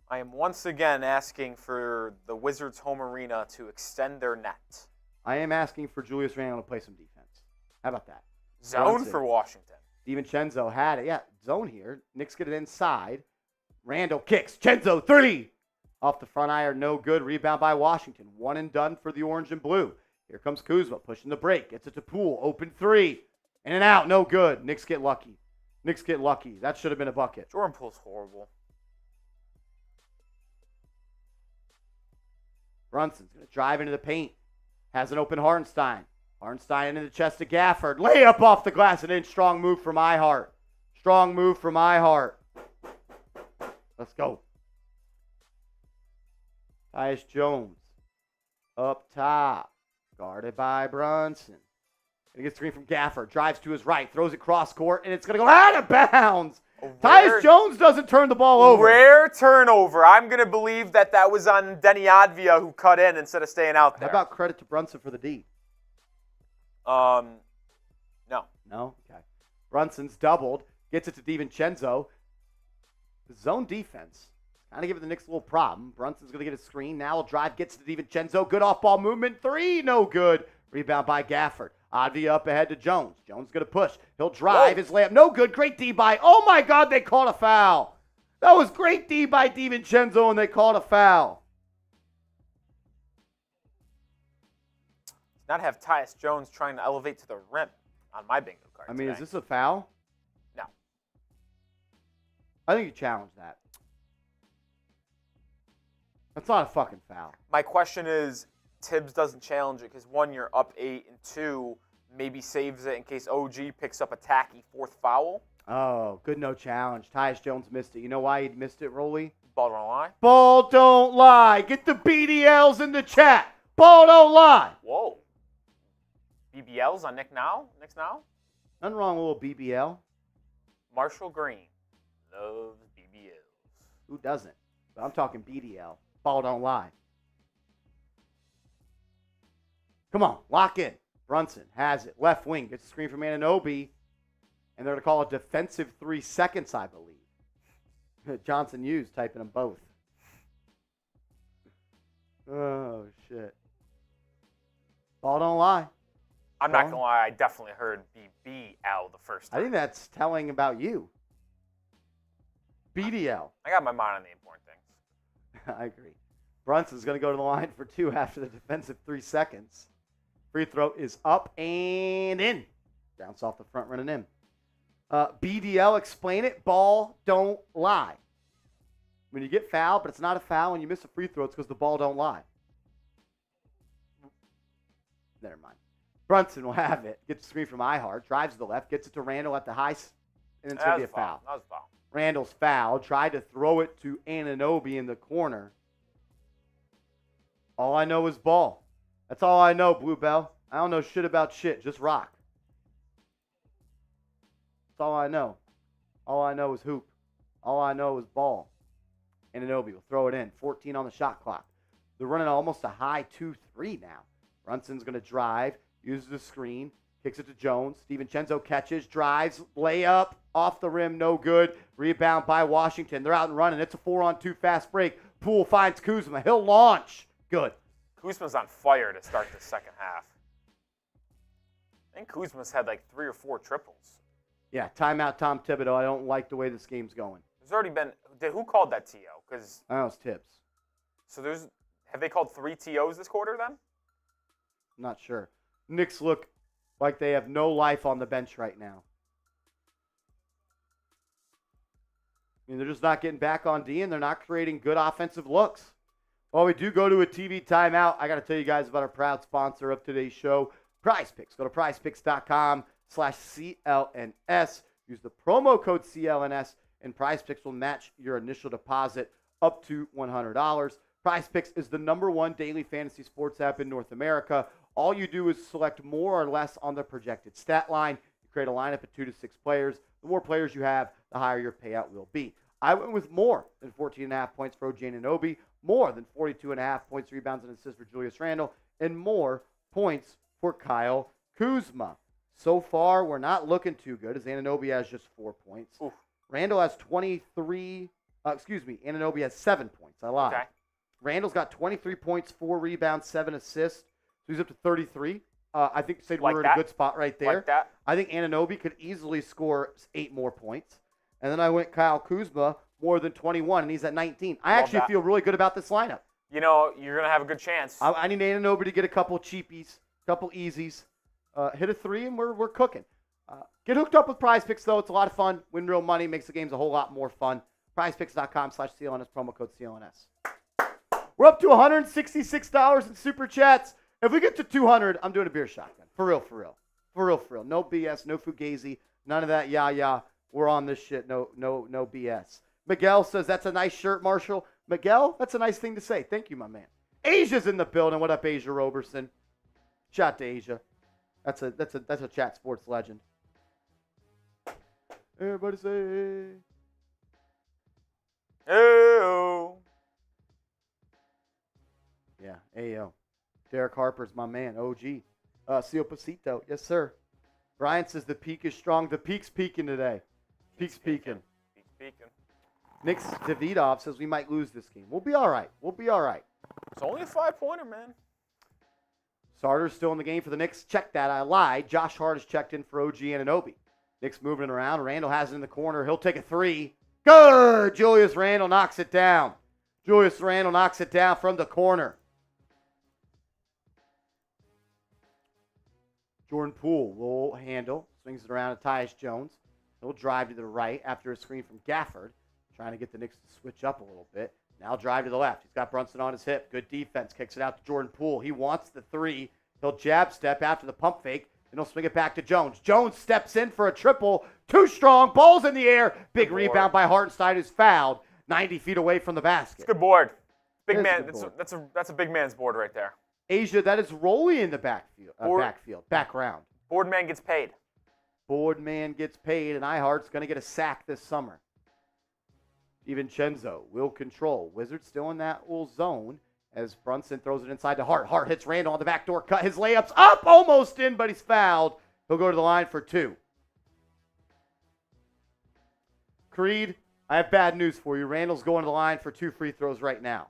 B: I am once again asking for the Wizards home arena to extend their net.
A: I am asking for Julius Randle to play some defense. How about that?
B: Zone
A: Brunson.
B: for Washington.
A: DiVincenzo had it. Yeah, zone here. Knicks get it inside. Randle kicks. Cenzo, 3. Off the front iron, no good. Rebound by Washington. One and done for the orange and blue. Here comes Kuzma, pushing the break. Gets it to Poole. Open 3. In and out. No good. Knicks get lucky. That should have been a bucket.
B: Jordan Poole's horrible.
A: Brunson's going to drive into the paint. Has an open Hartenstein. Hartenstein into the chest of Gafford. Layup off the glass and in. Strong move from iHeart. Let's go. Tyus Jones. Up top. Guarded by Brunson. And he gets screen from Gafford. Drives to his right. Throws it cross court. And it's going to go out of bounds. Tyus Jones doesn't turn the ball over.
B: Rare turnover. I'm going to believe that was on Denny Advia who cut in instead of staying out there.
A: How about credit to Brunson for the D?
B: No.
A: No? Okay. Brunson's doubled. Gets it to DiVincenzo. The zone defense. Kind of giving the Knicks a little problem. Brunson's going to get a screen. Now he'll drive. Gets to DiVincenzo. Good off-ball movement. 3. No good. Rebound by Gafford. Advia up ahead to Jones. Jones going to push. He'll drive. His layup. No good. Great D by. Oh, my God. They called a foul. That was great D by DiVincenzo, and they called a foul.
B: Not have Tyus Jones trying to elevate to the rim on my bingo card.
A: I mean,
B: today.
A: is this a foul?
B: No.
A: I think you challenge that. That's not a fucking foul.
B: My question is, Tibbs doesn't challenge it because, 1, you're up 8, and 2, maybe saves it in case OG picks up a tacky 4th foul.
A: Oh, good no challenge. Tyus Jones missed it. You know why he missed it, Rolly?
B: Ball don't lie.
A: Ball don't lie. Get the BDLs in the chat. Ball don't lie.
B: Whoa. BBLs on Knicks Now?
A: Nothing wrong with a little BBL.
B: Marshall Green loves BBLs.
A: Who doesn't? But I'm talking BDL. Ball don't lie. Come on, lock in. Brunson has it. Left wing gets a screen from Anunoy. And they're going to call it defensive 3 seconds, I believe. Johnson Hughes typing them both. Oh, shit. Ball don't lie.
B: I'm not going to lie. I definitely heard BBL the first time.
A: I think that's telling about you. BDL.
B: I got my mind on the important things.
A: I agree. Brunson's going to go to the line for 2 after the defensive 3 seconds. Free throw is up and in. Bounce off the front, running in. BDL, explain it. Ball don't lie. When you get fouled, but it's not a foul, and you miss a free throw, it's because the ball don't lie. Never mind. Brunson will have it. Gets the screen from iHeart. Drives to the left. Gets it to Randle at the high. And it's going to be a foul.
B: That was a foul.
A: Randle's foul. Tried to throw it to Anunoy in the corner. All I know is ball. That's all I know, Bluebell. I don't know shit about shit. Just rock. That's all I know. All I know is hoop. All I know is ball. Anunoy will throw it in. 14 on the shot clock. They're running almost a high 2-3 now. Brunson's going to drive, uses the screen, kicks it to Jones. DiVincenzo catches, drives, layup, off the rim, no good. Rebound by Washington. They're out and running. It's a 4-on-2 fast break. Poole finds Kuzma. He'll launch. Good.
B: Kuzma's on fire to start the second half. I think Kuzma's had like 3 or 4 triples.
A: Yeah, timeout Tom Thibodeau. I don't like the way this game's going.
B: There's already been who called that TO? Because
A: I know it's Tibbs.
B: so have they called 3 TOs this quarter then?
A: I'm not sure. Knicks look like they have no life on the bench right now. I mean, they're just not getting back on D, and they're not creating good offensive looks. While we do go to a TV timeout, I got to tell you guys about our proud sponsor of today's show, Prize Picks. Go to prizepicks.com/CLNS. Use the promo code CLNS, and Prize Picks will match your initial deposit up to $100. Prize Picks is the #1 daily fantasy sports app in North America. All you do is select more or less on the projected stat line. You create a lineup of 2 to 6 players. The more players you have, the higher your payout will be. I went with more than 14.5 points for OG Anunoy, more than 42.5 points, rebounds, and assists for Julius Randle, and more points for Kyle Kuzma. So far, we're not looking too good, as Anunoy has just 4 points.
B: Oof.
A: Randle has Anunoy has 7 points. I lied.
B: Okay.
A: Randle's got 23 points, 4 rebounds, 7 assists. So he's up to 33. I think Sid,
B: Like
A: we're in
B: that.
A: a good spot right there.
B: Like that.
A: I think Anunoy could easily score 8 more points. And then I went Kyle Kuzma, more than 21, and he's at 19. I actually feel really good about this lineup.
B: You know, you're going to have a good chance.
A: I need Anunoy to get a couple cheapies, a couple easies, hit a 3, and we're cooking. Get hooked up with Prize Picks, though. It's a lot of fun. Win real money. Makes the games a whole lot more fun. PrizePicks.com/CLNS, promo code CLNS. We're up to $166 in Super Chats. If we get to 200, I'm doing a beer shotgun. For real. No BS, no fugazi, none of that yah. We're on this shit. No BS. Miguel says, that's a nice shirt, Marshall. Miguel, that's a nice thing to say. Thank you, my man. Asia's in the building. What up, Asia Roberson? Shout to Asia. That's a chat sports legend. Everybody say.
B: Ew.
A: Yeah, Ayo. Derek Harper's my man, OG. Cio Pasito, yes, sir. Brian says the peak is strong. The peak's peaking today. Peak's peaking.
B: Peak's peaking.
A: Nick's Davidov says we might lose this game. We'll be all right.
B: It's only a 5-pointer, man.
A: Starter's still in the game for the Knicks. Check that. I lied. Josh Hart has checked in for OG Anunoy. Knicks moving around. Randle has it in the corner. He'll take a 3. Good! Julius Randle knocks it down. Julius Randle knocks it down from the corner. Jordan Poole will handle. Swings it around to Tyus Jones. He'll drive to the right after a screen from Gafford. Trying to get the Knicks to switch up a little bit. Now drive to the left. He's got Brunson on his hip. Good defense. Kicks it out to Jordan Poole. He wants the 3. He'll jab step after the pump fake. Then he'll swing it back to Jones. Jones steps in for a triple. Too strong. Ball's in the air. Big rebound by Hartenstein, who's fouled 90 feet away from the basket.
B: It's a good board. Big
A: It is
B: man.
A: a good board.
B: That's a big man's board right there.
A: Asia, that is Rolly in the background.
B: Board man gets paid.
A: Board man gets paid, and iHeart's going to get a sack this summer. DiVincenzo will control. Wizards still in that little zone as Brunson throws it inside to Hart. Hart hits Randle on the backdoor cut. His layup's up, almost in, but he's fouled. He'll go to the line for 2. Creed, I have bad news for you. Randle's going to the line for 2 free throws right now.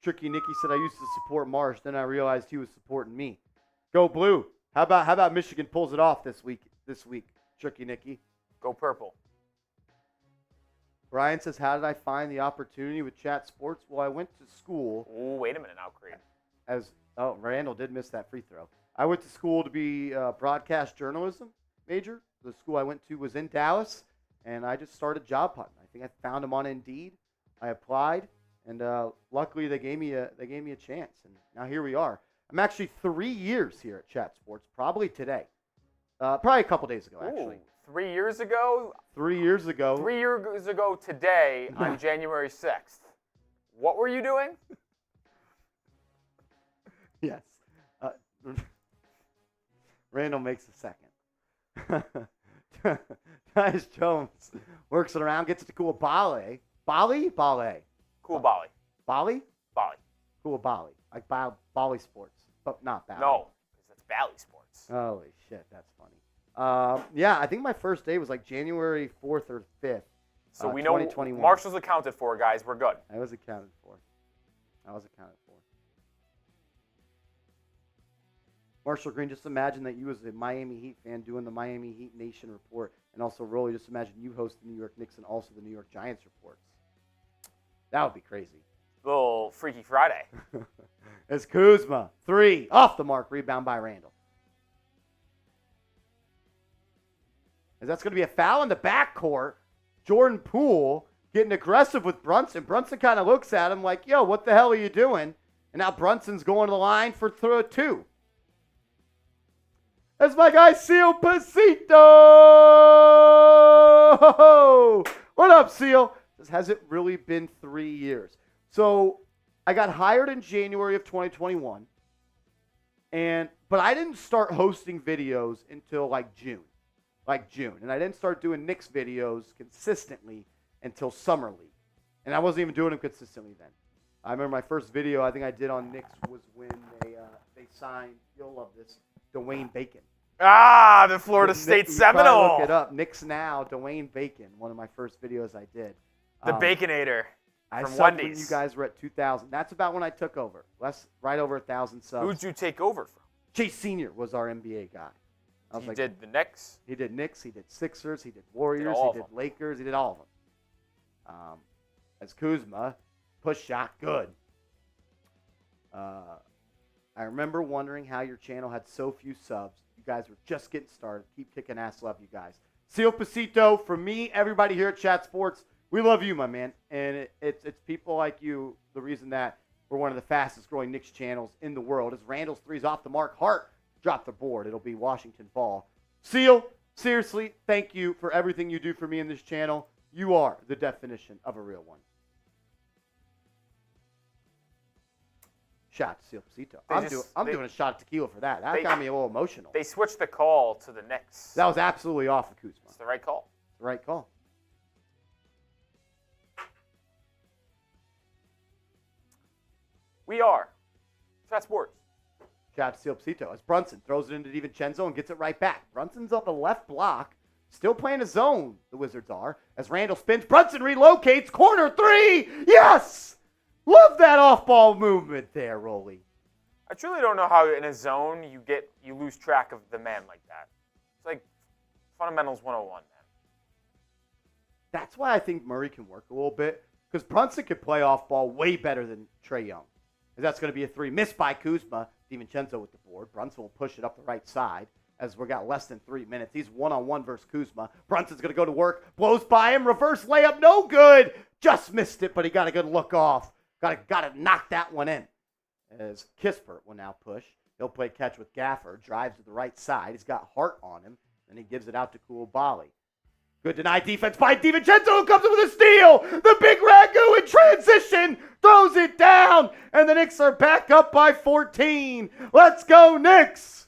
A: Tricky Nicky said, I used to support Marsh, then I realized he was supporting me. Go Blue. How about Michigan pulls it off this week, Tricky Nicky?
B: Go purple.
A: Brian says, how did I find the opportunity with Chat Sports? Well, I went to school.
B: Ooh, wait a minute now, Creed.
A: Randall did miss that free throw. I went to school to be a broadcast journalism major. The school I went to was in Dallas, and I just started job hunting. I think I found them on Indeed. I applied, and luckily they gave me a chance, and now here we are. I'm actually 3 years here at Chat Sports, probably today. Probably a couple days ago, actually.
B: Ooh, 3 years ago?
A: 3 years ago.
B: 3 years ago today on January 6th. What were you doing?
A: Yes. Randall makes a second. Tyus Jones works it around, gets it to Koulibaly. Bali? Ballet.
B: Cool Bali.
A: Bali?
B: Bali.
A: Cool Bali. Like Bali Sports. But not Bali.
B: No, because that's Bali Sports.
A: Holy shit, that's funny. Yeah, I think my first day was like January 4th or 5th.
B: So we know
A: 2021.
B: Marshall's accounted for, guys. We're good.
A: I was accounted for. Marshall Green, just imagine that you as a Miami Heat fan doing the Miami Heat Nation report, and also Rolly, just imagine you host the New York Knicks and also the New York Giants reports. That would be crazy.
B: Little Freaky Friday.
A: It's Kuzma. 3. Off the mark. Rebound by Randle. And that's going to be a foul in the backcourt. Jordan Poole getting aggressive with Brunson. Brunson kind of looks at him like, yo, what the hell are you doing? And now Brunson's going to the line for throw 2. That's my guy, Seal Pasito. What up, Seal? This hasn't really been 3 years. So I got hired in January of 2021, but I didn't start hosting videos until like June. And I didn't start doing Knicks videos consistently until Summer League. And I wasn't even doing them consistently then. I remember my first video I think I did on Knicks was when they signed, you'll love this, Dwayne Bacon.
B: Ah, the Florida State Seminole.
A: Look it up. Knicks Now, Dwayne Bacon, one of my first videos I did.
B: The Baconator
A: I
B: from
A: subbed
B: Wendy's.
A: when you guys were at 2,000. That's about when I took over. Right over 1,000 subs.
B: Who'd you take over from?
A: Chase Senior was our NBA guy.
B: He did the Knicks.
A: He did Knicks. He did Sixers. He did Warriors.
B: He
A: He did Lakers. He did all of them. As Kuzma, push shot, good. I remember wondering how your channel had so few subs. You guys were just getting started. Keep kicking ass. Love you guys. Seal Pasito, from me, everybody here at Chat Sports, we love you, my man. And it's people like you, the reason that we're one of the fastest growing Knicks channels in the world. As Randle's 3's off the mark, Hart dropped the board. It'll be Washington ball. Seal, seriously, thank you for everything you do for me in this channel. You are the definition of a real one. Shot to Seal Pasito. I'm doing a shot of tequila for that. That got me a little emotional.
B: They switched the call to the Knicks.
A: That was absolutely off of Kuzma.
B: It's the right call.
A: The right call.
B: We are Chat Sports.
A: Shout out to Seal Pasito as Brunson throws it into DiVincenzo and gets it right back. Brunson's on the left block, still playing a zone, the Wizards are. As Randle spins, Brunson relocates, corner 3, yes! Love that off-ball movement there, Rolly.
B: I truly don't know how in a zone you lose track of the man like that. It's like fundamentals 101, man.
A: That's why I think Murray can work a little bit, because Brunson could play off-ball way better than Trae Young. And that's going to be a 3. Missed by Kuzma. DiVincenzo with the board. Brunson will push it up the right side as we got less than 3 minutes. He's one-on-one versus Kuzma. Brunson's going to go to work. Blows by him. Reverse layup. No good. Just missed it, but he got a good look off. Got to knock that one in. As Kispert will now push. He'll play catch with Gafford. Drives to the right side. He's got Hart on him. Then he gives it out to Koulibaly. Good denied defense by DiVincenzo, who comes in with a steal. The big Ragu in transition throws it down, and the Knicks are back up by 14. Let's go, Knicks!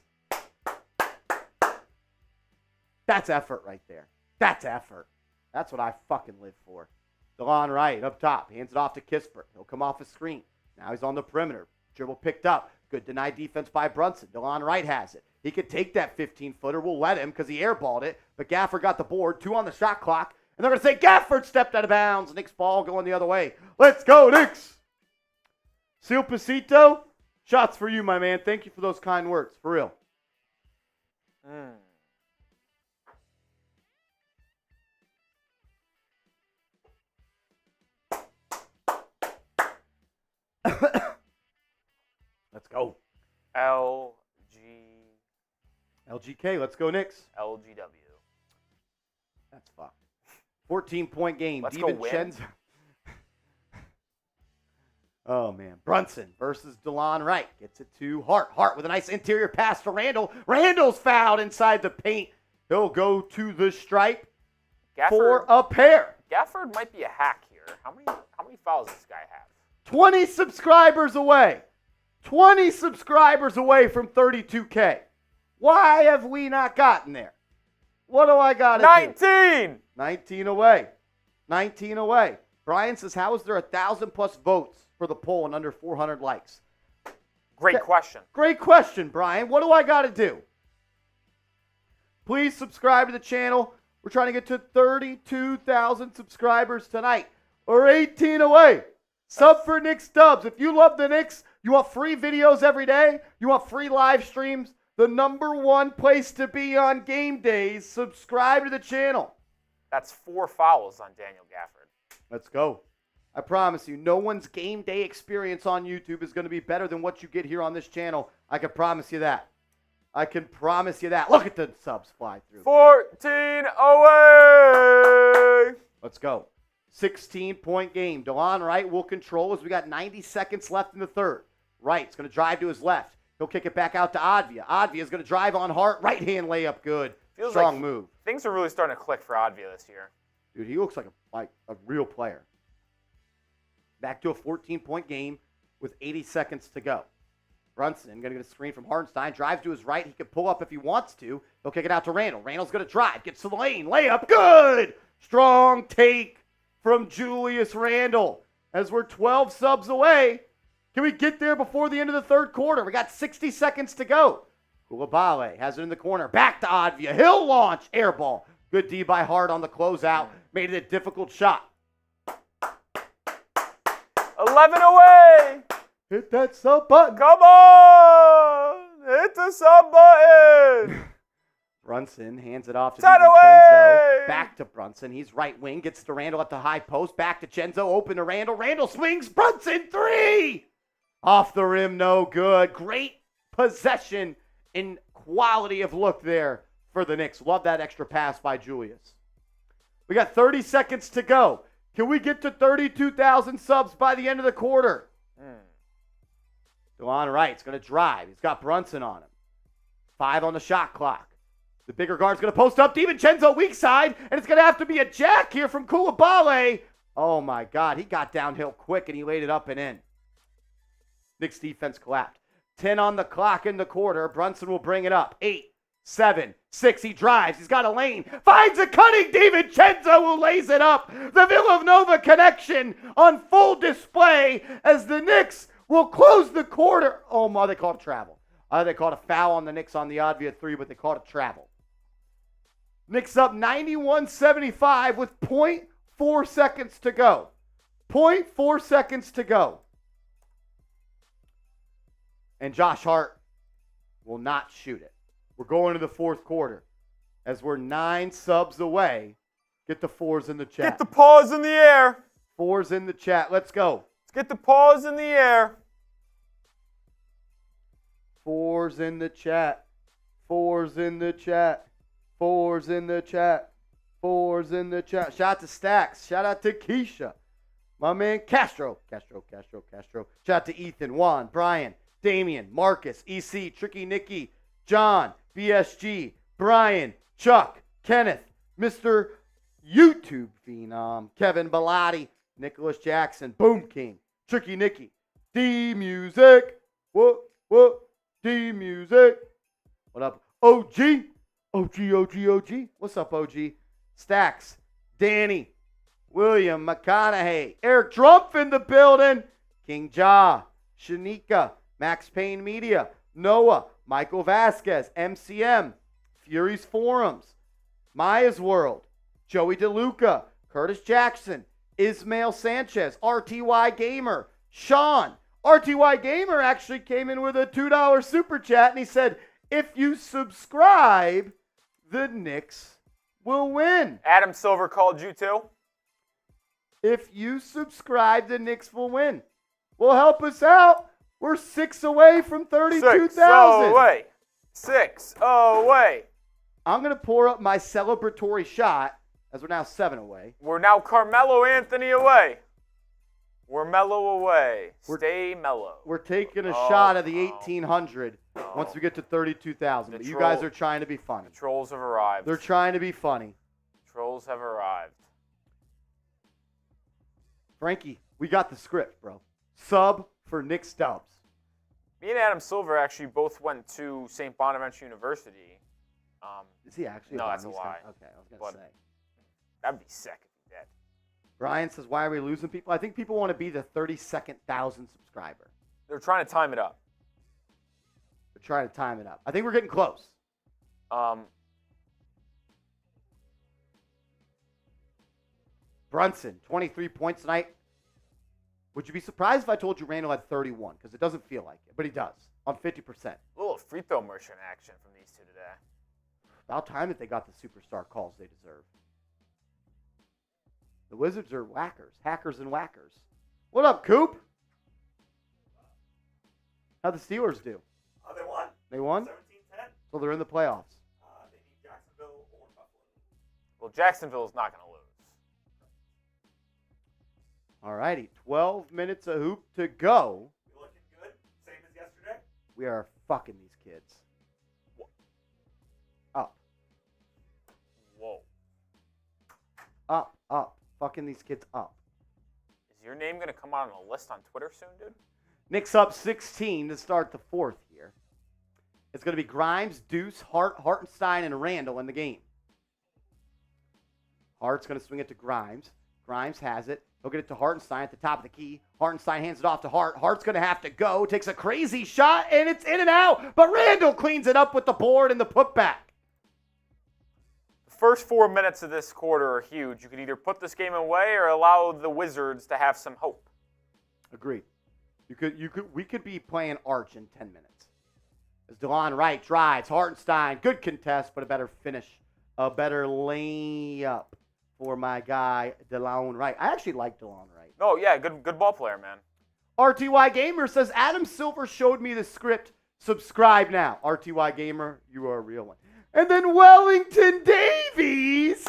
A: That's effort right there. That's effort. That's what I fucking live for. DeLon Wright up top, hands it off to Kispert. He'll come off a screen. Now he's on the perimeter. Dribble picked up. Good denied defense by Brunson. DeLon Wright has it. He could take that 15-footer. We'll let him because he airballed it. But Gafford got the board. 2 on the shot clock. And they're going to say Gafford stepped out of bounds. Knicks ball going the other way. Let's go, Knicks! Seal Pasito, shots for you, my man. Thank you for those kind words. For real. Let's go. LGK, let's go Knicks.
B: LGW.
A: That's fucked. 14-point game.
B: Let's go win.
A: Oh, man. Brunson versus DeLon Wright. Gets it to Hart. Hart with a nice interior pass to Randle. Randle's fouled inside the paint. He'll go to the stripe for a pair.
B: Gafford might be a hack here. How many fouls does this guy have?
A: 20 subscribers away. 20 subscribers away from 32K. Why have we not gotten there? What do I got to do?
B: 19!
A: 19 away. 19 away. Brian says, how is there 1,000+ votes for the poll and under 400 likes?
B: Great question.
A: Great question, Brian. What do I got to do? Please subscribe to the channel. We're trying to get to 32,000 subscribers tonight. We're 18 away. Sub for Knicks Dubs. If you love the Knicks, you want free videos every day, you want free live streams, the #1 place to be on game days, subscribe to the channel.
B: That's 4 fouls on Daniel Gafford.
A: Let's go. I promise you, no one's game day experience on YouTube is going to be better than what you get here on this channel. I can promise you that. I can promise you that. Look at the subs fly through.
B: 14 away.
A: Let's go. 16-point game. DeLon Wright will control as we got 90 seconds left in the third. Wright's going to drive to his left. He'll kick it back out to Advia. Advia's going to drive on Hart. Right-hand layup good.
B: Feels
A: Strong
B: like
A: move.
B: Things are really starting to click for Advia this year.
A: Dude, he looks like a real player. Back to a 14-point game with 80 seconds to go. Brunson going to get a screen from Hartenstein. Drives to his right. He can pull up if he wants to. He'll kick it out to Randle. Randle's going to drive. Gets to the lane. Layup. Good. Strong take from Julius Randle. As we're 12 subs away, can we get there before the end of the third quarter? We got 60 seconds to go. Koulibaly has it in the corner. Back to Advia. He'll launch. Air ball. Good D by Hart on the closeout. Made it a difficult shot.
B: 11 away.
A: Hit that sub button.
B: Come on. Hit the sub button.
A: Brunson hands it off to
B: 10
A: DiVincenzo.
B: away.
A: Back to Brunson. He's right wing. Gets to Randle at the high post. Back to Chenzo. Open to Randle. Randle swings. Brunson 3. Off the rim. No good. Great possession and quality of look there for the Knicks. Love that extra pass by Julius. We got 30 seconds to go. Can we get to 32,000 subs by the end of the quarter? DeLon Wright's going to drive. He's got Brunson on him. 5 on the shot clock. The bigger guard's going to post up. DiVincenzo weak side, and it's going to have to be a jack here from Koulibaly. Oh, my God. He got downhill quick, and he laid it up and in. Knicks defense collapsed. 10 on the clock in the quarter. Brunson will bring it up. 8, 7, 6. He drives. He's got a lane. Finds a cutting DiVincenzo who lays it up. The Villanova connection on full display as the Knicks will close the quarter. Oh, my, they called a travel. They called a foul on the Knicks on the Advia 3, but they called a travel. Knicks up 91-75 with 0.4 seconds to go. 0.4 seconds to go. And Josh Hart will not shoot it. We're going to the fourth quarter. As we're 9 subs away, get the 4s in the chat.
B: Get the paws in the air.
A: 4s in the chat. Let's go.
B: Let's get the paws in the air.
A: 4s in the chat. 4s in the chat. 4s in the chat. 4s in the chat. Shout out to Stacks. Shout out to Keisha. My man Castro. Castro. Shout out to Ethan, Juan, Brian, Damian, Marcus, EC, Tricky Nicky, John, BSG, Brian, Chuck, Kenneth, Mr. YouTube Phenom, Kevin Bellotti, Nicholas Jackson, Boom King, Tricky Nicky, D-Music, what, D-Music, what up, OG, What's up, OG? Stacks, Danny, William McConaughey, Eric Trump in the building, King Ja, Shanika, Max Payne Media, Noah, Michael Vasquez, MCM, Fury's Forums, Maya's World, Joey DeLuca, Curtis Jackson, Ismail Sanchez, RTY Gamer, Sean. RTY Gamer actually came in with a $2 super chat, and he said, if you subscribe, the Knicks will win.
B: Adam Silver called you too?
A: If you subscribe, the Knicks will win. Well, help us out. We're 6 away from 32,000.
B: 6 away.
A: I'm going to pour up my celebratory shot as we're now 7 away.
B: We're now Carmelo Anthony away. We're mellow away. Stay mellow.
A: We're taking a shot of the 1,800 once we get to 32,000. But you guys are trying to be funny.
B: The trolls have arrived.
A: They're trying to be funny.
B: Trolls have arrived.
A: Frankie, we got the script, bro. Sub for Knicks Dubs.
B: Me and Adam Silver actually both went to St. Bonaventure University.
A: Is he actually?
B: No, that's a lie.
A: Okay, I was going to say.
B: That'd be sick if he did.
A: Brian says, why are we losing people? I think people want to be the 32nd thousand subscriber.
B: They're trying to time it up.
A: They're trying to time it up. I think we're getting close. Brunson, 23 points tonight. Would you be surprised if I told you Randle had 31? Because it doesn't feel like it, but he does on 50%.
B: A little free throw merchant action from these two today.
A: About time that they got the superstar calls they deserve. The Wizards are whackers, hackers and whackers. What up, Coop? How'd the Steelers do?
C: They won.
A: They won?
C: 17-10.
A: So they're in the playoffs.
C: They need Jacksonville or Buffalo.
B: Well, Jacksonville's not going to lose.
A: All righty, 12 minutes of hoop to go.
C: You looking good? Same as yesterday?
A: We are fucking these kids. Up,
B: Whoa.
A: up, up. Fucking these kids up.
B: Is your name going to come out on a list on Twitter soon, dude?
A: Knicks up 16 to start the fourth here. It's going to be Grimes, Deuce, Hart, Hartenstein, and Randle in the game. Hart's going to swing it to Grimes. Grimes has it. He'll get it to Hartenstein at the top of the key. Hartenstein hands it off to Hart. Hart's going to have to go. Takes a crazy shot, and it's in and out. But Randle cleans it up with the board and the putback.
B: The first 4 minutes of this quarter are huge. You could either put this game away or allow the Wizards to have some hope.
A: Agreed. We could be playing Arch in 10 minutes. As DeLon Wright drives, Hartenstein, good contest, but a better finish, a better layup for my guy, DeLon Wright. I actually like DeLon Wright.
B: Oh, yeah, good ball player, man.
A: RTY Gamer says, Adam Silver showed me the script. Subscribe now. RTY Gamer, you are a real one. And then Wellington Davies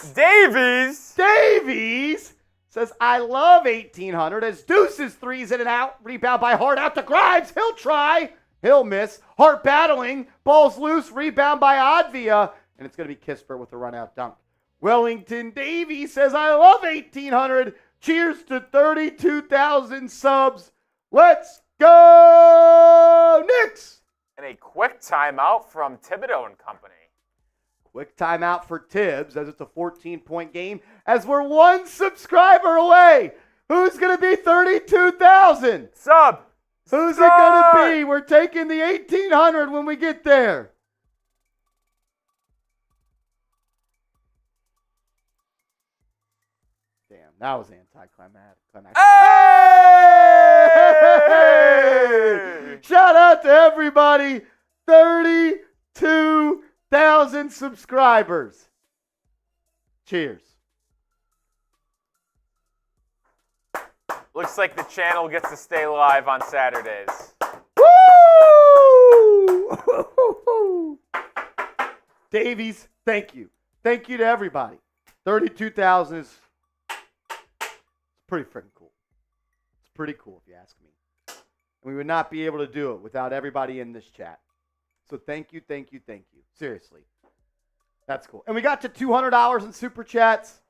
A: says, I love 1800 as Deuce's threes in and out. Rebound by Hart out to Grimes. He'll try. He'll miss. Hart battling. Ball's loose. Rebound by Advia. And it's going to be Kispert with a run-out dunk. Wellington Davies says, I love 1800. Cheers to 32,000 subs. Let's go, Knicks!
B: And a quick timeout from Thibodeau and company.
A: Quick timeout for Tibbs as it's a 14-point game as we're one subscriber away. Who's going to be 32,000?
B: Sub!
A: Who's it going to be? We're taking the 1,800 when we get there. Damn, that was anticlimactic. Hey! Shout out to everybody. 32,000 subscribers. Cheers.
B: Looks like the channel gets to stay live on Saturdays.
A: Woo! Davies, thank you. Thank you to everybody. 32,000 is pretty freaking cool. It's pretty cool if you ask me. And we would not be able to do it without everybody in this chat. So thank you. Seriously. That's cool. And we got to $200 in super chats,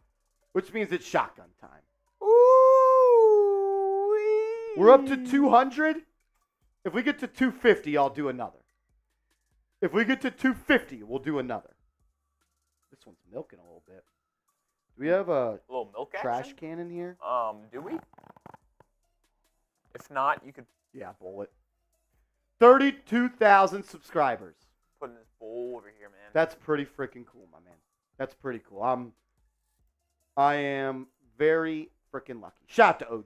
A: which means it's shotgun time. Ooh-wee. We're up to 200. If we get to 250, I'll do another. If we get to 250, we'll do another. This one's milking a little bit. Do we have a
B: little milk
A: trash
B: action?
A: can in here?
B: Do we? If not, you could
A: Yeah, bullet. 32,000 subscribers.
B: put in this bowl over here, man.
A: That's pretty freaking cool, my man. That's pretty cool. I am very freaking lucky. Shout out to OG.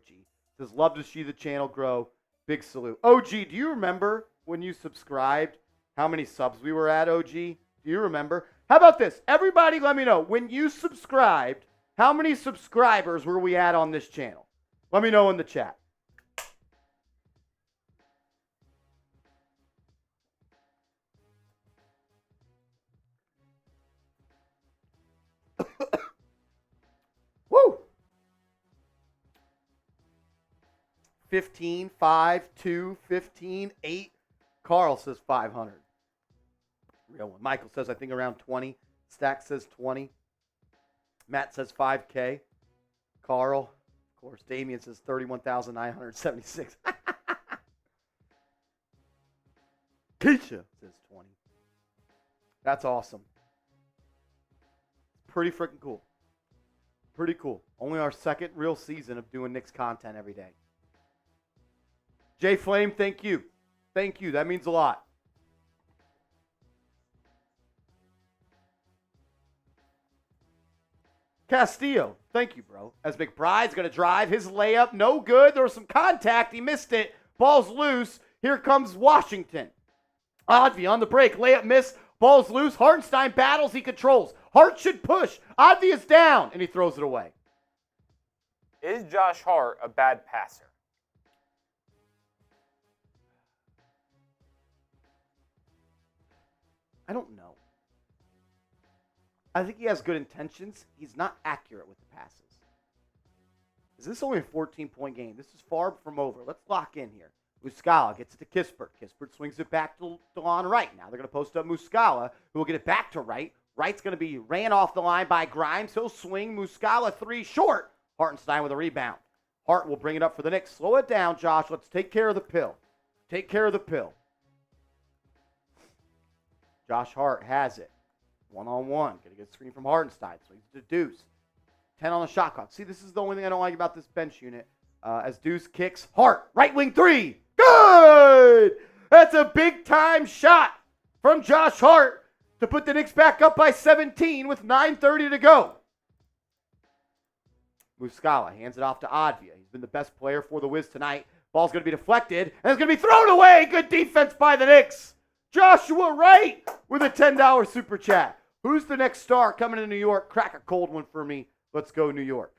A: Says, love to see the channel grow. Big salute. OG, do you remember when you subscribed how many subs we were at, OG? Do you remember? How about this? Everybody let me know. When you subscribed, how many subscribers were we at on this channel? Let me know in the chat. Woo! 15, 5, 2, 15, 8. Carl says 500. Real one. Michael says, I think around 20. Stack says 20. Matt says 5K. Carl, of course. Damian says 31,976. Keisha says 20. That's awesome. Pretty freaking cool. Pretty cool. Only our second real season of doing Knicks content every day. Jay Flame, thank you. Thank you. That means a lot. Castillo, thank you, bro. As McBride's going to drive his layup. No good. There was some contact. He missed it. Ball's loose. Here comes Washington. Advi on the break. Layup miss. Ball's loose. Hartenstein battles. He controls. Hart should push. Advi is down, and he throws it away.
B: Is Josh Hart a bad passer?
A: I don't know. I think he has good intentions. He's not accurate with the passes. Is this only a 14-point game? This is far from over. Let's lock in here. Muscala gets it to Kispert. Kispert swings it back to DeLon Wright. Now they're going to post up Muscala, who will get it back to Wright. Wright's going to be ran off the line by Grimes. He'll swing. Muscala 3 short. Hartenstein with a rebound. Hart will bring it up for the Knicks. Slow it down, Josh. Let's take care of the pill. Take care of the pill. Josh Hart has it. One-on-one. Going to get a screen from Hartenstein. Swings to Deuce. 10 on the shot clock. See, this is the only thing I don't like about this bench unit. As Deuce kicks. Hart, right wing 3. Good! That's a big-time shot from Josh Hart to put the Knicks back up by 17 with 9:30 to go. Muscala hands it off to Advia. He's been the best player for the Wiz tonight. Ball's going to be deflected, and it's going to be thrown away. Good defense by the Knicks. Joshua Wright with a $10 super chat. Who's the next star coming to New York? Crack a cold one for me. Let's go New York.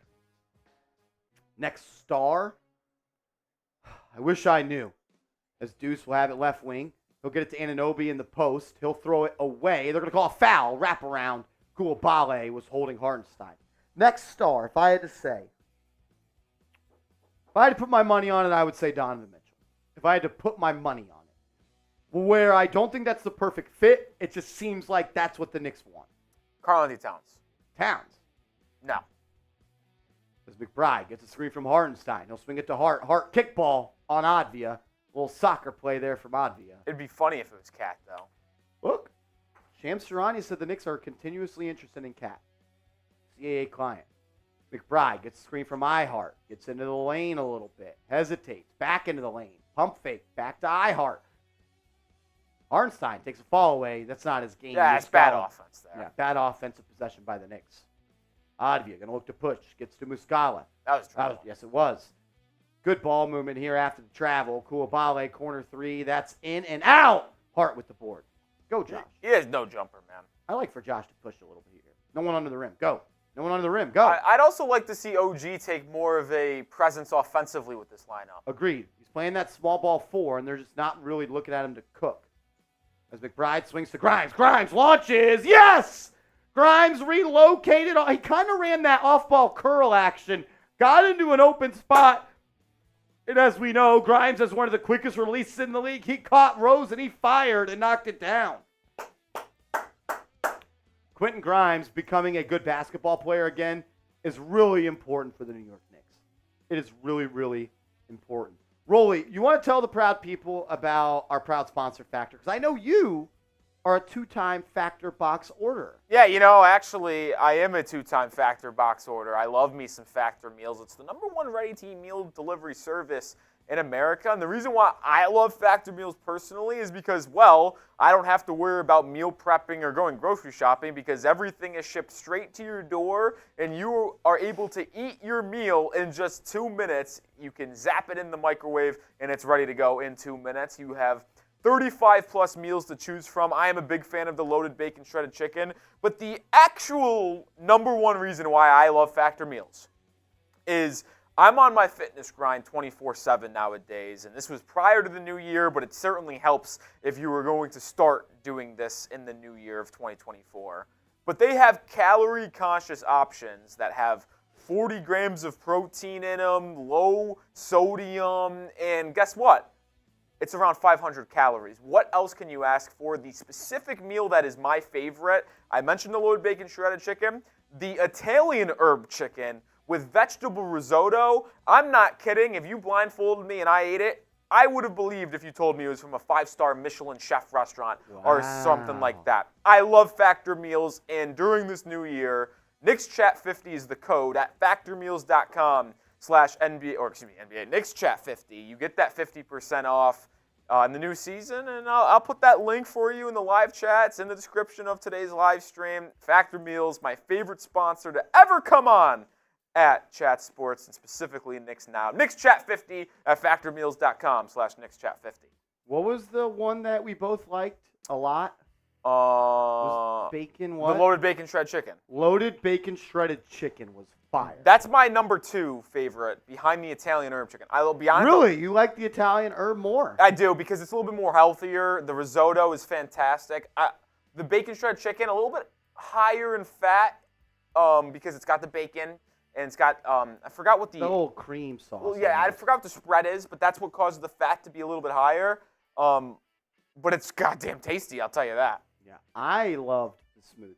A: Next star? I wish I knew. As Deuce will have it left wing. He'll get it to Anunoby in the post. He'll throw it away. They're going to call a foul. Wrap around. Koulibaly was holding Hartenstein. Next star, if I had to say. If I had to put my money on it, I would say Donovan Mitchell. If I had to put my money on it. Where I don't think that's the perfect fit, it just seems like that's what the Knicks want.
B: Karl-Anthony Towns.
A: Towns.
B: No.
A: As McBride gets a screen from Hartenstein. He'll swing it to Hart. Hart kickball on Advia. A little soccer play there from Advia.
B: It'd be funny if it was Cat, though.
A: Look, Shams Charania said the Knicks are continuously interested in Cat. CAA client. McBride gets a screen from iHeart. Gets into the lane a little bit. Hesitates. Back into the lane. Pump fake. Back to iHeart. Hartenstein takes a fall away. That's not his game.
B: Yeah, it's bad offense there.
A: Yeah, bad offensive possession by the Knicks. Advia going to look to push. Gets to Muscala.
B: That was trouble.
A: Yes, it was. Good ball movement here after the travel. Koulibaly, corner 3. That's in and out. Hart with the board. Go, Josh.
B: He has no jumper, man.
A: I like for Josh to push a little bit here. No one under the rim. Go. No one under the rim. Go.
B: I'd also like to see OG take more of a presence offensively with this lineup.
A: Agreed. He's playing that small ball 4, and they're just not really looking at him to cook. As McBride swings to Grimes. Grimes launches. Yes! Grimes relocated. He kind of ran that off-ball curl action. Got into an open spot. And as we know, Grimes has one of the quickest releases in the league. He caught Rose and he fired and knocked it down. Quentin Grimes becoming a good basketball player again is really important for the New York Knicks. It is really, really important. Rolly, you want to tell the proud people about our proud sponsor, Factor? Because I know you are a 2-time Factor box orderer.
B: Yeah, actually, I am a 2-time Factor box order. I love me some Factor meals. It's the #1 ready-to-eat meal delivery service in America. And the reason why I love Factor meals personally is because, well, I don't have to worry about meal prepping or going grocery shopping because everything is shipped straight to your door and you are able to eat your meal in just 2 minutes. You can zap it in the microwave and it's ready to go in 2 minutes. You have 35 plus meals to choose from. I am a big fan of the loaded bacon shredded chicken, but the actual #1 reason why I love Factor meals is I'm on my fitness grind 24/7 nowadays, and this was prior to the new year, but it certainly helps if you were going to start doing this in the new year of 2024. But they have calorie-conscious options that have 40 grams of protein in them, low sodium, and guess what? It's around 500 calories. What else can you ask for? The specific meal that is my favorite, I mentioned the loaded bacon shredded chicken, the Italian herb chicken with vegetable risotto. I'm not kidding. If you blindfolded me and I ate it, I would have believed if you told me it was from a 5-star Michelin chef restaurant or something like that. I love Factor meals, and during this new year, KnicksChat50 is the code at factormeals.com/NBA, KnicksChat50. You get that 50% off in the new season, and I'll put that link for you in the live chats in the description of today's live stream. Factor Meals, my favorite sponsor to ever come on at Chat Sports, and specifically Knicks Now. KnicksChat50 at factormeals.com/KnicksChat50.
A: What was the one that we both liked a lot? Was bacon what?
B: The loaded bacon shred chicken.
A: Loaded bacon shredded chicken was fire.
B: That's my number 2 favorite, behind the Italian herb chicken. I'll be honest.
A: Really? You like the Italian herb more?
B: I do, because it's a little bit more healthier. The risotto is fantastic. The bacon shredded chicken, a little bit higher in fat, because it's got the bacon, and it's got, I forgot what the
A: little cream sauce.
B: Well, yeah, I forgot what the spread is, but that's what causes the fat to be a little bit higher. But it's goddamn tasty, I'll tell you that.
A: Yeah, I loved the smoothies.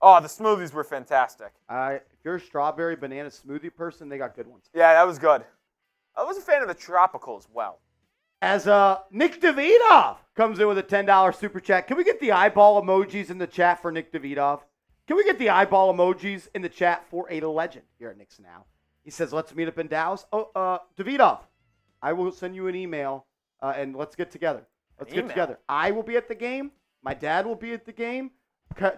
B: Oh, the smoothies were fantastic.
A: If you're a strawberry banana smoothie person, they got good ones.
B: Yeah, that was good. I was a fan of the tropical as well.
A: As Nick Davidoff comes in with a $10 super chat. Can we get the eyeball emojis in the chat for Nick Davidoff? Can we get the eyeball emojis in the chat for a legend here at Knicks Now? He says, let's meet up in Dallas. Oh, Davidoff, I will send you an email, and let's get together. Let's get together. I will be at the game. My dad will be at the game.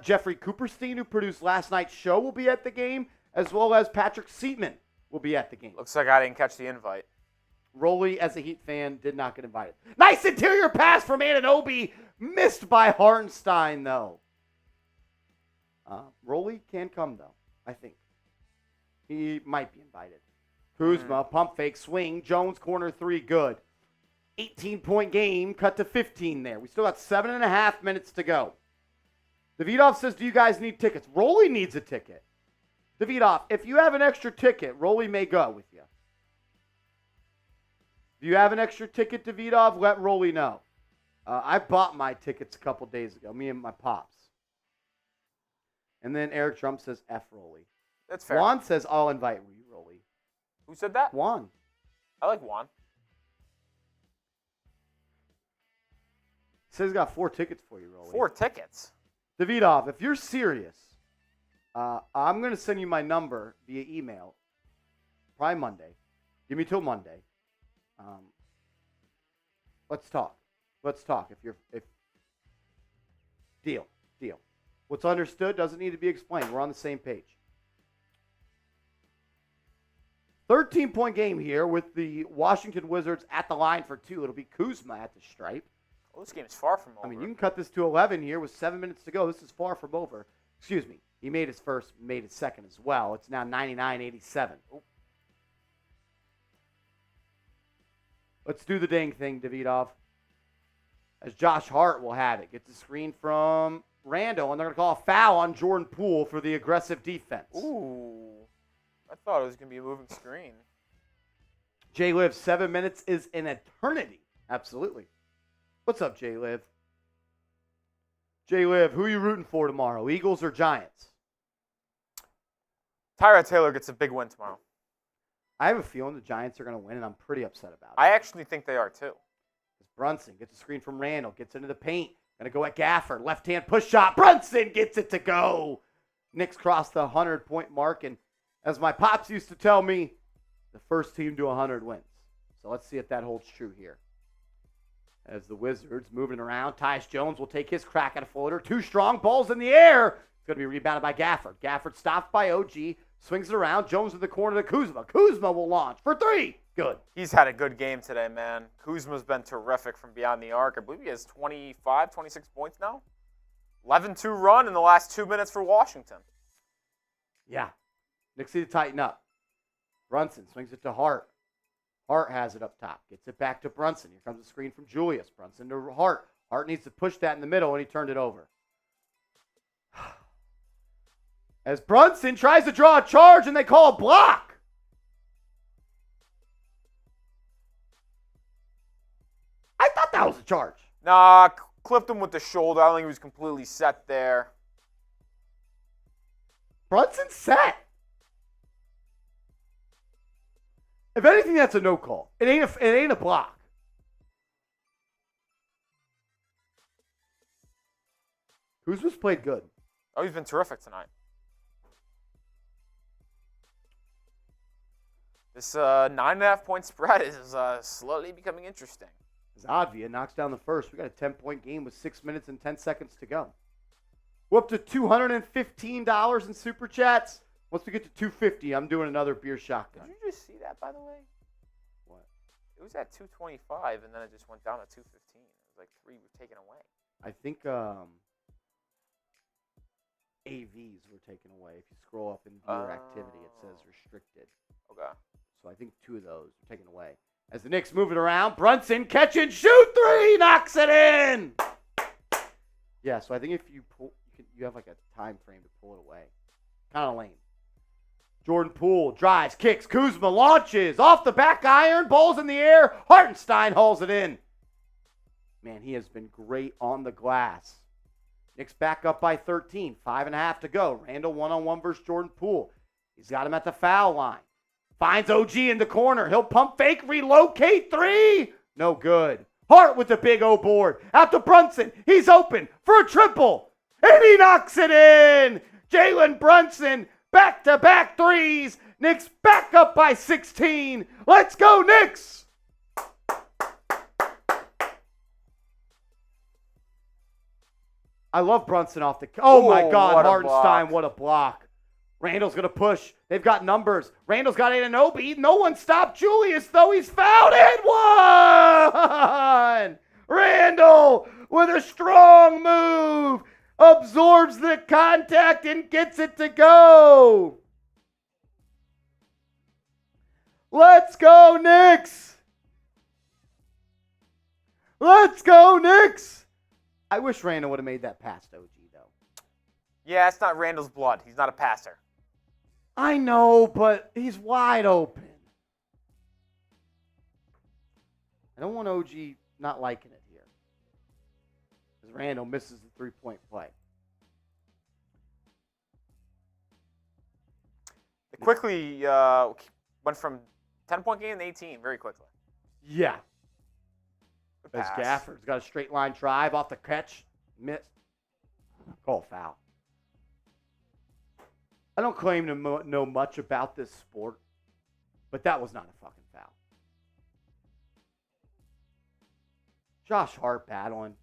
A: Jeffrey Cooperstein, who produced last night's show, will be at the game, as well as Patrick Seatman will be at the game.
B: Looks like I didn't catch the invite.
A: Rolly, as a Heat fan, did not get invited. Nice interior pass from Anunoy. Missed by Hartenstein, though. Rolly can come, though, I think. He might be invited. Kuzma, pump fake, swing. Jones, corner 3, good. 18-point game, cut to 15 there. We still got 7.5 minutes to go. Davidoff says, do you guys need tickets? Rolly needs a ticket. Davidoff, if you have an extra ticket, Rolly may go with you. If you have an extra ticket, Davidoff, let Rolly know. I bought my tickets a couple days ago, me and my pops. And then Eric Trump says, F Rolly.
B: That's fair.
A: Juan says, I'll invite you, Rolly.
B: Who said that?
A: Juan.
B: I like Juan.
A: Says he's got 4 tickets for you, Rolly.
B: 4 tickets?
A: Davidoff, if you're serious, I'm going to send you my number via email. Probably Monday. Give me till Monday. Let's talk. Deal. What's understood doesn't need to be explained. We're on the same page. 13-point game here with the Washington Wizards at the line for 2. It'll be Kuzma at the stripe.
B: Well, this game is far from over.
A: I mean, you can cut this to 11 here with 7 minutes to go. This is far from over. Excuse me. He made his first, made his second as well. It's now 99-87. Let's do the dang thing, Davidoff. As Josh Hart will have it. Gets the screen from Randle, and they're going to call a foul on Jordan Poole for the aggressive defense.
B: Ooh. I thought it was going to be a moving screen.
A: Jay Liv, 7 minutes is an eternity. Absolutely. What's up, Jay Liv? Jay Liv, who are you rooting for tomorrow, Eagles or Giants?
B: Tyrod Taylor gets a big win tomorrow.
A: I have a feeling the Giants are going to win, and I'm pretty upset about it.
B: I actually think they are, too.
A: Brunson gets a screen from Randle, gets into the paint. Going to go at Gafford. Left-hand push shot. Brunson gets it to go. Knicks cross the 100-point mark, and as my pops used to tell me, the first team to 100 wins. So let's see if that holds true here. As the Wizards moving around, Tyus Jones will take his crack at a floater. 2 strong balls in the air. It's going to be rebounded by Gafford. Gafford stopped by OG, swings it around. Jones in the corner to Kuzma. Kuzma will launch for 3. Good.
B: He's had a good game today, man. Kuzma's been terrific from beyond the arc. I believe he has 25, 26 points now. 11-2 run in the last 2 minutes for Washington.
A: Yeah. Knicks need to tighten up. Brunson swings it to Hart. Hart has it up top. Gets it back to Brunson. Here comes the screen from Julius. Brunson to Hart. Hart needs to push that in the middle, and he turned it over. As Brunson tries to draw a charge, and they call a block. I thought that was a charge.
B: Nah, clipped him with the shoulder. I don't think he was completely set there.
A: Brunson's set. If anything, that's a no call. It ain't a block. Kuzma's played good.
B: Oh, he's been terrific tonight. This 9.5-point spread is slowly becoming interesting.
A: Zadvia knocks down the first. We got a 10-point game with 6 minutes and 10 seconds to go. We're up to $215 in super chats. Once we get to $250, I'm doing another beer shotgun.
B: Did you just see that, by the way?
A: What?
B: It was at 225, and then it just went down to 215. It was like 3 were taken away.
A: I think AVs were taken away. If you scroll up in viewer activity, it says restricted.
B: Okay.
A: So I think 2 of those are taken away. As the Knicks move it around, Brunson catch and shoot 3, knocks it in. Yeah, so I think if you pull, you have like a time frame to pull it away. Kind of lame. Jordan Poole drives, kicks, Kuzma launches off the back iron, ball's in the air. Hartenstein hauls it in. Man, he has been great on the glass. Knicks back up by 13, 5.5 to go. Randle one-on-one versus Jordan Poole. He's got him at the foul line. Finds OG in the corner. He'll pump fake, relocate 3. No good. Hart with the big O board. Out to Brunson. He's open for a triple. And he knocks it in. Jalen Brunson, back-to-back 3s. Knicks back up by 16. Let's go, Knicks. I love Brunson off the... Oh, my God,
B: what a
A: Hartenstein,
B: block.
A: what a block. Randle's going to push. They've got numbers. Randle's got Anunoy. No one stopped Julius, though. He's fouled and 1! Randle with a strong move. Absorbs the contact and gets it to go. Let's go, Knicks. Let's go, Knicks. I wish Randle would have made that pass to OG, though.
B: Yeah, it's not Randall's blood. He's not a passer.
A: I know, but he's wide open. I don't want OG not liking it here. Because Randle misses the three-point play.
B: It quickly went from 10-point game to 18 very quickly.
A: Yeah.
B: Good
A: As
B: pass.
A: Gafford's got a straight line drive off the catch. Miss. Call foul. I don't claim to know much about this sport, but that was not a fucking foul. Josh Hart battling.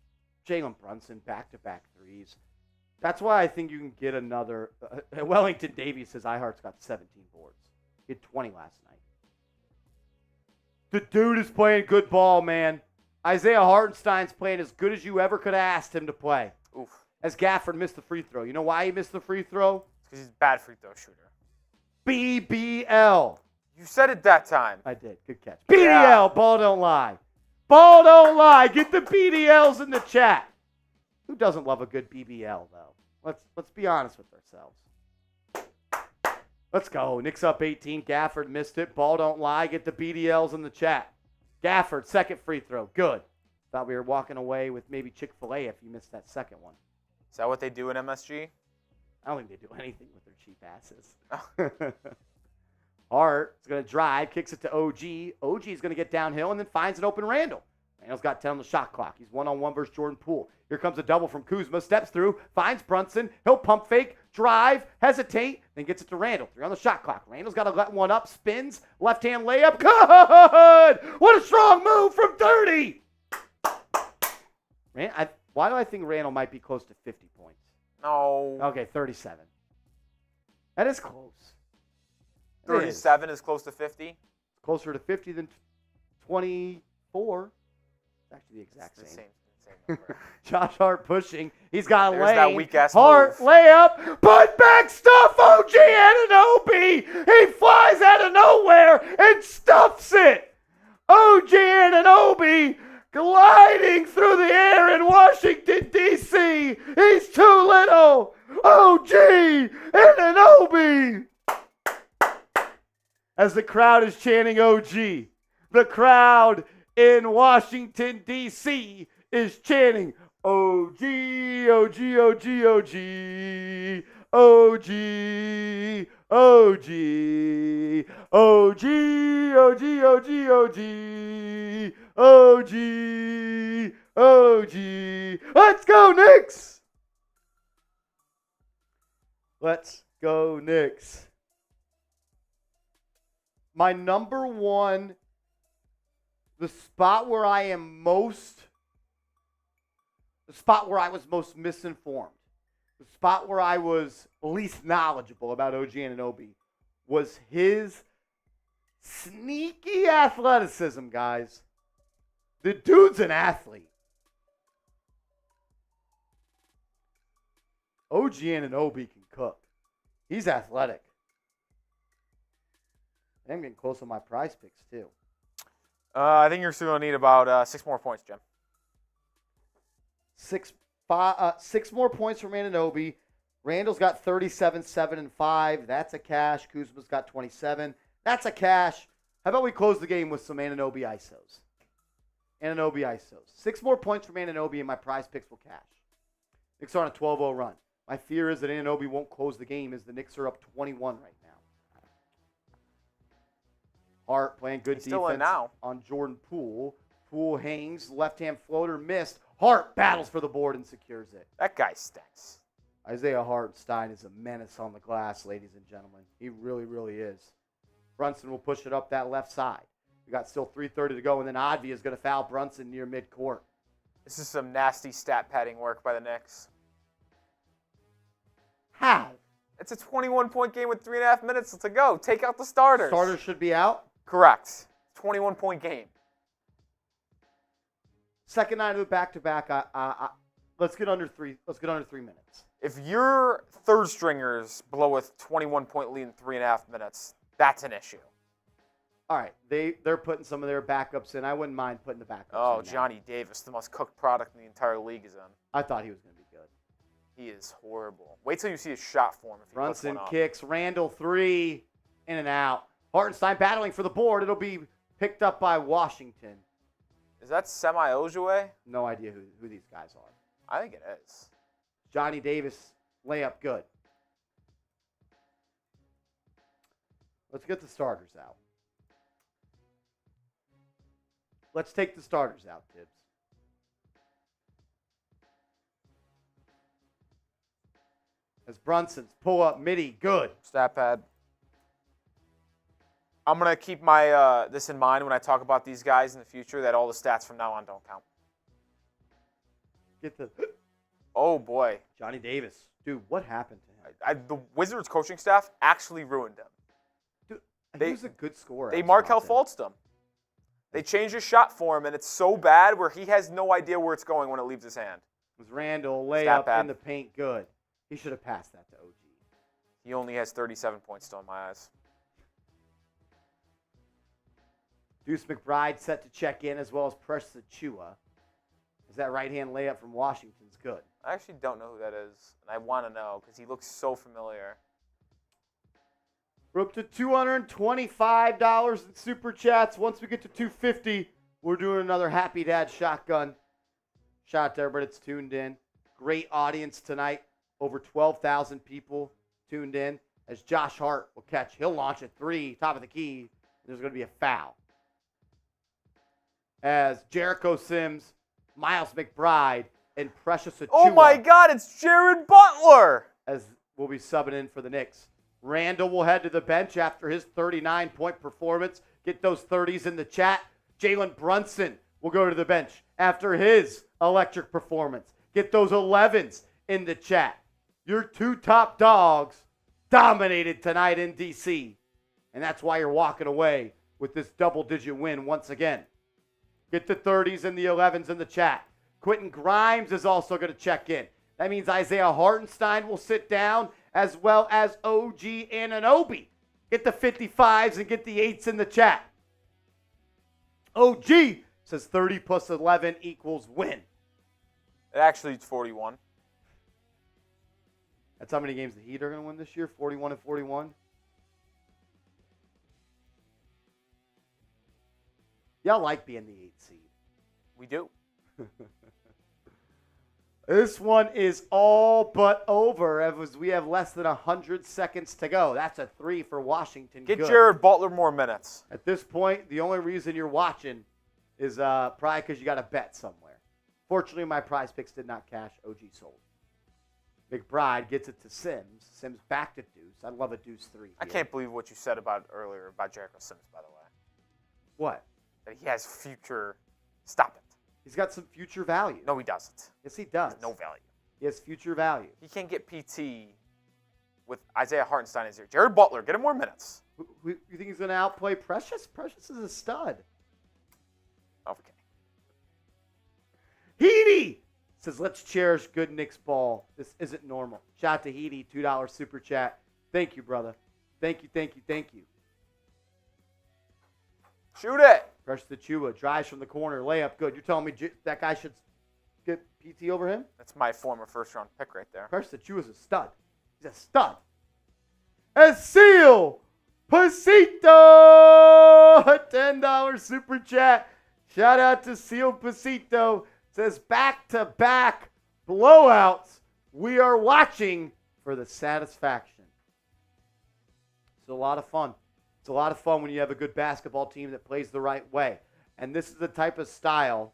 A: Jalen Brunson back-to-back 3s. That's why I think you can get another. Wellington Davies says iHeart's got 17 boards. He had 20 last night. The dude is playing good ball, man. Isaiah Hartenstein's playing as good as you ever could have asked him to play.
B: Oof.
A: As Gafford missed the free throw. You know why he missed the free throw?
B: Because he's a bad free throw shooter.
A: BBL.
B: You said it that time.
A: I did. Good catch. BDL.
B: Yeah.
A: Ball don't lie. Ball don't lie. Get the BDLs in the chat. Who doesn't love a good BBL, though? Let's be honest with ourselves. Let's go. Knicks up 18. Gafford missed it. Ball don't lie. Get the BDLs in the chat. Gafford, second free throw. Good. Thought we were walking away with maybe Chick-fil-A if you missed that second one.
B: Is that what they do in MSG?
A: I don't think they do anything with their cheap asses. Hart is going to drive, kicks it to OG. OG is going to get downhill and then finds an open Randle. Randle's got 10 on the shot clock. He's one-on-one versus Jordan Poole. Here comes a double from Kuzma. Steps through, finds Brunson. He'll pump fake, drive, hesitate, then gets it to Randle. 3 on the shot clock. Randle's got to let one up, spins, left-hand layup. Good! What a strong move from 30! Why do I think Randle might be close to 50 points?
B: No.
A: Okay, 37. That is close. It
B: 37 is close to 50.
A: Closer to 50 than 24. It's actually the exact
B: It's the
A: same.
B: same number.
A: Josh Hart pushing. He's got a
B: There's
A: lane.
B: that weak-ass
A: Hart,
B: move.
A: layup, put back stuff. OG Anunoy. He flies out of nowhere and stuffs it. OG Anunoy gliding through the air in Washington, D.C. He's too little. OG Anunoy. As the crowd is chanting OG, the crowd in Washington, D.C. is chanting OG, OG, OG, OG, OG, OG, OG, OG, OG, OG, OG, OG. Let's go, Knicks! Let's go, Knicks. My number one, the spot where I was most misinformed, the spot where I was least knowledgeable about OG Anunoy was his sneaky athleticism, guys. The dude's an athlete. OG Anunoy can cook. He's athletic. I'm getting close on my prize picks, too.
B: I think you're still going to need about 6 more points, Jim.
A: 6 more points from Anunoy. Randle's got 37, 7, and 5. That's a cash. Kuzma's got 27. That's a cash. How about we close the game with some Anunoy ISOs? Anunoy ISOs. 6 more points from Anunoy, and my prize picks will cash. Knicks are on a 12-0 run. My fear is that Anunoy won't close the game as the Knicks are up 21 right now. Hart playing good defense on Jordan Poole. Poole hangs, left-hand floater missed. Hart battles for the board and secures it.
B: That guy stinks.
A: Isaiah Hartenstein is a menace on the glass, ladies and gentlemen. He really, really is. Brunson will push it up that left side. We got still 3:30 to go, and then Advi is going to foul Brunson near midcourt.
B: This is some nasty stat padding work by the Knicks.
A: How?
B: It's a 21-point game with 3.5 minutes to go. Take out the starters.
A: Starters should be out.
B: Correct. 21-point game.
A: Second night of the back-to-back. Let's get under 3. Let's get under 3 minutes.
B: If your third stringers blow a 21-point lead in 3.5 minutes, that's an issue.
A: All right, they're putting some of their backups in. I wouldn't mind putting the backups in.
B: Oh, Johnny Davis, the most cooked product in the entire league, is in.
A: I thought he was going to be good.
B: He is horrible. Wait till you see his shot form. If he
A: Brunson
B: puts one up.
A: kicks. Randle 3, in and out. Hartenstein battling for the board. It'll be picked up by Washington.
B: Is that semi-Ojue?
A: No idea who these guys are.
B: I think it is.
A: Johnny Davis, layup good. Let's get the starters out. Let's take the starters out, Tibbs. As Brunson's pull up midi, good.
B: Stat pad. I'm going to keep my this in mind when I talk about these guys in the future, that all the stats from now on don't count.
A: Get the...
B: Oh, boy.
A: Johnny Davis. Dude, what happened to him?
B: The Wizards coaching staff actually ruined him.
A: Dude, he was a good scorer.
B: They Markelle Fultzed him. They changed his shot for him, and it's so bad where he has no idea where it's going when it leaves his hand.
A: It was Randle, layup in the paint, good. He should have passed that to OG.
B: He only has 37 points still in my eyes.
A: Deuce McBride set to check in, as well as Precious Achua. As that right-hand layup from Washington's good.
B: I actually don't know who that is, and I want to know because he looks so familiar.
A: We're up to $225 in Super Chats. Once we get to $250, we're doing another Happy Dad shotgun. Shout out to everybody that's tuned in. Great audience tonight. Over 12,000 people tuned in. As Josh Hart will catch. He'll launch at 3, top of the key. There's going to be a foul. As Jericho Sims, Miles McBride, and Precious Achua.
B: Oh my God, it's Jared Butler!
A: As we'll be subbing in for the Knicks. Randle will head to the bench after his 39-point performance. Get those 30s in the chat. Jalen Brunson will go to the bench after his electric performance. Get those 11s in the chat. Your 2 top dogs dominated tonight in D.C. And that's why you're walking away with this double-digit win once again. Get the 30s and the 11s in the chat. Quentin Grimes is also going to check in. That means Isaiah Hartenstein will sit down, as well as OG Anunoy. Get the 55s and get the 8s in the chat. OG says 30 plus 11 equals win.
B: Actually, it's 41.
A: That's how many games the Heat are going to win this year, 41 and 41. Y'all like being the 8th seed.
B: We do.
A: This one is all but over as we have less than 100 seconds to go. That's a 3 for Washington.
B: Get
A: good.
B: Jared Butler more minutes.
A: At this point, the only reason you're watching is probably because you got a bet somewhere. Fortunately, my prize picks did not cash. OG sold. McBride gets it to Sims. Sims back to Deuce. I love a Deuce 3 here.
B: I can't believe what you said about earlier about Jericho Sims, by the way.
A: What?
B: That he has future. Stop it.
A: He's got some future value.
B: No, he doesn't.
A: Yes, he does.
B: No value.
A: He has future value.
B: He can't get PT with Isaiah Hartenstein as here. Jared Butler, get him more minutes.
A: You think he's going to outplay Precious? Precious is a stud.
B: Okay.
A: Heedy says, let's cherish good Knicks ball. This isn't normal. Shout out to Heedy, $2 super chat. Thank you, brother. Thank you, thank you, thank you.
B: Shoot it.
A: Precious Achua drives from the corner, layup, good. You're telling me that guy should get PT over him?
B: That's my former first-round pick right there.
A: Precious Achua's a stud. He's a stud. Seal Pasito, a $10 super chat. Shout out to Seal Pasito. Says back-to-back blowouts we are watching for the satisfaction. It's a lot of fun. It's a lot of fun when you have a good basketball team that plays the right way. And this is the type of style.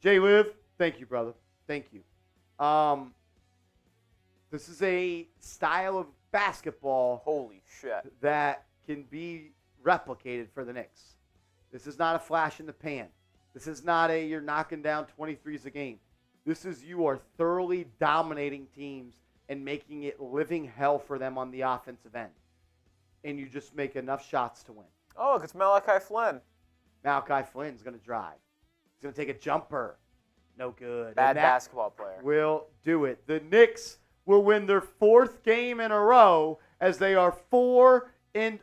A: Jay Liv, thank you, brother. Thank you. This is a style of basketball
B: Holy shit.
A: that can be replicated for the Knicks. This is not a flash in the pan. This is not a you're knocking down 23s a game. This is you are thoroughly dominating teams and making it living hell for them on the offensive end. And you just make enough shots to win.
B: Oh, look, it's Malachi Flynn.
A: Malachi Flynn's going to drive. He's going to take a jumper. No good.
B: Bad
A: And that
B: basketball player.
A: will do it. The Knicks will win their 4th game in a row as they are 4-0 in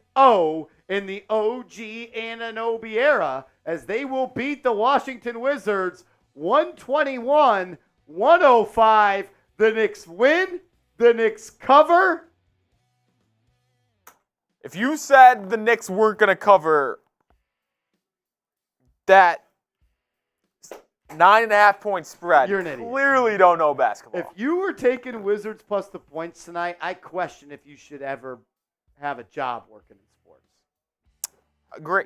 A: the OG Anunoy era, as they will beat the Washington Wizards 121-105. The Knicks win. The Knicks cover.
B: If you said the Knicks weren't going to cover that 9.5 point spread,
A: You're an idiot.
B: clearly don't know basketball.
A: If you were taking Wizards plus the points tonight, I question if you should ever have a job working in sports.
B: Agree.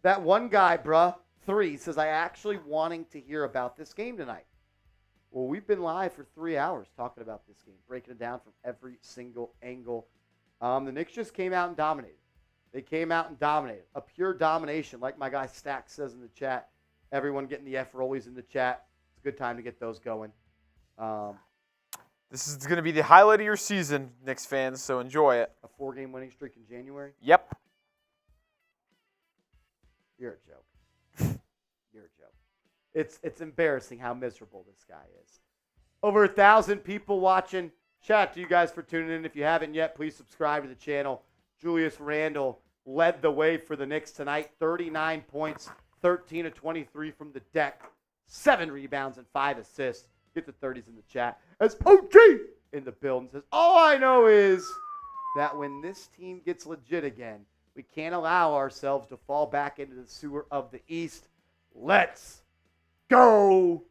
A: That one guy, bruh, 3, says, I actually wanting to hear about this game tonight. Well, we've been live for 3 hours talking about this game, breaking it down from every single angle. The Knicks just came out and dominated. They came out and dominated. A pure domination, like my guy Stack says in the chat. Everyone getting the F-rollies in the chat. It's a good time to get those going.
B: This is going to be the highlight of your season, Knicks fans, so enjoy it.
A: A 4-game winning streak in January.
B: Yep.
A: You're a joke. You're a joke. It's embarrassing how miserable this guy is. Over 1,000 people watching. Shout out to you guys for tuning in. If you haven't yet, please subscribe to the channel. Julius Randle led the way for the Knicks tonight. 39 points, 13 of 23 from the deck, 7 rebounds and 5 assists. Get the 30s in the chat. As OG in the building says, all I know is that when this team gets legit again, we can't allow ourselves to fall back into the sewer of the East. Let's go,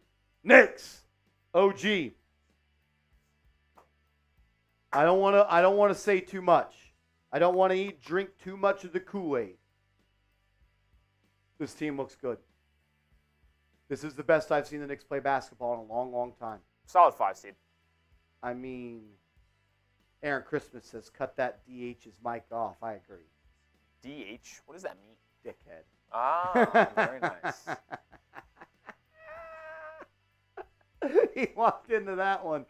A: Knicks. OG. I don't want to say too much. I don't want to drink too much of the Kool-Aid. This team looks good. This is the best I've seen the Knicks play basketball in a long, long time.
B: Solid 5 seed.
A: I mean, Aaron Christmas says, cut that DH's mic off. I agree.
B: DH? What does that mean?
A: Dickhead.
B: Ah, very nice.
A: He walked into that one.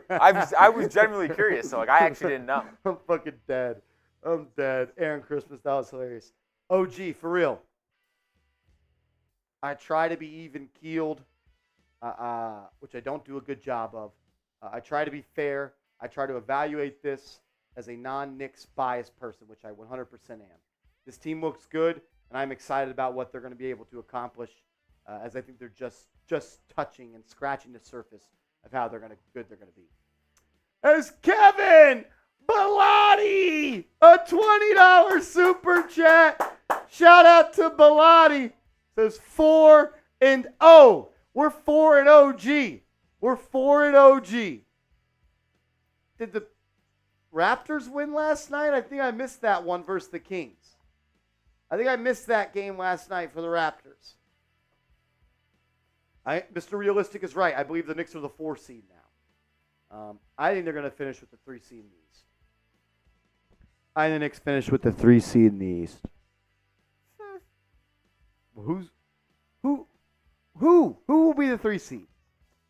B: I was genuinely curious, so I actually didn't know.
A: I'm fucking dead. I'm dead. Aaron Christmas, that was hilarious. OG, for real. I try to be even-keeled, which I don't do a good job of. I try to be fair. I try to evaluate this as a non-Knicks biased person, which I 100% am. This team looks good, and I'm excited about what they're going to be able to accomplish, as I think they're just touching and scratching the surface of how good they're going to be. As Kevin Bellotti, a $20 super chat. Shout out to Bellotti. Says 4-0. We're 4-0 G. We're 4-0 G. Did the Raptors win last night? I think I missed that one versus the Kings. I think I missed that game last night for the Raptors. Mr. Realistic is right. I believe the Knicks are the 4 seed now. I think they're going to finish with the 3 seed in the East. I think the Knicks finish with the 3 seed in the East. Who will be the 3 seed?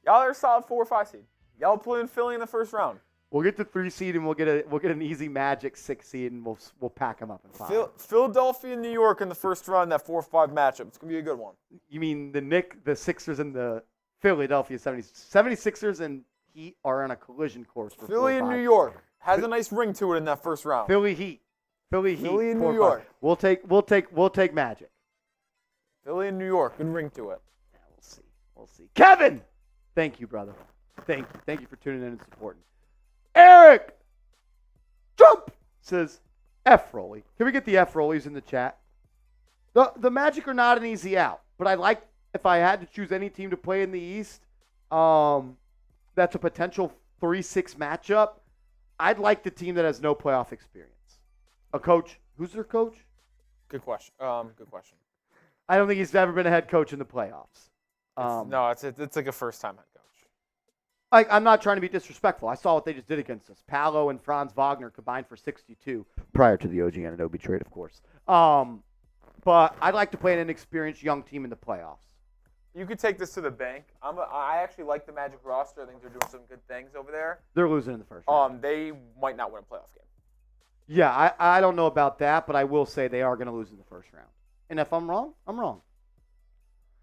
B: Y'all are a solid 4 or 5 seed. Y'all playing Philly in the first round.
A: We'll get the 3 seed and we'll get an easy Magic 6 seed and we'll pack them up in 5.
B: Philadelphia and New York in the first round, that 4-5 matchup. It's gonna be a good one.
A: You mean the Sixers and the Philadelphia 76ers and Heat are on a collision course for
B: Philly
A: 4-5.
B: and New York has a nice ring to it in that first round.
A: Philly Heat
B: Philly and
A: 4-5.
B: New York.
A: We'll take Magic.
B: Philly and New York, good ring to it.
A: Yeah, we'll see. Kevin, thank you, brother. Thank you for tuning in and supporting. Eric, jump says F Rolly. Can we get the F Rollies in the chat? The Magic are not an easy out, but I like if I had to choose any team to play in the East. That's a potential 3-6 matchup. I'd like the team that has no playoff experience. A coach. Who's their coach?
B: Good question. Good question.
A: I don't think he's ever been a head coach in the playoffs.
B: It's like a first-time head coach.
A: I'm not trying to be disrespectful. I saw what they just did against us. Paolo and Franz Wagner combined for 62 prior to the OG Anunoy trade, of course. But I'd like to play an inexperienced young team in the playoffs.
B: You could take this to the bank. I actually like the Magic roster. I think they're doing some good things over there.
A: They're losing in the first round.
B: They might not win a playoff game.
A: Yeah, I don't know about that, but I will say they are going to lose in the first round. And if I'm wrong, I'm wrong.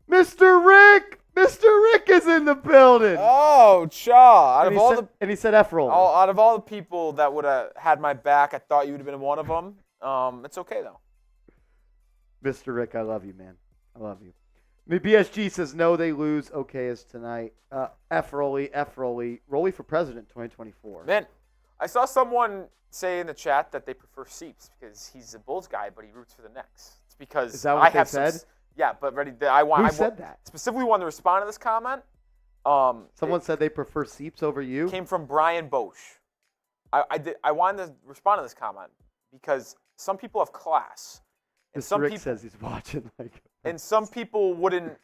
A: Mr. Rick is in the building.
B: Oh, Chaw.
A: And he said F roll.
B: Out of all the people that would have had my back, I thought you would have been one of them. It's okay, though.
A: Mr. Rick, I love you, man. I love you. BSG says, no, they lose. Okay, is tonight. F Rolly. Rolly for president 2024.
B: Man, I saw someone say in the chat that they prefer Seeps because he's a Bulls guy, but he roots for the Knicks. It's because
A: is that what they said?
B: Yeah, but ready.
A: Who said that?
B: Specifically wanted to respond to this comment.
A: Someone said they prefer Seeps over you?
B: Came from Brian Bosch. I wanted to respond to this comment because some people have class. And
A: Mr. Rick says he's watching.
B: And some people wouldn't.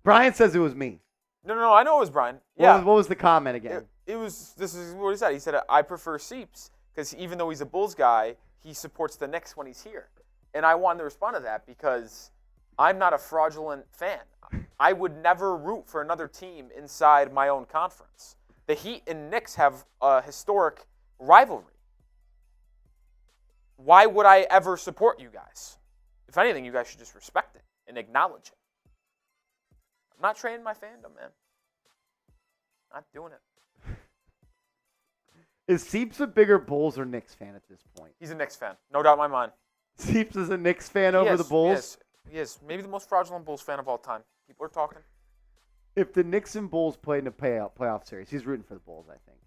A: Brian says it was me.
B: No, I know it was Brian. Yeah.
A: What was the comment again?
B: This is what he said. He said, I prefer Seeps because even though he's a Bulls guy, he supports the Knicks when he's here. And I wanted to respond to that because I'm not a fraudulent fan. I would never root for another team inside my own conference. The Heat and Knicks have a historic rivalry. Why would I ever support you guys? If anything, you guys should just respect it and acknowledge it. I'm not trading my fandom, man. Not doing it.
A: Is Seeps a bigger Bulls or Knicks fan at this point?
B: He's a Knicks fan, no doubt in my mind.
A: Seeps is a Knicks fan over the Bulls?
B: He is. Maybe the most fraudulent Bulls fan of all time. People are talking.
A: If the Knicks and Bulls played in a playoff series, he's rooting for the Bulls, I think.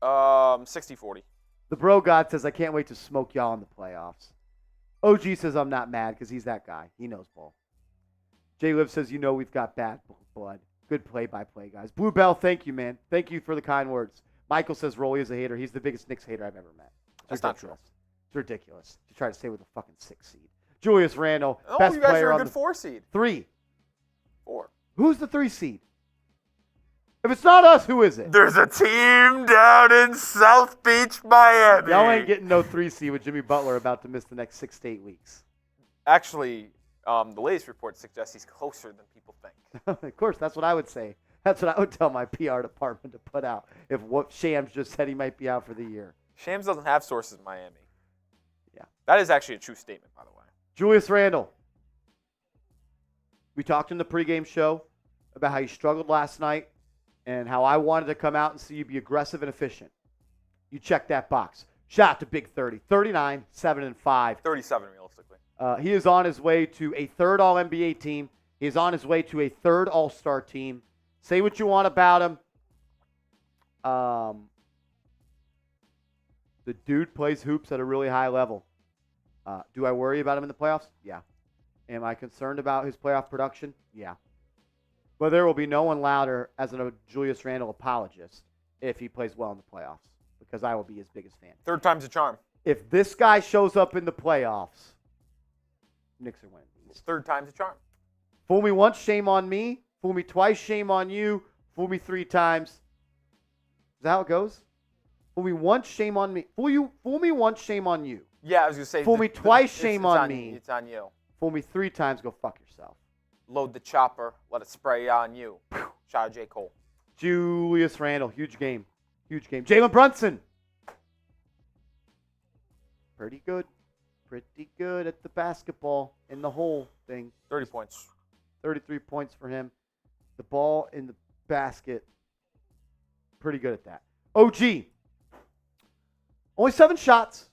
B: 60-40.
A: The Bro God says, I can't wait to smoke y'all in the playoffs. OG says, I'm not mad because he's that guy. He knows ball. J-Liv says, we've got bad blood. Good play-by-play, guys. Blue Bell, thank you, man. Thank you for the kind words. Michael says Rolly is a hater. He's the biggest Knicks hater I've ever met.
B: That's not true.
A: It's ridiculous to try to stay with a fucking 6 seed. Julius Randle, best
B: you guys
A: player
B: are a
A: on
B: good
A: the
B: 4 seed.
A: 3.
B: 4.
A: Who's the 3 seed? If it's not us, who is it?
B: There's a team down in South Beach, Miami.
A: Y'all ain't getting no 3 seed with Jimmy Butler about to miss the next 6 to 8 weeks.
B: Actually, the latest report suggests he's closer than people think.
A: Of course, that's what I would say. That's what I would tell my PR department to put out if what Shams just said he might be out for the year.
B: Shams doesn't have sources in Miami.
A: Yeah.
B: That is actually a true statement, by the way.
A: Julius Randle. We talked in the pregame show about how you struggled last night and how I wanted to come out and see you be aggressive and efficient. You checked that box. Shout out to Big 30. 39, 7, and 5.
B: 37, realistically.
A: He is on his way to a 3rd All-NBA team. He is on his way to a 3rd All-Star team. Say what you want about him. The dude plays hoops at a really high level. Do I worry about him in the playoffs? Yeah. Am I concerned about his playoff production? Yeah. But there will be no one louder as a Julius Randle apologist if he plays well in the playoffs, because I will be his biggest fan.
B: 3rd time's a charm.
A: If this guy shows up in the playoffs, Knicks are winning.
B: 3rd time's a charm.
A: Fool me once, shame on me. Fool me twice, shame on you. Fool me 3 times. Is that how it goes? Fool me once, shame on me. Fool me once, shame on you.
B: Yeah, I was going to say.
A: Fool me twice, shame on
B: you.
A: me.
B: It's on you.
A: Fool me 3 times, go fuck yourself.
B: Load the chopper. Let it spray on you. Shout out J. Cole.
A: Julius Randle, huge game. Huge game. Jalen Brunson. Pretty good. Pretty good at the basketball in the whole thing.
B: 30 points.
A: 33 points for him. The ball in the basket. Pretty good at that. OG. Only 7 shots.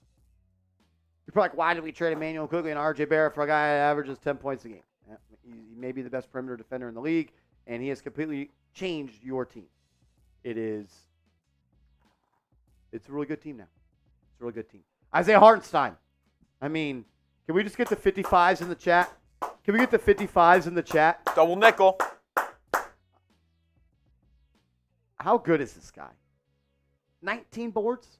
A: You're probably like, why did we trade Emmanuel Quigley and RJ Barrett for a guy that averages 10 points a game? He may be the best perimeter defender in the league, and he has completely changed your team. It's a really good team now. It's a really good team. Isaiah Hartenstein. I mean, can we just get the 55s in the chat? Can we get the 55s in the chat?
B: Double nickel.
A: How good is this guy? 19 boards?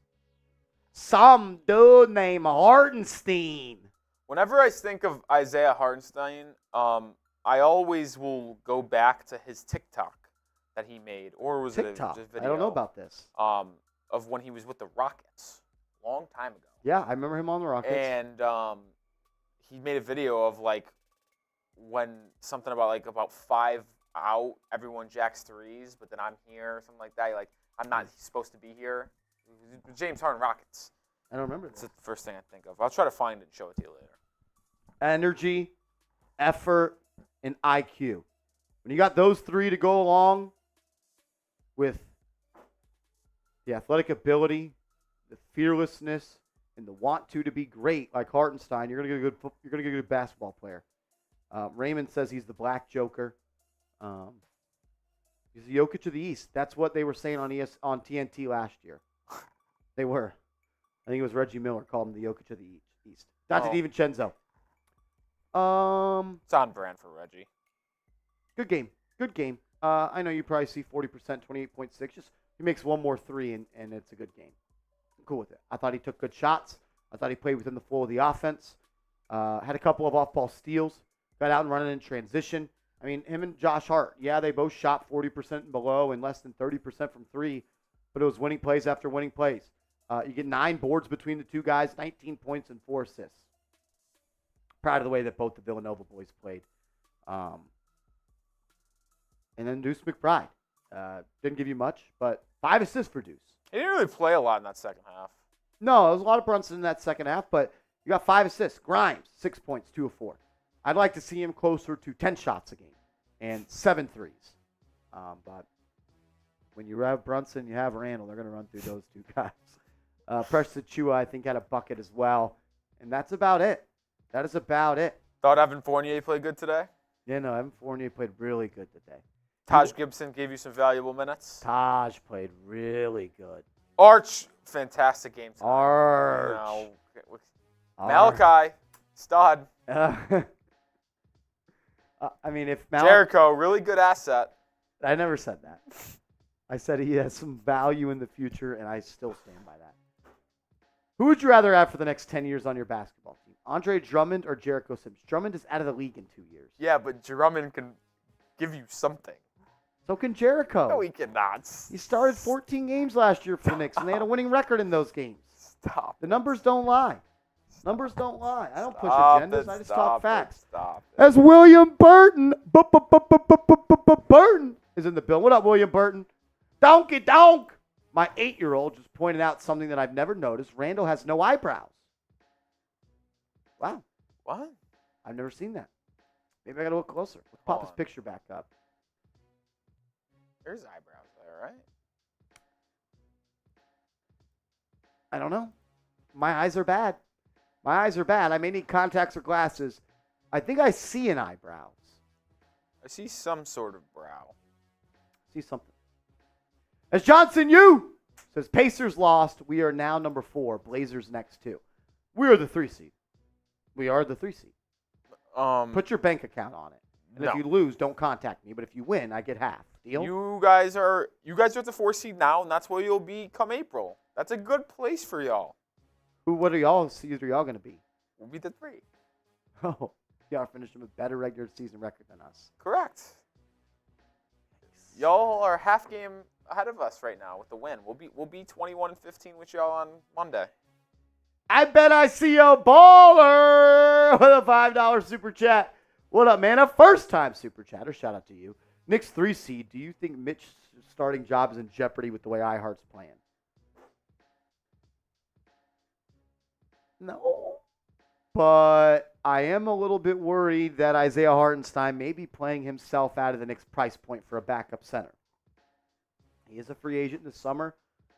A: Some dude named Hartenstein.
B: Whenever I think of Isaiah Hartenstein, I always will go back to his TikTok that he made, or was
A: TikTok.
B: it a video?
A: I don't know about this.
B: Of when he was with the Rockets, a long time ago.
A: Yeah, I remember him on the Rockets.
B: And he made a video of like when something about 5 out, everyone jacks threes, but then I'm here or something like that. Like I'm not supposed to be here. James Harden Rockets.
A: I don't remember
B: That's
A: that.
B: the first thing I think of. I'll try to find it and show it to you later.
A: Energy, effort, and IQ. When you got those 3 to go along with the athletic ability, the fearlessness, and the want to be great like Hartenstein, you're gonna get a good basketball player. Raymond says he's the Black Joker. He's the Jokic of the East. That's what they were saying on TNT last year. They were. I think it was Reggie Miller called him the Jokic of the East. Dante DiVincenzo.
B: It's on brand for Reggie.
A: Good game. Good game. I know you probably see 40%, 28.6. Just he makes one more 3 and it's a good game. I'm cool with it. I thought he took good shots. I thought he played within the flow of the offense. Had a couple of off-ball steals. Got out and running in transition. I mean, him and Josh Hart, yeah, they both shot 40% and below and less than 30% from 3, but it was winning plays after winning plays. You get 9 boards between the two guys, 19 points and 4 assists. Proud of the way that both the Villanova boys played. And then Deuce McBride. Didn't give you much, but 5 assists for Deuce.
B: He didn't really play a lot in that second half.
A: No, there was a lot of Brunson in that second half, but you got 5 assists. Grimes, 6 points, 2 of 4. I'd like to see him closer to 10 shots a game and 7 threes. But when you have Brunson, you have Randle. They're going to run through those 2 guys. Precious Achua, I think, had a bucket as well. And that's about it. That is about it.
B: Thought Evan Fournier played good today?
A: Yeah, no, Evan Fournier played really good today.
B: Taj Gibson gave you some valuable minutes.
A: Taj played really good.
B: Arch, fantastic game tonight.
A: Arch.
B: Malachi, stud.
A: I mean, if
B: Jericho, really good asset.
A: I never said that. I said he has some value in the future, and I still stand by that. Who would you rather have for the next 10 years on your basketball team? Andre Drummond or Jericho Sims? Drummond is out of the league in 2 years.
B: Yeah, but Drummond can give you something.
A: So can Jericho.
B: No, he cannot.
A: He started 14 games last year for the Knicks, and they had a winning record in those games.
B: Stop.
A: The numbers don't lie. Numbers don't lie. I don't push
B: Stop
A: agendas.
B: it,
A: I just
B: stop
A: talk
B: it,
A: facts.
B: Stop it.
A: As William Burton, Burton is in the bill. What up, William Burton? Donkey donk. My 8-year-old just pointed out something that I've never noticed. Randle has no eyebrows. Wow.
B: What?
A: I've never seen that. Maybe I got to look closer. Let's pop his picture back up.
B: There's eyebrows there, right?
A: I don't know. My eyes are bad. My eyes are bad. I may need contacts or glasses. I think I see an eyebrows.
B: I see some sort of brow.
A: See something. As Johnson U says, Pacers lost. We are now number 4. Blazers next 2. We are the 3 seed. We are the 3 seed. Put your bank account on it. And
B: no.
A: if you lose, don't contact me. But if you win, I get half. Deal?
B: You guys are at the 4 seed now, and that's where you'll be come April. That's a good place for y'all.
A: What are y'all seeds are y'all going to be?
B: We'll be the 3.
A: Oh, y'all finished with a better regular season record than us.
B: Correct. Y'all are half game ahead of us right now with the win. We'll be 21-15 with y'all on Monday.
A: I bet I see a baller with a $5 super chat. What up, man? A first-time super chatter. Shout out to you. Knicks 3 seed. Do you think Mitch's starting job is in jeopardy with the way iHeart's playing? No. But I am a little bit worried that Isaiah Hartenstein may be playing himself out of the Knicks price point for a backup center. He is a free agent this summer,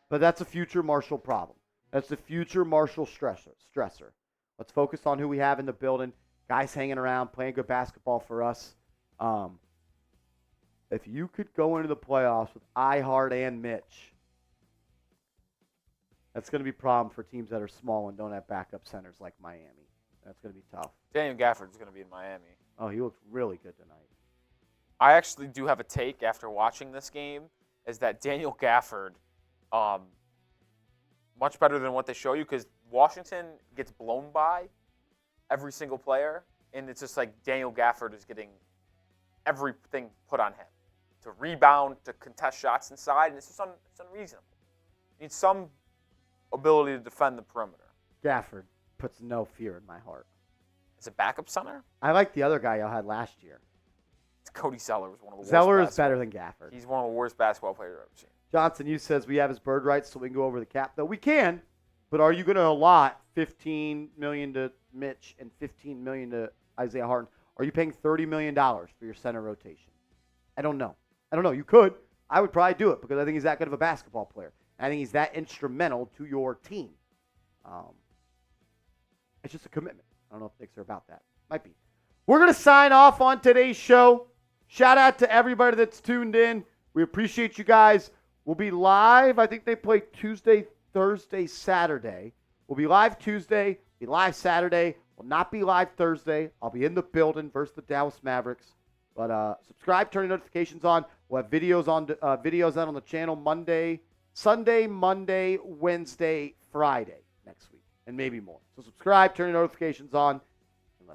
A: but that's a future Marshall problem. That's the future Marshall stressor. Let's focus on who we have in the building. Guys hanging around, playing good basketball for us. If you could go into the playoffs with iHeart and Mitch, that's going to be a problem for teams that are small and don't have backup centers like Miami. That's going to be tough.
B: Daniel Gafford's going to be in Miami.
A: Oh, he looks really good tonight.
B: I actually do have a take after watching this game, is that Daniel Gafford, much better than what they show you, because Washington gets blown by every single player, and it's just like Daniel Gafford is getting everything put on him to rebound, to contest shots inside, and it's just it's unreasonable. You need some ability to defend the perimeter.
A: Gafford puts no fear in my heart.
B: As a backup center,
A: I like the other guy y'all had last year.
B: Cody Zeller was one of the worst.
A: Zeller is better than Gafford.
B: He's one of the worst basketball players I've ever seen.
A: Johnson, you says we have his bird rights so we can go over the cap. Though we can, but are you going to allot $15 million to Mitch and $15 million to Isaiah Harden? Are you paying $30 million for your center rotation? I don't know. You could. I would probably do it because I think he's that good of a basketball player. I think he's that instrumental to your team. It's just a commitment. I don't know if Knicks are about that. Might be. We're going to sign off on today's show. Shout out to everybody that's tuned in. We appreciate you guys. We'll be live. I think they play Tuesday, Thursday, Saturday. We'll be live Tuesday, be live Saturday. We'll not be live Thursday. I'll be in the building versus the Dallas Mavericks. But subscribe, turn your notifications on. We'll have videos out on the channel Sunday, Monday, Wednesday, Friday next week, and maybe more. So subscribe, turn your notifications on.